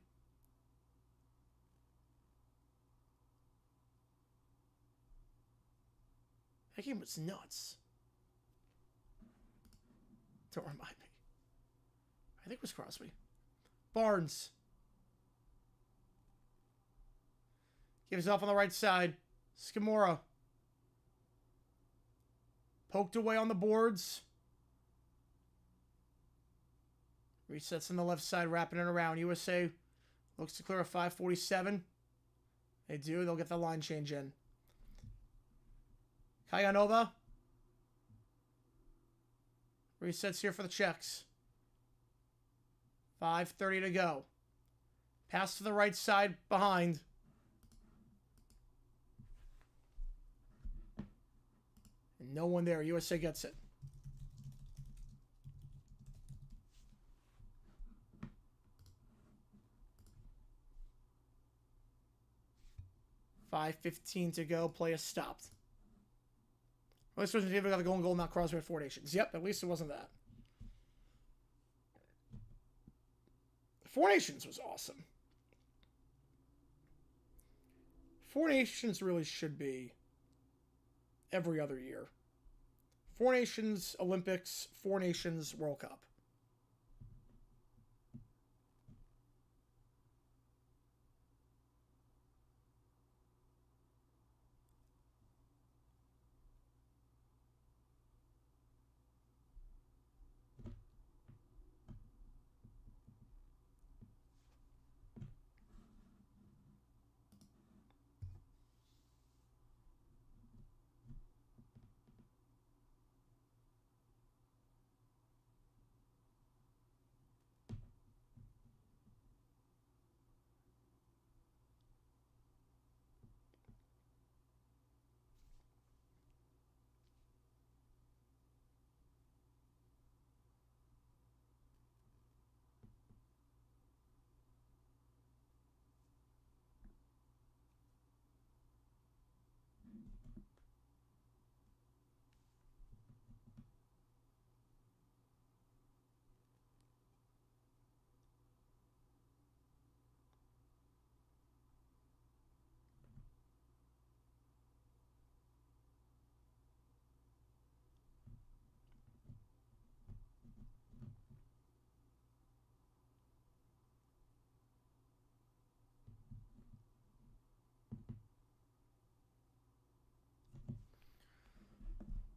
That game was nuts. Don't remind me. I think it was Crosby. Barnes. Gives off on the right side. Skimora. Poked away on the boards. Resets on the left side, wrapping it around. USA looks to clear a 5:47. They do. They'll get the line change in. Kayanova. Resets here for the Czechs. 5:30 to go. Pass to the right side behind. And no one there. USA gets it. $5:15 to go. Play is stopped. At least it wasn't got a goal, not Crosby at Four Nations. Yep, at least it wasn't that. Four Nations was awesome. Four Nations really should be every other year. Four Nations Olympics, Four Nations World Cup.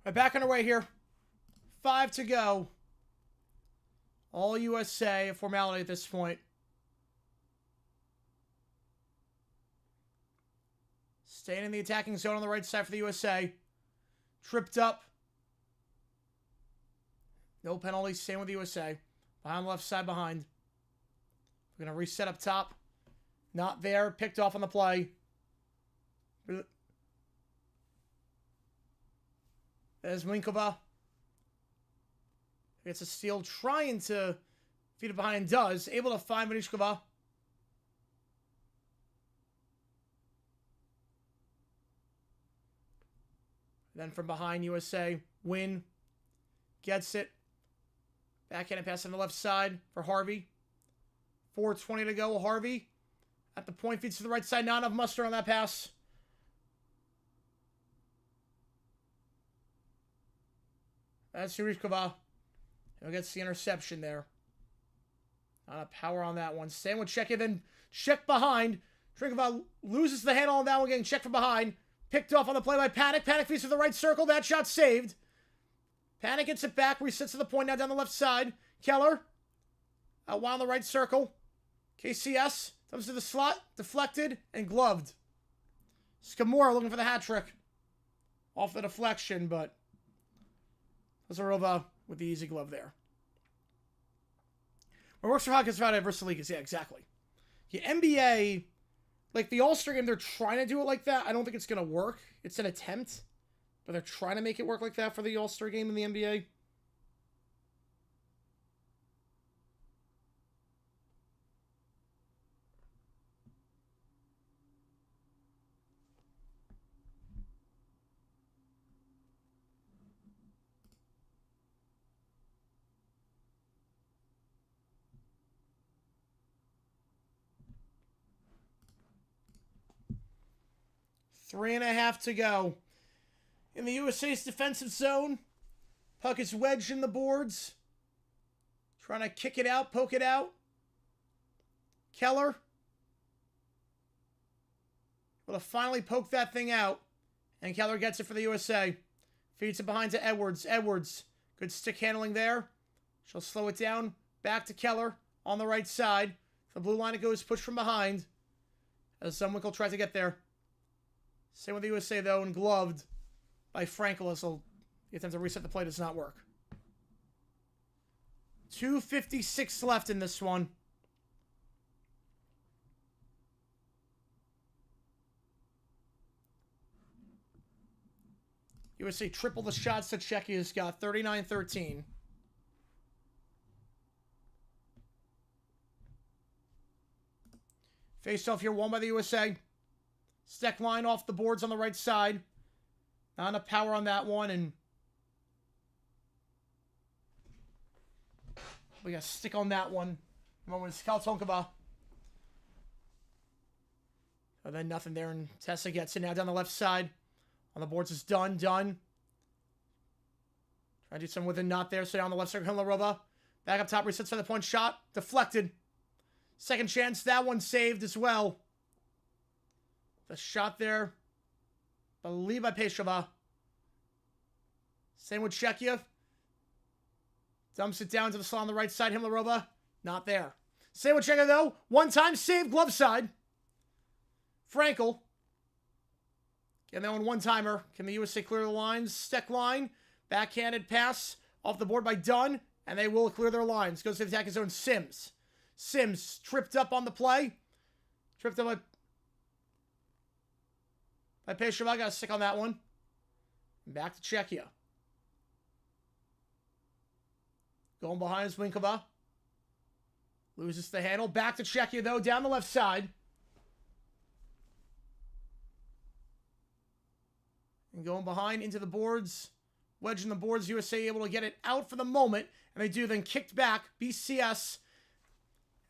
We're back on our way here. 5 to go. All USA, a formality at this point. Staying in the attacking zone on the right side for the USA. Tripped up. No penalties. Staying with the USA. Behind the left side behind. We're going to reset up top. Not there. Picked off on the play. There's Winkova. Gets a steal. Trying to feed it behind. Does. Able to find Vinishkova. Then from behind, USA. Win. Gets it. Backhand and pass on the left side for Harvey. 4:20 to go. Harvey at the point. Feeds to the right side. Not enough muster on that pass. That's Yurishkova. He'll get the interception there. Not a power on that one. Staying with Czechia. Then check behind. Trinkova loses the handle on that one. Getting checked from behind. Picked off on the play by Panic. Panic feeds to the right circle. That shot saved. Panic gets it back. Resets to the point now down the left side. Keller. Out wide on the right circle. KCS. Comes to the slot. Deflected and gloved. Skamora looking for the hat trick. Off the deflection, but Lazarova with the easy glove there. What works for Hawkins versus the League. Yeah, exactly. The NBA, like the All-Star game, they're trying to do it like that. I don't think it's going to work. It's an attempt, but they're trying to make it work like that for the All-Star game in the NBA. Three and a half to go. In the USA's defensive zone. Puck is wedged in the boards. Trying to kick it out, poke it out. Keller. Will finally poke that thing out. And Keller gets it for the USA. Feeds it behind to Edwards. Edwards. Good stick handling there. She'll slow it down. Back to Keller on the right side. The blue line it goes, pushed from behind. As Zumwinkel tries to get there. Same with the USA, though, and gloved by Frankel as the attempt to reset the play does not work. 2:56 left in this one. USA triple the shots that Czechia's got, 39-13. Faced off here, won by the USA. Steck line off the boards on the right side. Not enough power on that one, and we got to stick on that one. Moment Skaltonkova. And then nothing there, and Tessa gets it now down the left side. On the boards is done. Trying to do something with it, not there. So down the left side, Hilarova. Back up top, resets for the point shot. Deflected. Second chance, that one saved as well. The shot there, I believe by Peshova. Same with Czechia. Dumps it down to the slot on the right side. Himlarova, not there. Same with Czechia, though. One time save, glove side. Frankel. Getting that one one-timer. Can the USA clear the lines? Steck line. Backhanded pass off the board by Dunn. And they will clear their lines. Goes to the attacking zone. Sims. Sims tripped up on the play. Tripped up by Peshova. Got to stick on that one. Back to Czechia. Going behind is Winkova. Loses the handle. Back to Czechia, though. Down the left side. And going behind into the boards. Wedging the boards. USA able to get it out for the moment. And they do. Then kicked back. BCS.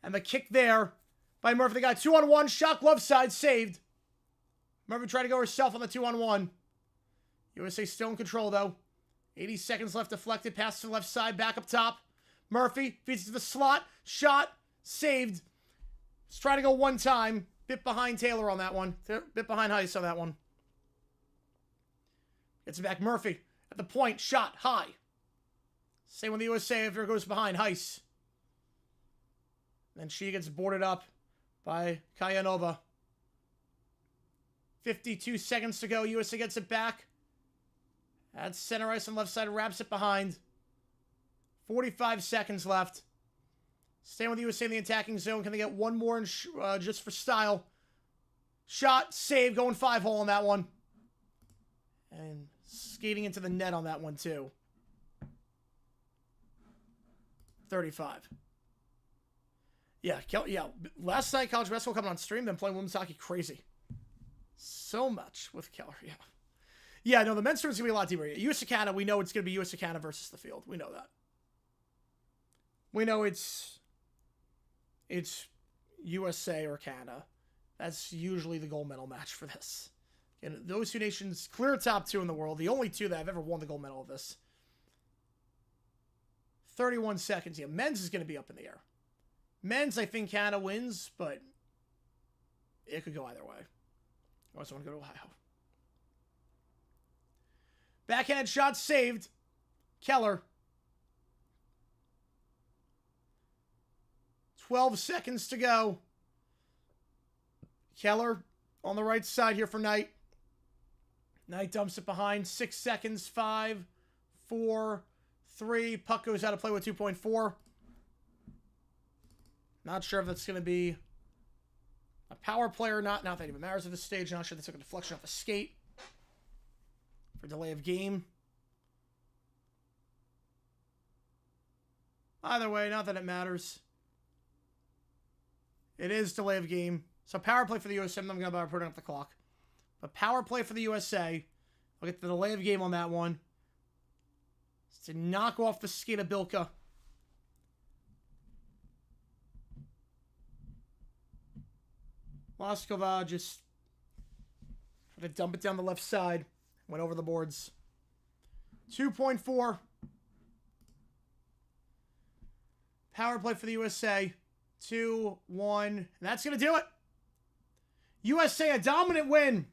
And the kick there by Murphy. They got 2-on-1. Shot glove side. Saved. Murphy tried to go herself on the 2-on-1. USA still in control, though. 80 seconds left. Deflected. Pass to the left side. Back up top. Murphy feeds to the slot. Shot. Saved. Let's try to go one time. Bit behind Taylor on that one. Bit behind Heiss on that one. Gets it back. Murphy At the point, shot, high. Same with the USA after it goes behind, Heiss. Then she gets boarded up by Kayanova. 52 seconds to go. USA gets it back. That's center ice on left side, wraps it behind. 45 seconds left. Staying with USA in the attacking zone. Can they get one more just for style? Shot, save, going 5-hole on that one. And skating into the net on that one, too. 35. Yeah, last night, college basketball coming on stream, been playing women's hockey crazy. So much with Keller, yeah. Yeah, no, the men's tournament's going to be a lot deeper. US Canada, we know it's going to be US Canada versus the field. We know that. We know it's USA or Canada. That's usually the gold medal match for this. And those two nations, clear top 2 in the world. The only 2 that have ever won the gold medal of this. 31 seconds. Yeah, men's is going to be up in the air. Men's, I think Canada wins, but it could go either way. I also want to go to Ohio. Backhand shot saved. Keller. 12 seconds to go. Keller on the right side here for Knight. Knight dumps it behind. 6 seconds. 5, 4, 3. Puck goes out of play with 2.4. Not sure if that's going to be a power play or not. Not that even matters at this stage. Not sure they took a deflection off a skate for delay of game. Either way, not that it matters. It is delay of game. So power play for the USA. I'm not going to bother putting up the clock. But power play for the USA. I'll get the delay of game on that one. It's to knock off the skate of Bilka. Laskova just tried to dump it down the left side. Went over the boards. 2.4. Power play for the USA. 2-1. And that's going to do it. USA, a dominant win.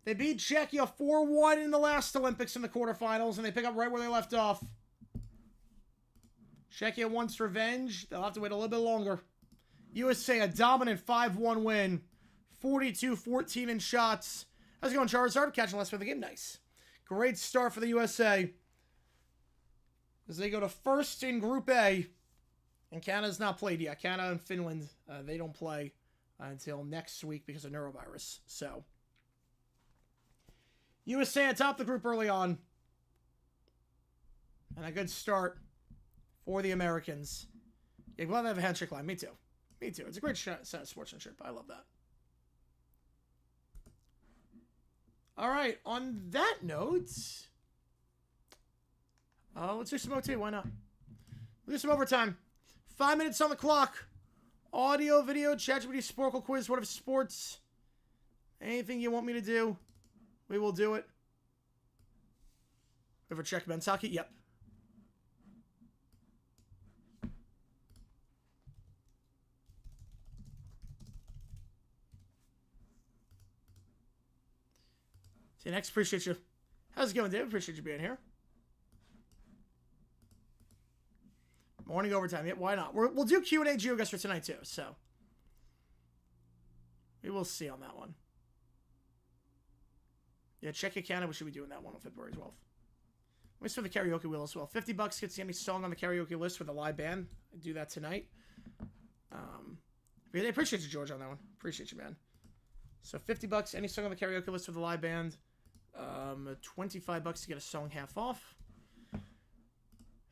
They beat Czechia 4-1 in the last Olympics in the quarterfinals, and they pick up right where they left off. Czechia wants revenge. They'll have to wait a little bit longer. USA, a dominant 5-1 win. 42-14 in shots. How's it going, Charizard? Catching last for the game. Nice. Great start for the USA. As they go to first in Group A. And Canada's not played yet. Canada and Finland, they don't play until next week because of neurovirus. So, USA atop the group early on. And a good start for the Americans. Yeah, glad they have a handshake line. Me too. Me too. It's a great set of sportsmanship. I love that. All right. On that note, let's do some OT. Why not? We'll do some overtime. 5 minutes on the clock. Audio, video, ChatGPT, Sporkle quiz, whatever sports. Anything you want me to do, we will do it. Ever check men's hockey? Yep. See you next. Appreciate you. How's it going, Dave? Appreciate you being here. Morning overtime. Yeah, why not? We'll do Q&A GeoGuess for tonight, too. So, we will see on that one. Yeah, Czechia Canada. We should be doing that one on February 12th. Let me start the karaoke wheel as well. $50 gets you any song on the karaoke list with a live band. I do that tonight. I appreciate you, George, on that one. Appreciate you, man. So $50, any song on the karaoke list with a live band. $25 to get a song half off.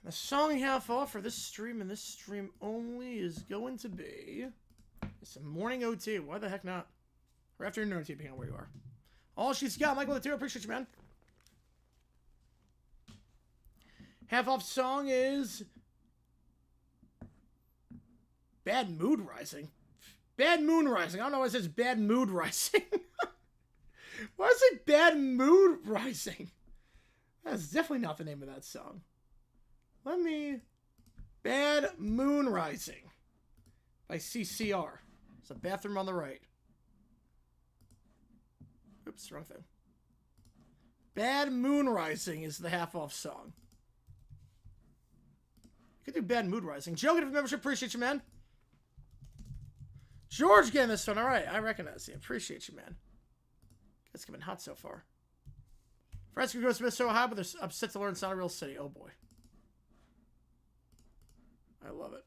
The song half off for this stream and this stream only is going to be some morning OT. Why the heck not? Or afternoon OT, depending on where you are. All she's got. Michael the 2, appreciate you, man. Half off song is Bad Mood Rising. Bad Moon Rising. I don't know why it says Bad Mood Rising. Why is it Bad Mood Rising? That's definitely not the name of that song. Bad Moon Rising by CCR. It's a bathroom on the right. Oops, wrong thing. Bad Moon Rising is the half-off song. You could do Bad Mood Rising. Joe, get a membership. Appreciate you, man. George getting this one. All right, I recognize you. Appreciate you, man. It's been hot so far. Friends can go to Minnesota Ohio, but they're upset to learn it's not a real city. Oh, boy. I love it.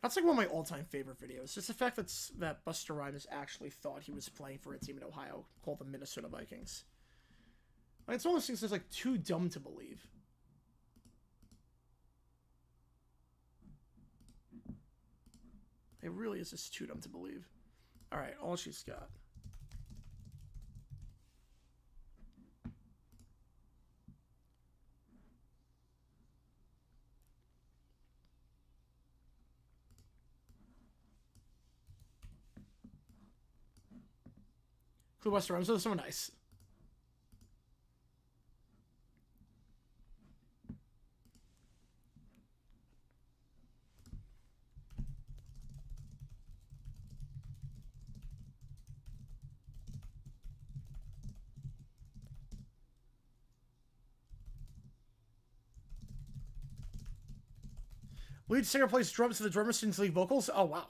That's like one of my all-time favorite videos. Just the fact that Busta Rhymes actually thought he was playing for a team in Ohio called the Minnesota Vikings. Like, it's one of those things that's like too dumb to believe. It really is just too dumb to believe. All right, all she's got. Clue Buster Rhymes, those are so nice. Lead singer plays drums to the drummer sings lead vocals. Oh, wow.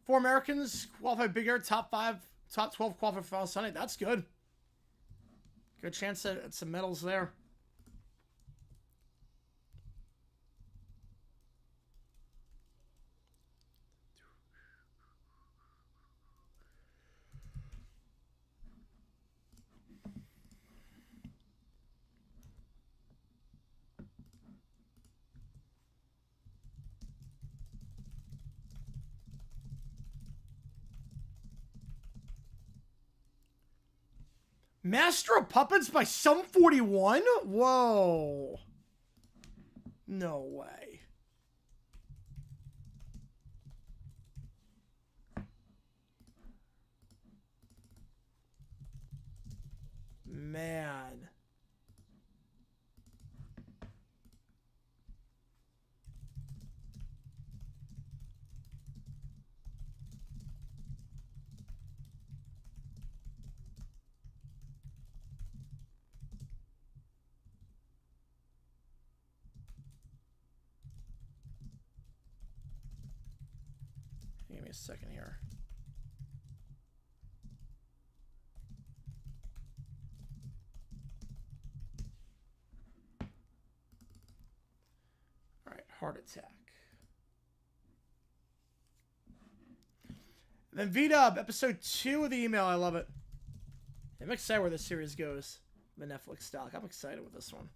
Four Americans qualified Big Air, top 12 qualified for Final Sunday. That's good. Good chance at some medals there. Master of Puppets by Sum 41? Whoa. No way. Man. Give me a second here. All right, Heart Attack. And then V-Dub, episode 2 of the email. I love it. I'm excited where this series goes. The Netflix stock. I'm excited with this one.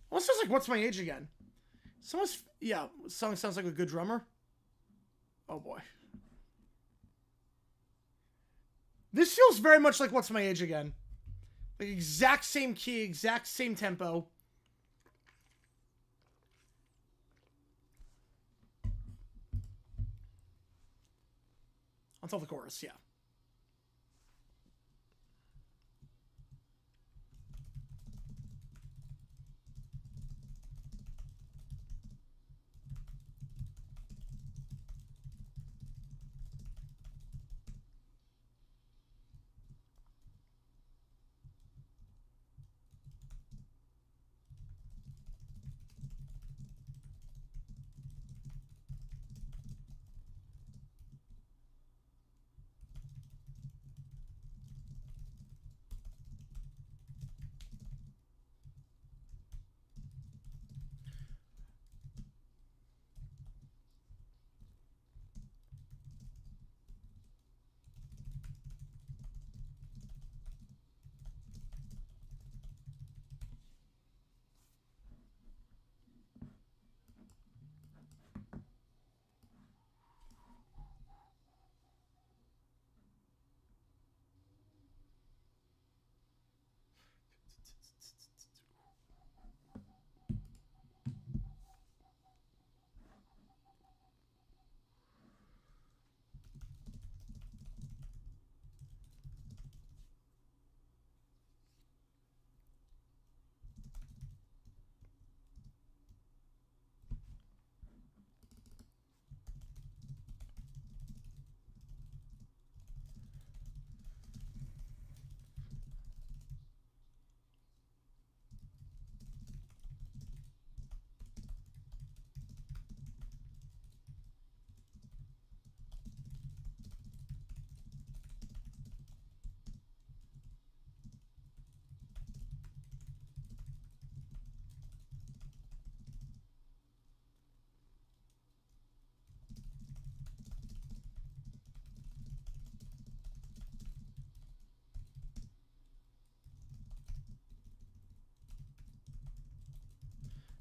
Well, this sounds like What's My Age Again. Someone's, yeah, song sounds like a good drummer. Oh boy. This feels very much like What's My Age Again. Like exact same key, exact same tempo. Until the chorus, yeah.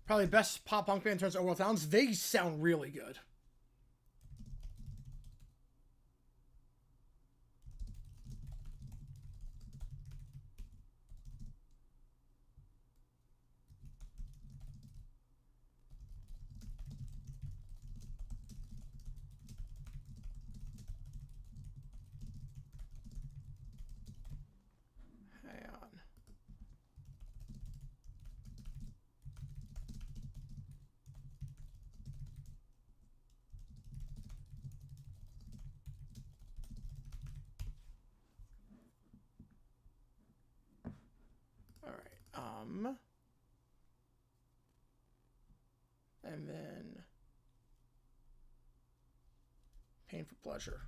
Probably best pop punk band in terms of overall sounds. They sound really good. Hang on. And then Pain for Pleasure.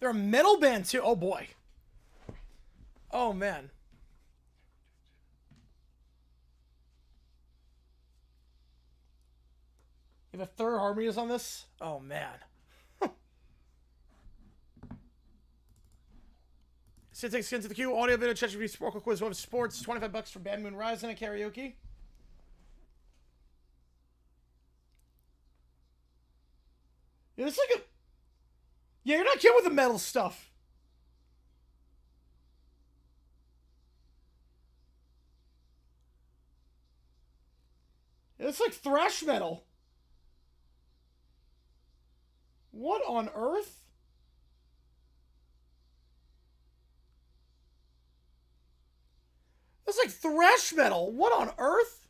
They're a metal band too. Oh boy. Oh man. You have a third harmonies on this? Oh man. Sid takes skins to the queue. Audio video chat review Sporkle quiz web sports. $25 for Bad Moon Rising and karaoke. Yeah, it's like a. Yeah, you're not kidding with the metal stuff. It's like thrash metal. What on earth? It's like thrash metal. What on earth?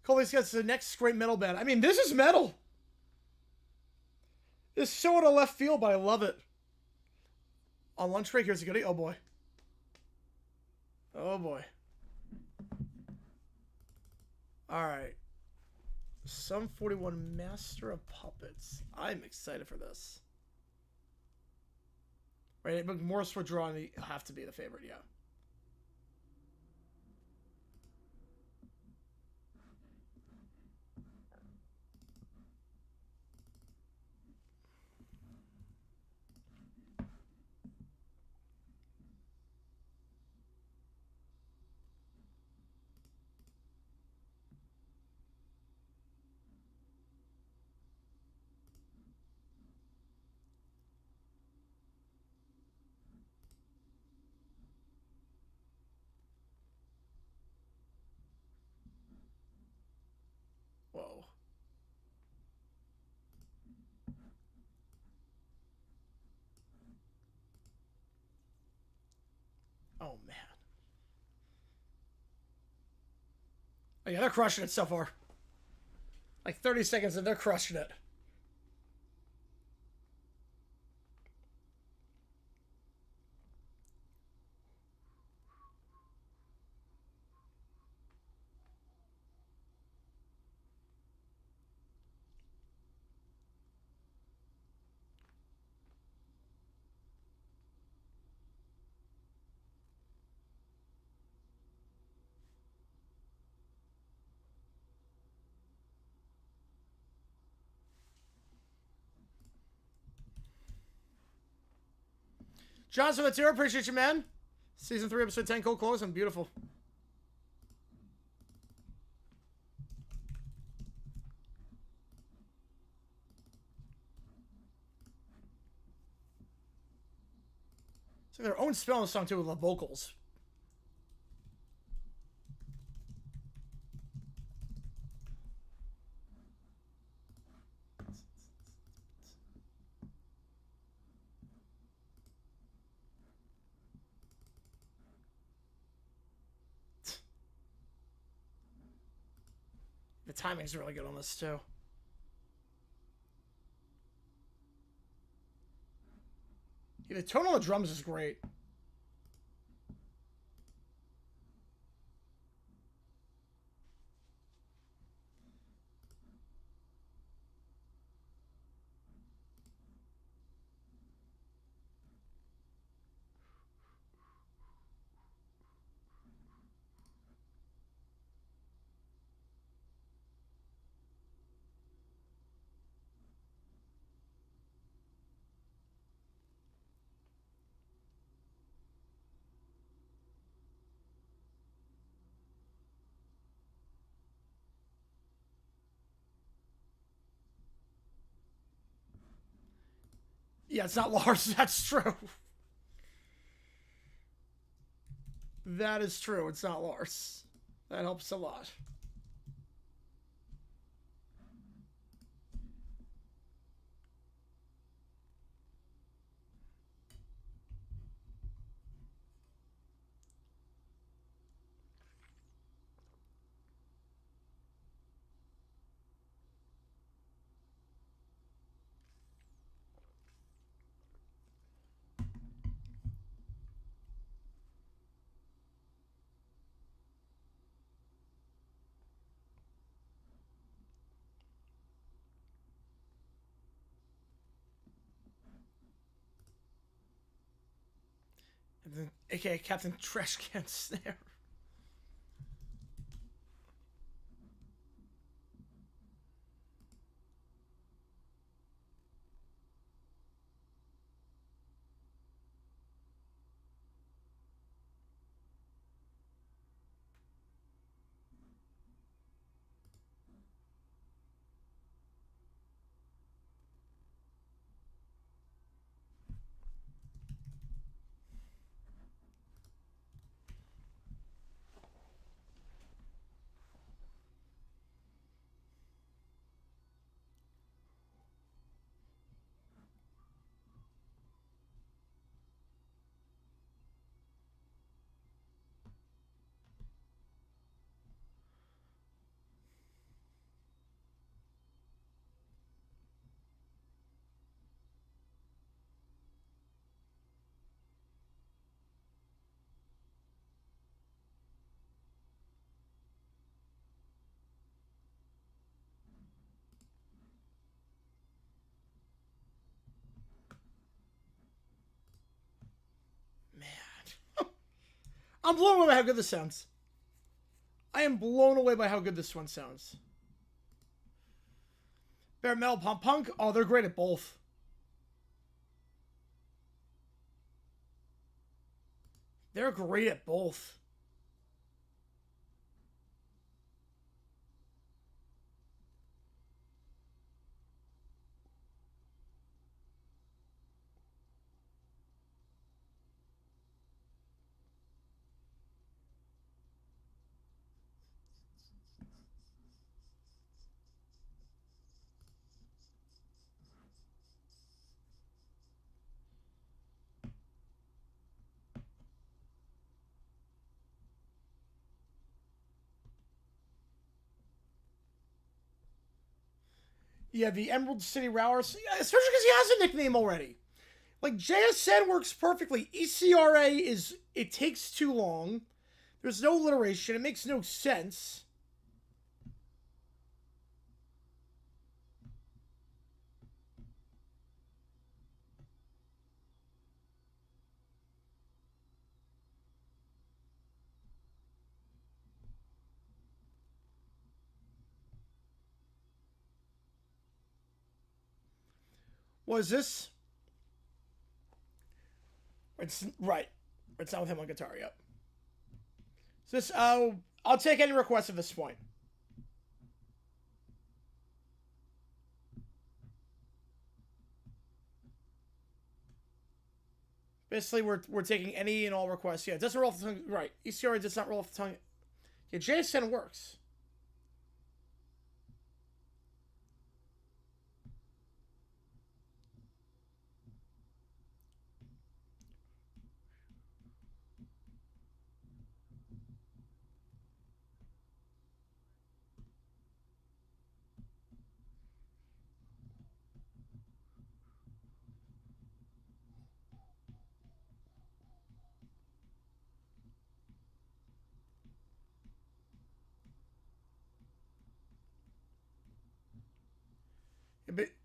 Colby's got the next great metal band. I mean, this is metal. It's so out of left field, but I love it. On lunch break, here's a goodie. Oh boy. Oh boy. Alright. Sum 41 Master of Puppets. I'm excited for this. Right, but Morris for drawing have to be the favorite, yeah. Whoa. Oh, man. Oh, yeah, they're crushing it so far. Like 30 seconds and they're crushing it. Johnson Matera, appreciate you, man. Season 3, episode 10, cold close. I'm beautiful. It's like their own spell on the song, too, with the vocals. The timing's really good on this, too. Yeah, the tone on the drums is great. Yeah, it's not Lars. That's true. That is true. It's not Lars. That helps a lot. And then, aka Captain Trash Can Snare. I'm blown away by how good this sounds. I am blown away by how good this one sounds. Bare Metal Pump Punk, oh, they're great at both. They're great at both. Yeah, the Emerald City Rowers, yeah, especially because he has a nickname already. Like, JSN works perfectly. ECRA is, it takes too long. There's no alliteration. It makes no sense. What is this? It's right. It's not with him on guitar, yep. So this, I'll take any requests at this point. Basically, we're taking any and all requests. Yeah, it doesn't roll off the tongue. Right. ECRA does not roll off the tongue. Yeah, JSN works.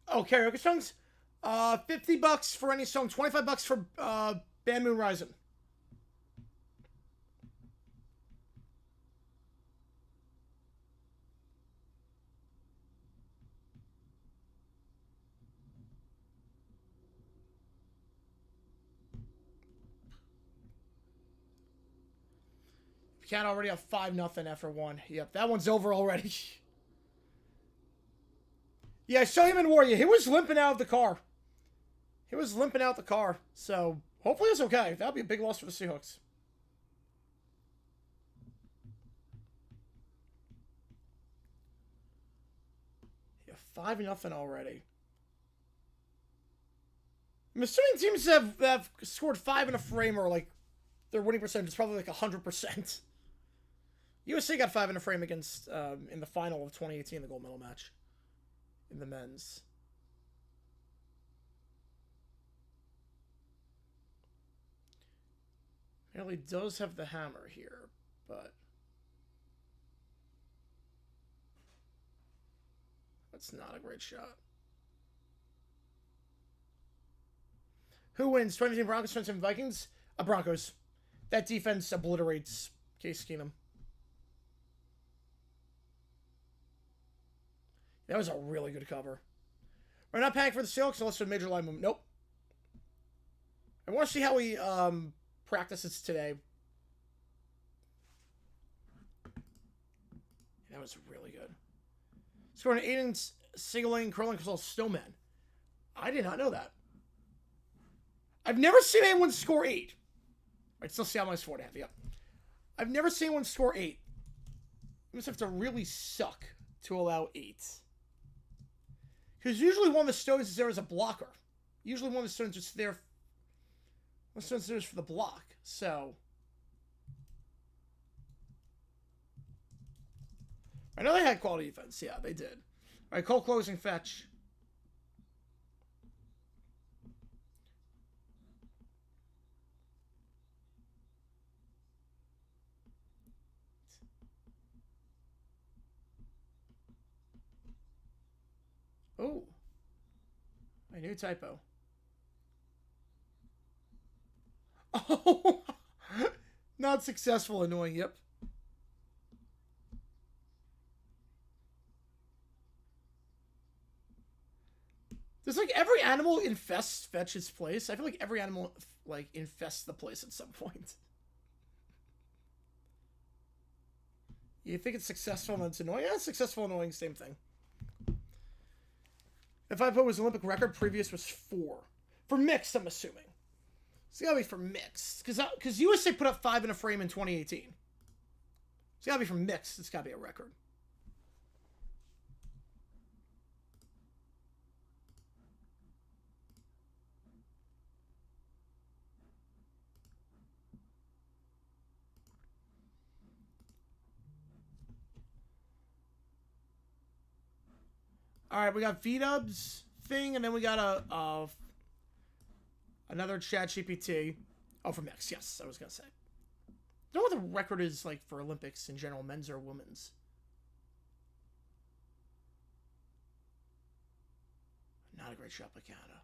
Oh, karaoke songs? $50 for any song, $25 for Band Moon Rising. Can't already have 5-0 after one. Yep, that one's over already. Yeah, I saw him in Warrior. He was limping out of the car. So hopefully it's okay. That'll be a big loss for the Seahawks. Yeah, 5-0 already. I'm assuming teams have scored 5 in a frame or like their winning percentage is probably like 100%. USA got 5 in a frame against in the final of 2018, the gold medal match in the men's. Apparently does have the hammer here, but that's not a great shot. Who wins? 2017 Broncos, 2017 Vikings? Broncos. That defense obliterates Case Keenum. That was a really good cover. We're not panic for the Seahawks unless there's a major line movement. Nope. I want to see how he practices today. That was really good. Scoring an 8 single lane curling called Snowman. I did not know that. I've never seen anyone score 8. I still see how much 4.5. Yep. I've never seen anyone score 8. You must have to really suck to allow 8. Because usually one of the stones is there as a blocker. Usually one of the stones is there. One of the stones is there for the block. So I know they had quality defense. Yeah, they did. All right, Cole closing fetch. Oh, my new typo. Oh, not successful, annoying, yep. Does like every animal infest Fetch's place? I feel like every animal like infests the place at some point. You think it's successful and it's annoying? Yeah, successful, annoying, same thing. If I put was Olympic record, previous was 4. For mixed, I'm assuming. It's gotta be for mixed. Because USA put up 5 in a frame in 2018. It's gotta be for mixed. It's gotta be a record. All right, we got V-Dubs thing, and then we got another Chat GPT. Oh, for mix, yes, I was gonna say. I don't know what the record is like for Olympics in general, men's or women's. Not a great shot by Canada.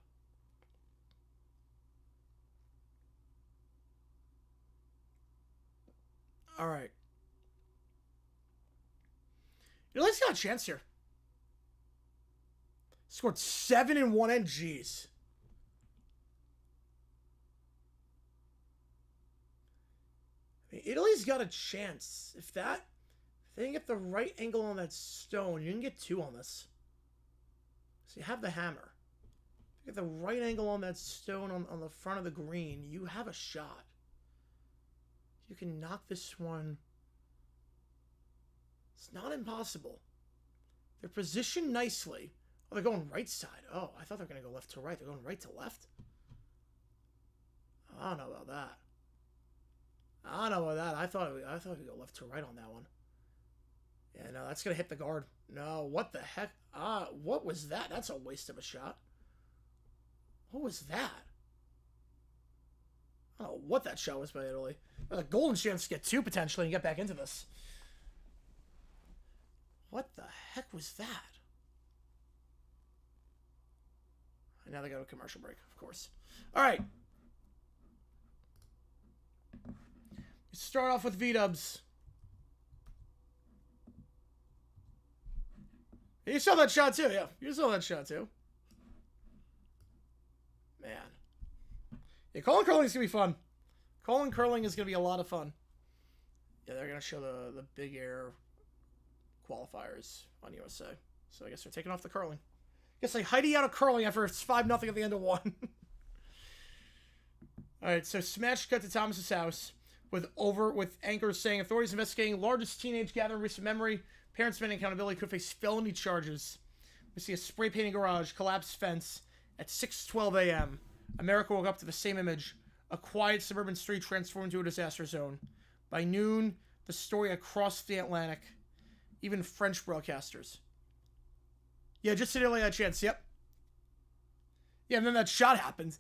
All right. Italy's got a chance here. Scored 7 in one end. Jeez. I mean, Italy's got a chance. If they can get the right angle on that stone, you can get 2 on this. So you have the hammer. If you get the right angle on that stone on the front of the green, you have a shot. You can knock this one. It's not impossible. They're positioned nicely. Oh, they're going right side. Oh, I thought they were going to go left to right. They're going right to left. I don't know about that. I don't know about that. I thought we'd go left to right on that one. Yeah, no, that's going to hit the guard. No, what the heck? What was that? That's a waste of a shot. What was that? I don't know what that shot was by Italy. There's a golden chance to get 2 potentially and get back into this. What the heck was that? And now they go to commercial break, of course. All right. Let's start off with V-dubs. You saw that shot too, yeah. You saw that shot too. Man. Yeah, Colin Curling is going to be fun. Colin Curling is going to be a lot of fun. Yeah, they're going to show the big air qualifiers on USA. So I guess they're taking off the curling. I guess they Heidi out of curling after it's 5-0 at the end of 1. Alright, so smash cut to Thomas's house with anchors saying authorities investigating largest teenage gathering in recent memory. Parents demanding accountability could face felony charges. We see a spray painting garage, collapsed fence at 6:12 a.m. America woke up to the same image. A quiet suburban street transformed into a disaster zone. By noon, the story across the Atlantic. Even French broadcasters. Yeah, just today, that chance. Yep. Yeah, and then that shot happened.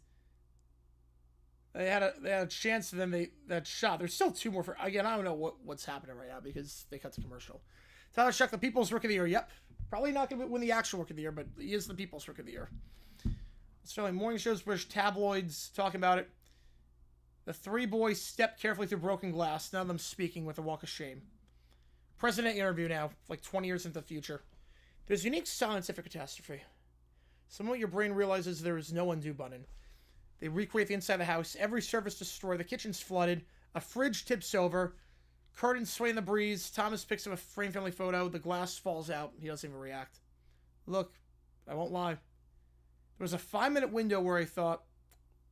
They had a chance, and then that shot. There's still 2 more. Again, I don't know what's happening right now because they cut to commercial. Tyler Shuck, the People's Rookie of the Year. Yep. Probably not going to win the actual Rookie of the Year, but he is the People's Rookie of the Year. Australian morning shows, British tabloids talking about it. The 3 boys stepped carefully through broken glass, none of them speaking with a walk of shame. President interview now, like 20 years into the future. There's unique silence after catastrophe. Somewhat your brain realizes there is no undo button. They recreate the inside of the house. Every surface destroyed. The kitchen's flooded. A fridge tips over. Curtains sway in the breeze. Thomas picks up a framed family photo. The glass falls out. He doesn't even react. Look, I won't lie. There was a 5-minute window where I thought,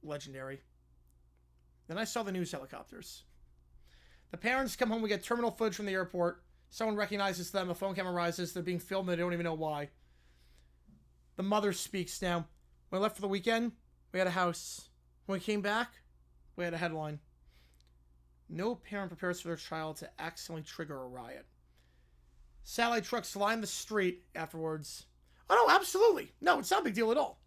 legendary. Then I saw the news helicopters. The parents come home. We get terminal footage from the airport. Someone recognizes them. A phone camera rises. They're being filmed. They don't even know why. The mother speaks now. When I left for the weekend, we had a house. When we came back, we had a headline. No parent prepares for their child to accidentally trigger a riot. Satellite trucks line the street afterwards. Oh, no, absolutely. No, it's not a big deal at all.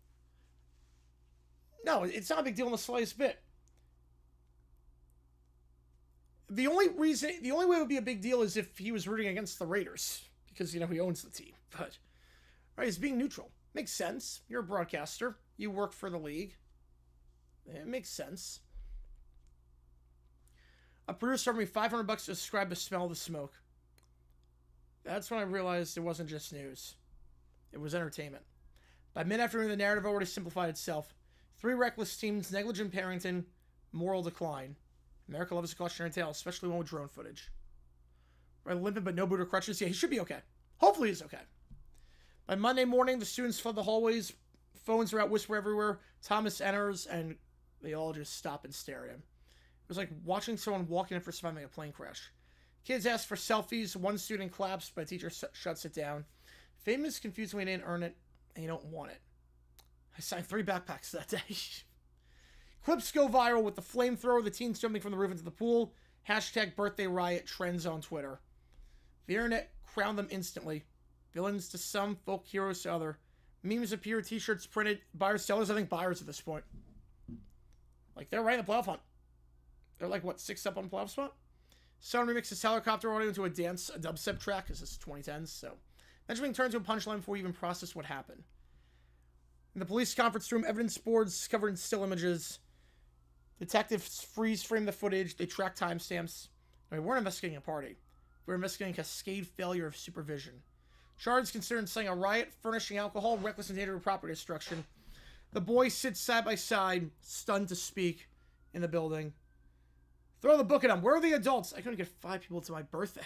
No, it's not a big deal in the slightest bit. The only way it would be a big deal is if he was rooting against the Raiders. Because, he owns the team. But, right, he's being neutral. Makes sense. You're a broadcaster. You work for the league. It makes sense. A producer offered me $500 to describe the smell of the smoke. That's when I realized it wasn't just news. It was entertainment. By mid-afternoon, the narrative already simplified itself. 3 reckless teams, negligent parenting, moral decline. America loves a cautionary tale, especially one with drone footage. Right, limping but no boot or crutches. Yeah, he should be okay. Hopefully he's okay. By Monday morning, the students flood the hallways. Phones are out, whisper everywhere. Thomas enters, and they all just stop and stare at him. It was like watching someone walking in for surviving a plane crash. Kids ask for selfies. One student claps, but a teacher shuts it down. Fame is confused when you didn't earn it, and you don't want it. I signed 3 backpacks that day. Clips go viral with the flamethrower, the teens jumping from the roof into the pool. Hashtag birthday riot trends on Twitter. The internet crowned them instantly. Villains to some, folk heroes to other. Memes appear, t-shirts printed. Buyers, sellers, I think buyers at this point. Like, they're right in the playoff hunt. They're like, what, 6 up on the playoff spot? Someone remixes helicopter audio into a dubstep track, because this is 2010s, so. Benjamin turns to a punchline before we even process what happened. In the police conference room, evidence boards covered in still images. Detectives freeze-frame the footage. They track timestamps. We weren't investigating a party. We were investigating a cascade failure of supervision. Charges considered inciting a riot, furnishing alcohol, reckless and dangerous property destruction. The boys sit side by side, stunned to speak, in the building. Throw the book at them. Where are the adults? I couldn't get 5 people to my birthday,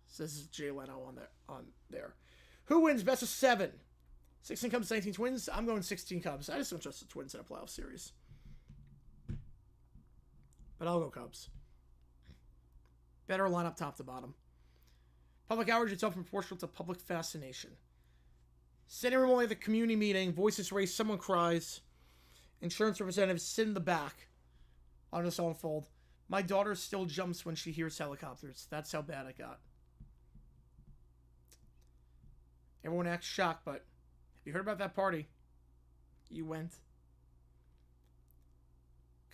says Jay Leno on there. Who wins? Best of 7. 16 Cubs, 19 Twins. I'm going 16 Cubs. I just don't trust the Twins in a playoff series. But I'll go Cubs. Better lineup top to bottom. Public outrage itself proportional to public fascination. Sitting room only at the community meeting. Voices raised. Someone cries. Insurance representatives sit in the back. On this unfold. My daughter still jumps when she hears helicopters. That's how bad it got. Everyone acts shocked, but if you heard about that party, you went.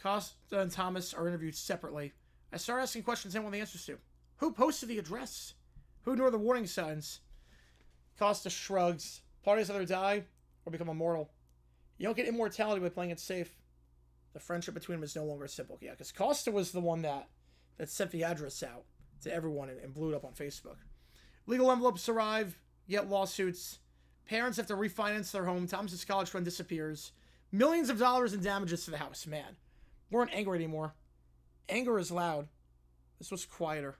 Costa and Thomas are interviewed separately. I start asking questions I want the answers to. Who posted the address? Who ignored the warning signs? Costa shrugs. Parties either die or become immortal. You don't get immortality by playing it safe. The friendship between them is no longer simple. Yeah, because Costa was the one that sent the address out to everyone and blew it up on Facebook. Legal envelopes arrive, yet lawsuits. Parents have to refinance their home. Thomas's college fund disappears. Millions of dollars in damages to the house. Man, we weren't angry anymore. Anger is loud. This was quieter.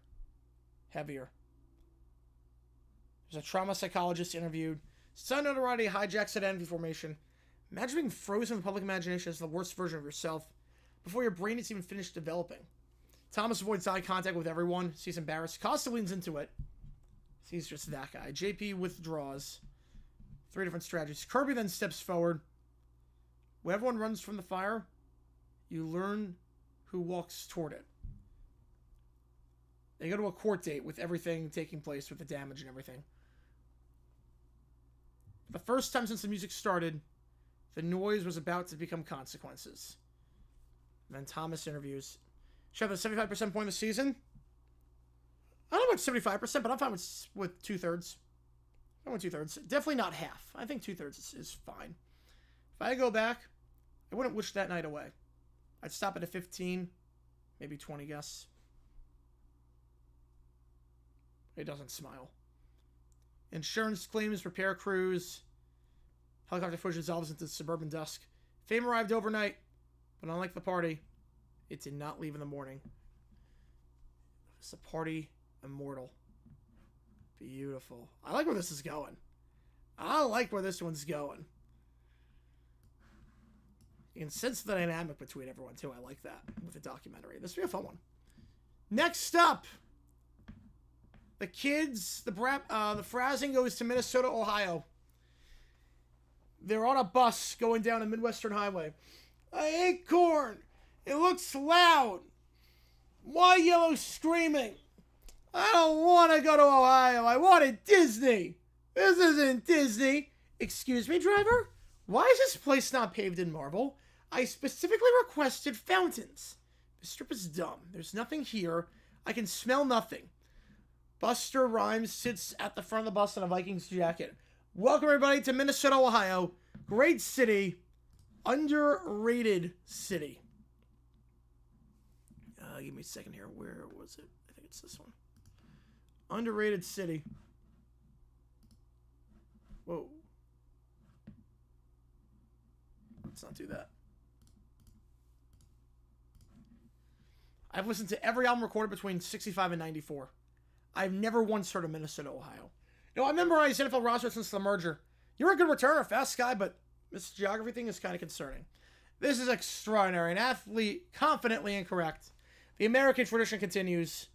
Heavier. There's a trauma psychologist interviewed. Son notoriety hijacks at envy formation. Imagine being frozen in the public imagination as the worst version of yourself before your brain is even finished developing. Thomas avoids eye contact with everyone. Sees embarrassed. Costa leans into it. He's just that guy. JP withdraws. 3 different strategies. Kirby then steps forward. When everyone runs from the fire, you learn who walks toward it. They go to a court date with everything taking place with the damage and everything. For the first time since the music started, the noise was about to become consequences. And then Thomas interviews. Should I have a 75% point of the season? I don't know about 75%, but I'm fine with 2/3. I want 2/3. Definitely not half. I think 2/3 is fine. If I go back, I wouldn't wish that night away. I'd stop at a 15, maybe 20 guess. It doesn't smile. Insurance claims, repair crews. Helicopter footage dissolves into suburban dusk. Fame arrived overnight, but unlike the party, it did not leave in the morning. It's a party immortal. Beautiful. I like where this is going. I like where this one's going. You can sense the dynamic between everyone, too. I like that with the documentary. This will be a fun one. Next up, the kids, the Frazzing goes to Minnesota, Ohio. They're on a bus going down a Midwestern highway. I hate corn. It looks loud. Why yellow screaming? I don't want to go to Ohio. I wanted Disney. This isn't Disney. Excuse me, driver? Why is this place not paved in marble? I specifically requested fountains. This trip is dumb. There's nothing here. I can smell nothing. Buster Rhymes sits at the front of the bus in a Vikings jacket. Welcome, everybody, to Minnesota, Ohio. Great city. Underrated city. Give me a second here. Where was it? I think it's this one. Underrated city. Whoa. Let's not do that. I've listened to every album recorded between 65 and 94. I've never once heard of Minnesota, Ohio. No, I memorized NFL roster since the merger. You're a good returner, fast guy, but this geography thing is kind of concerning. This is extraordinary. An athlete confidently incorrect. The American tradition continues.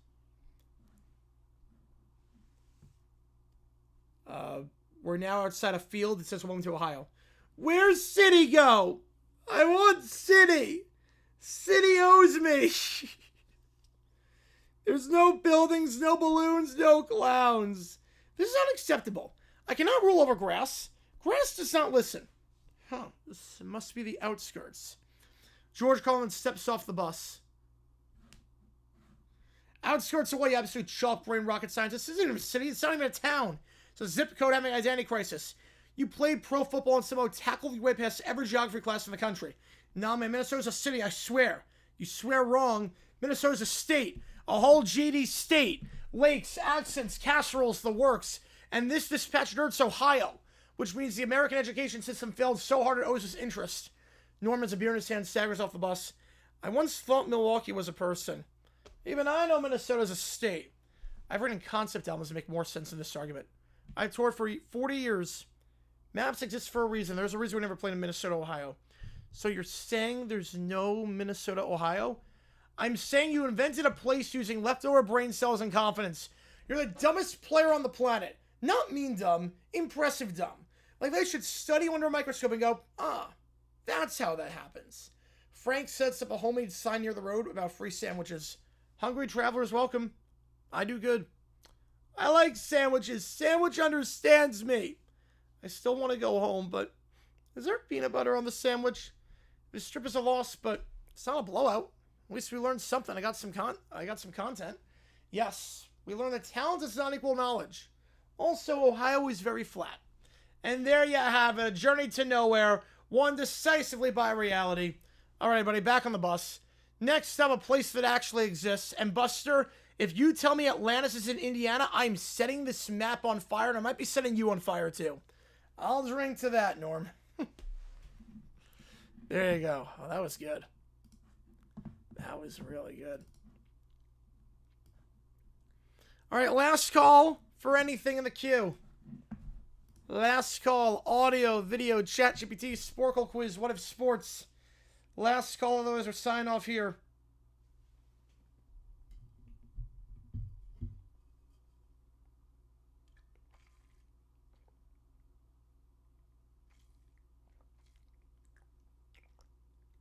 We're now outside a field that says welcome to Ohio. Where's City go? I want City. City owes me. There's no buildings, no balloons, no clowns. This is unacceptable. I cannot rule over grass. Grass does not listen. Huh, this must be the outskirts. George Collins steps off the bus. Outskirts away, absolute chalk brain rocket scientist. This isn't even a city, it's not even a town. It's a zip code having an identity crisis. You played pro football and somehow tackled your way past every geography class in the country. Nah, man, Minnesota's a city, I swear. You swear wrong. Minnesota's a state. A whole GD state. Lakes, accents, casseroles, the works. And this dispatched Earth's Ohio, which means the American education system failed so hard it owes us interest. Norman's a beer in his hand, staggers off the bus. I once thought Milwaukee was a person. Even I know Minnesota's a state. I've written concept albums to make more sense in this argument. I toured for 40 years. Maps exist for a reason. There's a reason we never played in Minnesota, Ohio. So you're saying there's no Minnesota, Ohio? I'm saying you invented a place using leftover brain cells and confidence. You're the dumbest player on the planet. Not mean dumb, impressive dumb. Like they should study you under a microscope and go, that's how that happens. Frank sets up a homemade sign near the road about free sandwiches. Hungry travelers welcome. I do good. I like sandwiches. Sandwich understands me. I still want to go home, but is there peanut butter on the sandwich? This trip is a loss, but it's not a blowout. At least we learned something. I got some content. Yes, we learned that talent does not equal knowledge. Also, Ohio is very flat. And there you have it, a journey to nowhere won decisively by reality. All right, buddy, back on the bus. Next up, a place that actually exists. And Buster, if you tell me Atlantis is in Indiana, I'm setting this map on fire, and I might be setting you on fire, too. I'll drink to that, Norm. There you go. Oh, that was good. That was really good. All right, last call for anything in the queue. Last call, audio, video, chat, GPT, Sporkle quiz, what if sports. Last call, otherwise we're signing off here.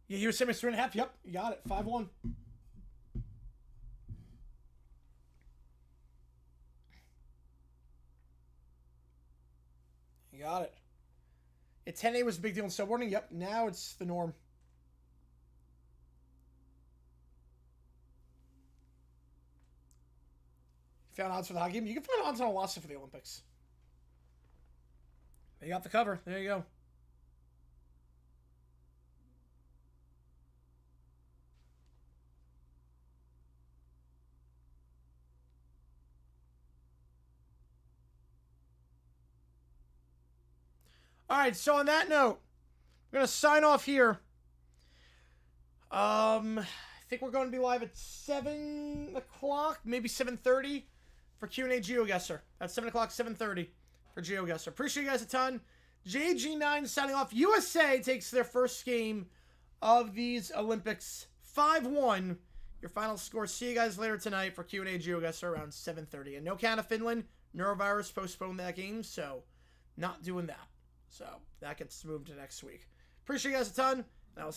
Yeah, you were saying 3.5. Yep, you got it. 5-1. You got it. Yeah, 10A was a big deal in snowboarding. Yep, now it's the norm. Found odds for the hockey game. You can find odds on a lot for the Olympics. You got the cover. There you go. All right, so on that note, we're going to sign off here. I think we're going to be live at 7 o'clock, maybe 7:30 for Q&A GeoGuessr. That's 7 o'clock, 7:30 for GeoGuessr. Appreciate you guys a ton. JG9 signing off. USA takes their first game of these Olympics. 5-1. Your final score. See you guys later tonight for Q&A GeoGuessr around 7:30. And no Canada, Finland. Neurovirus postponed that game, so not doing that. So that gets moved to next week. Appreciate you guys a ton, and I'll see you.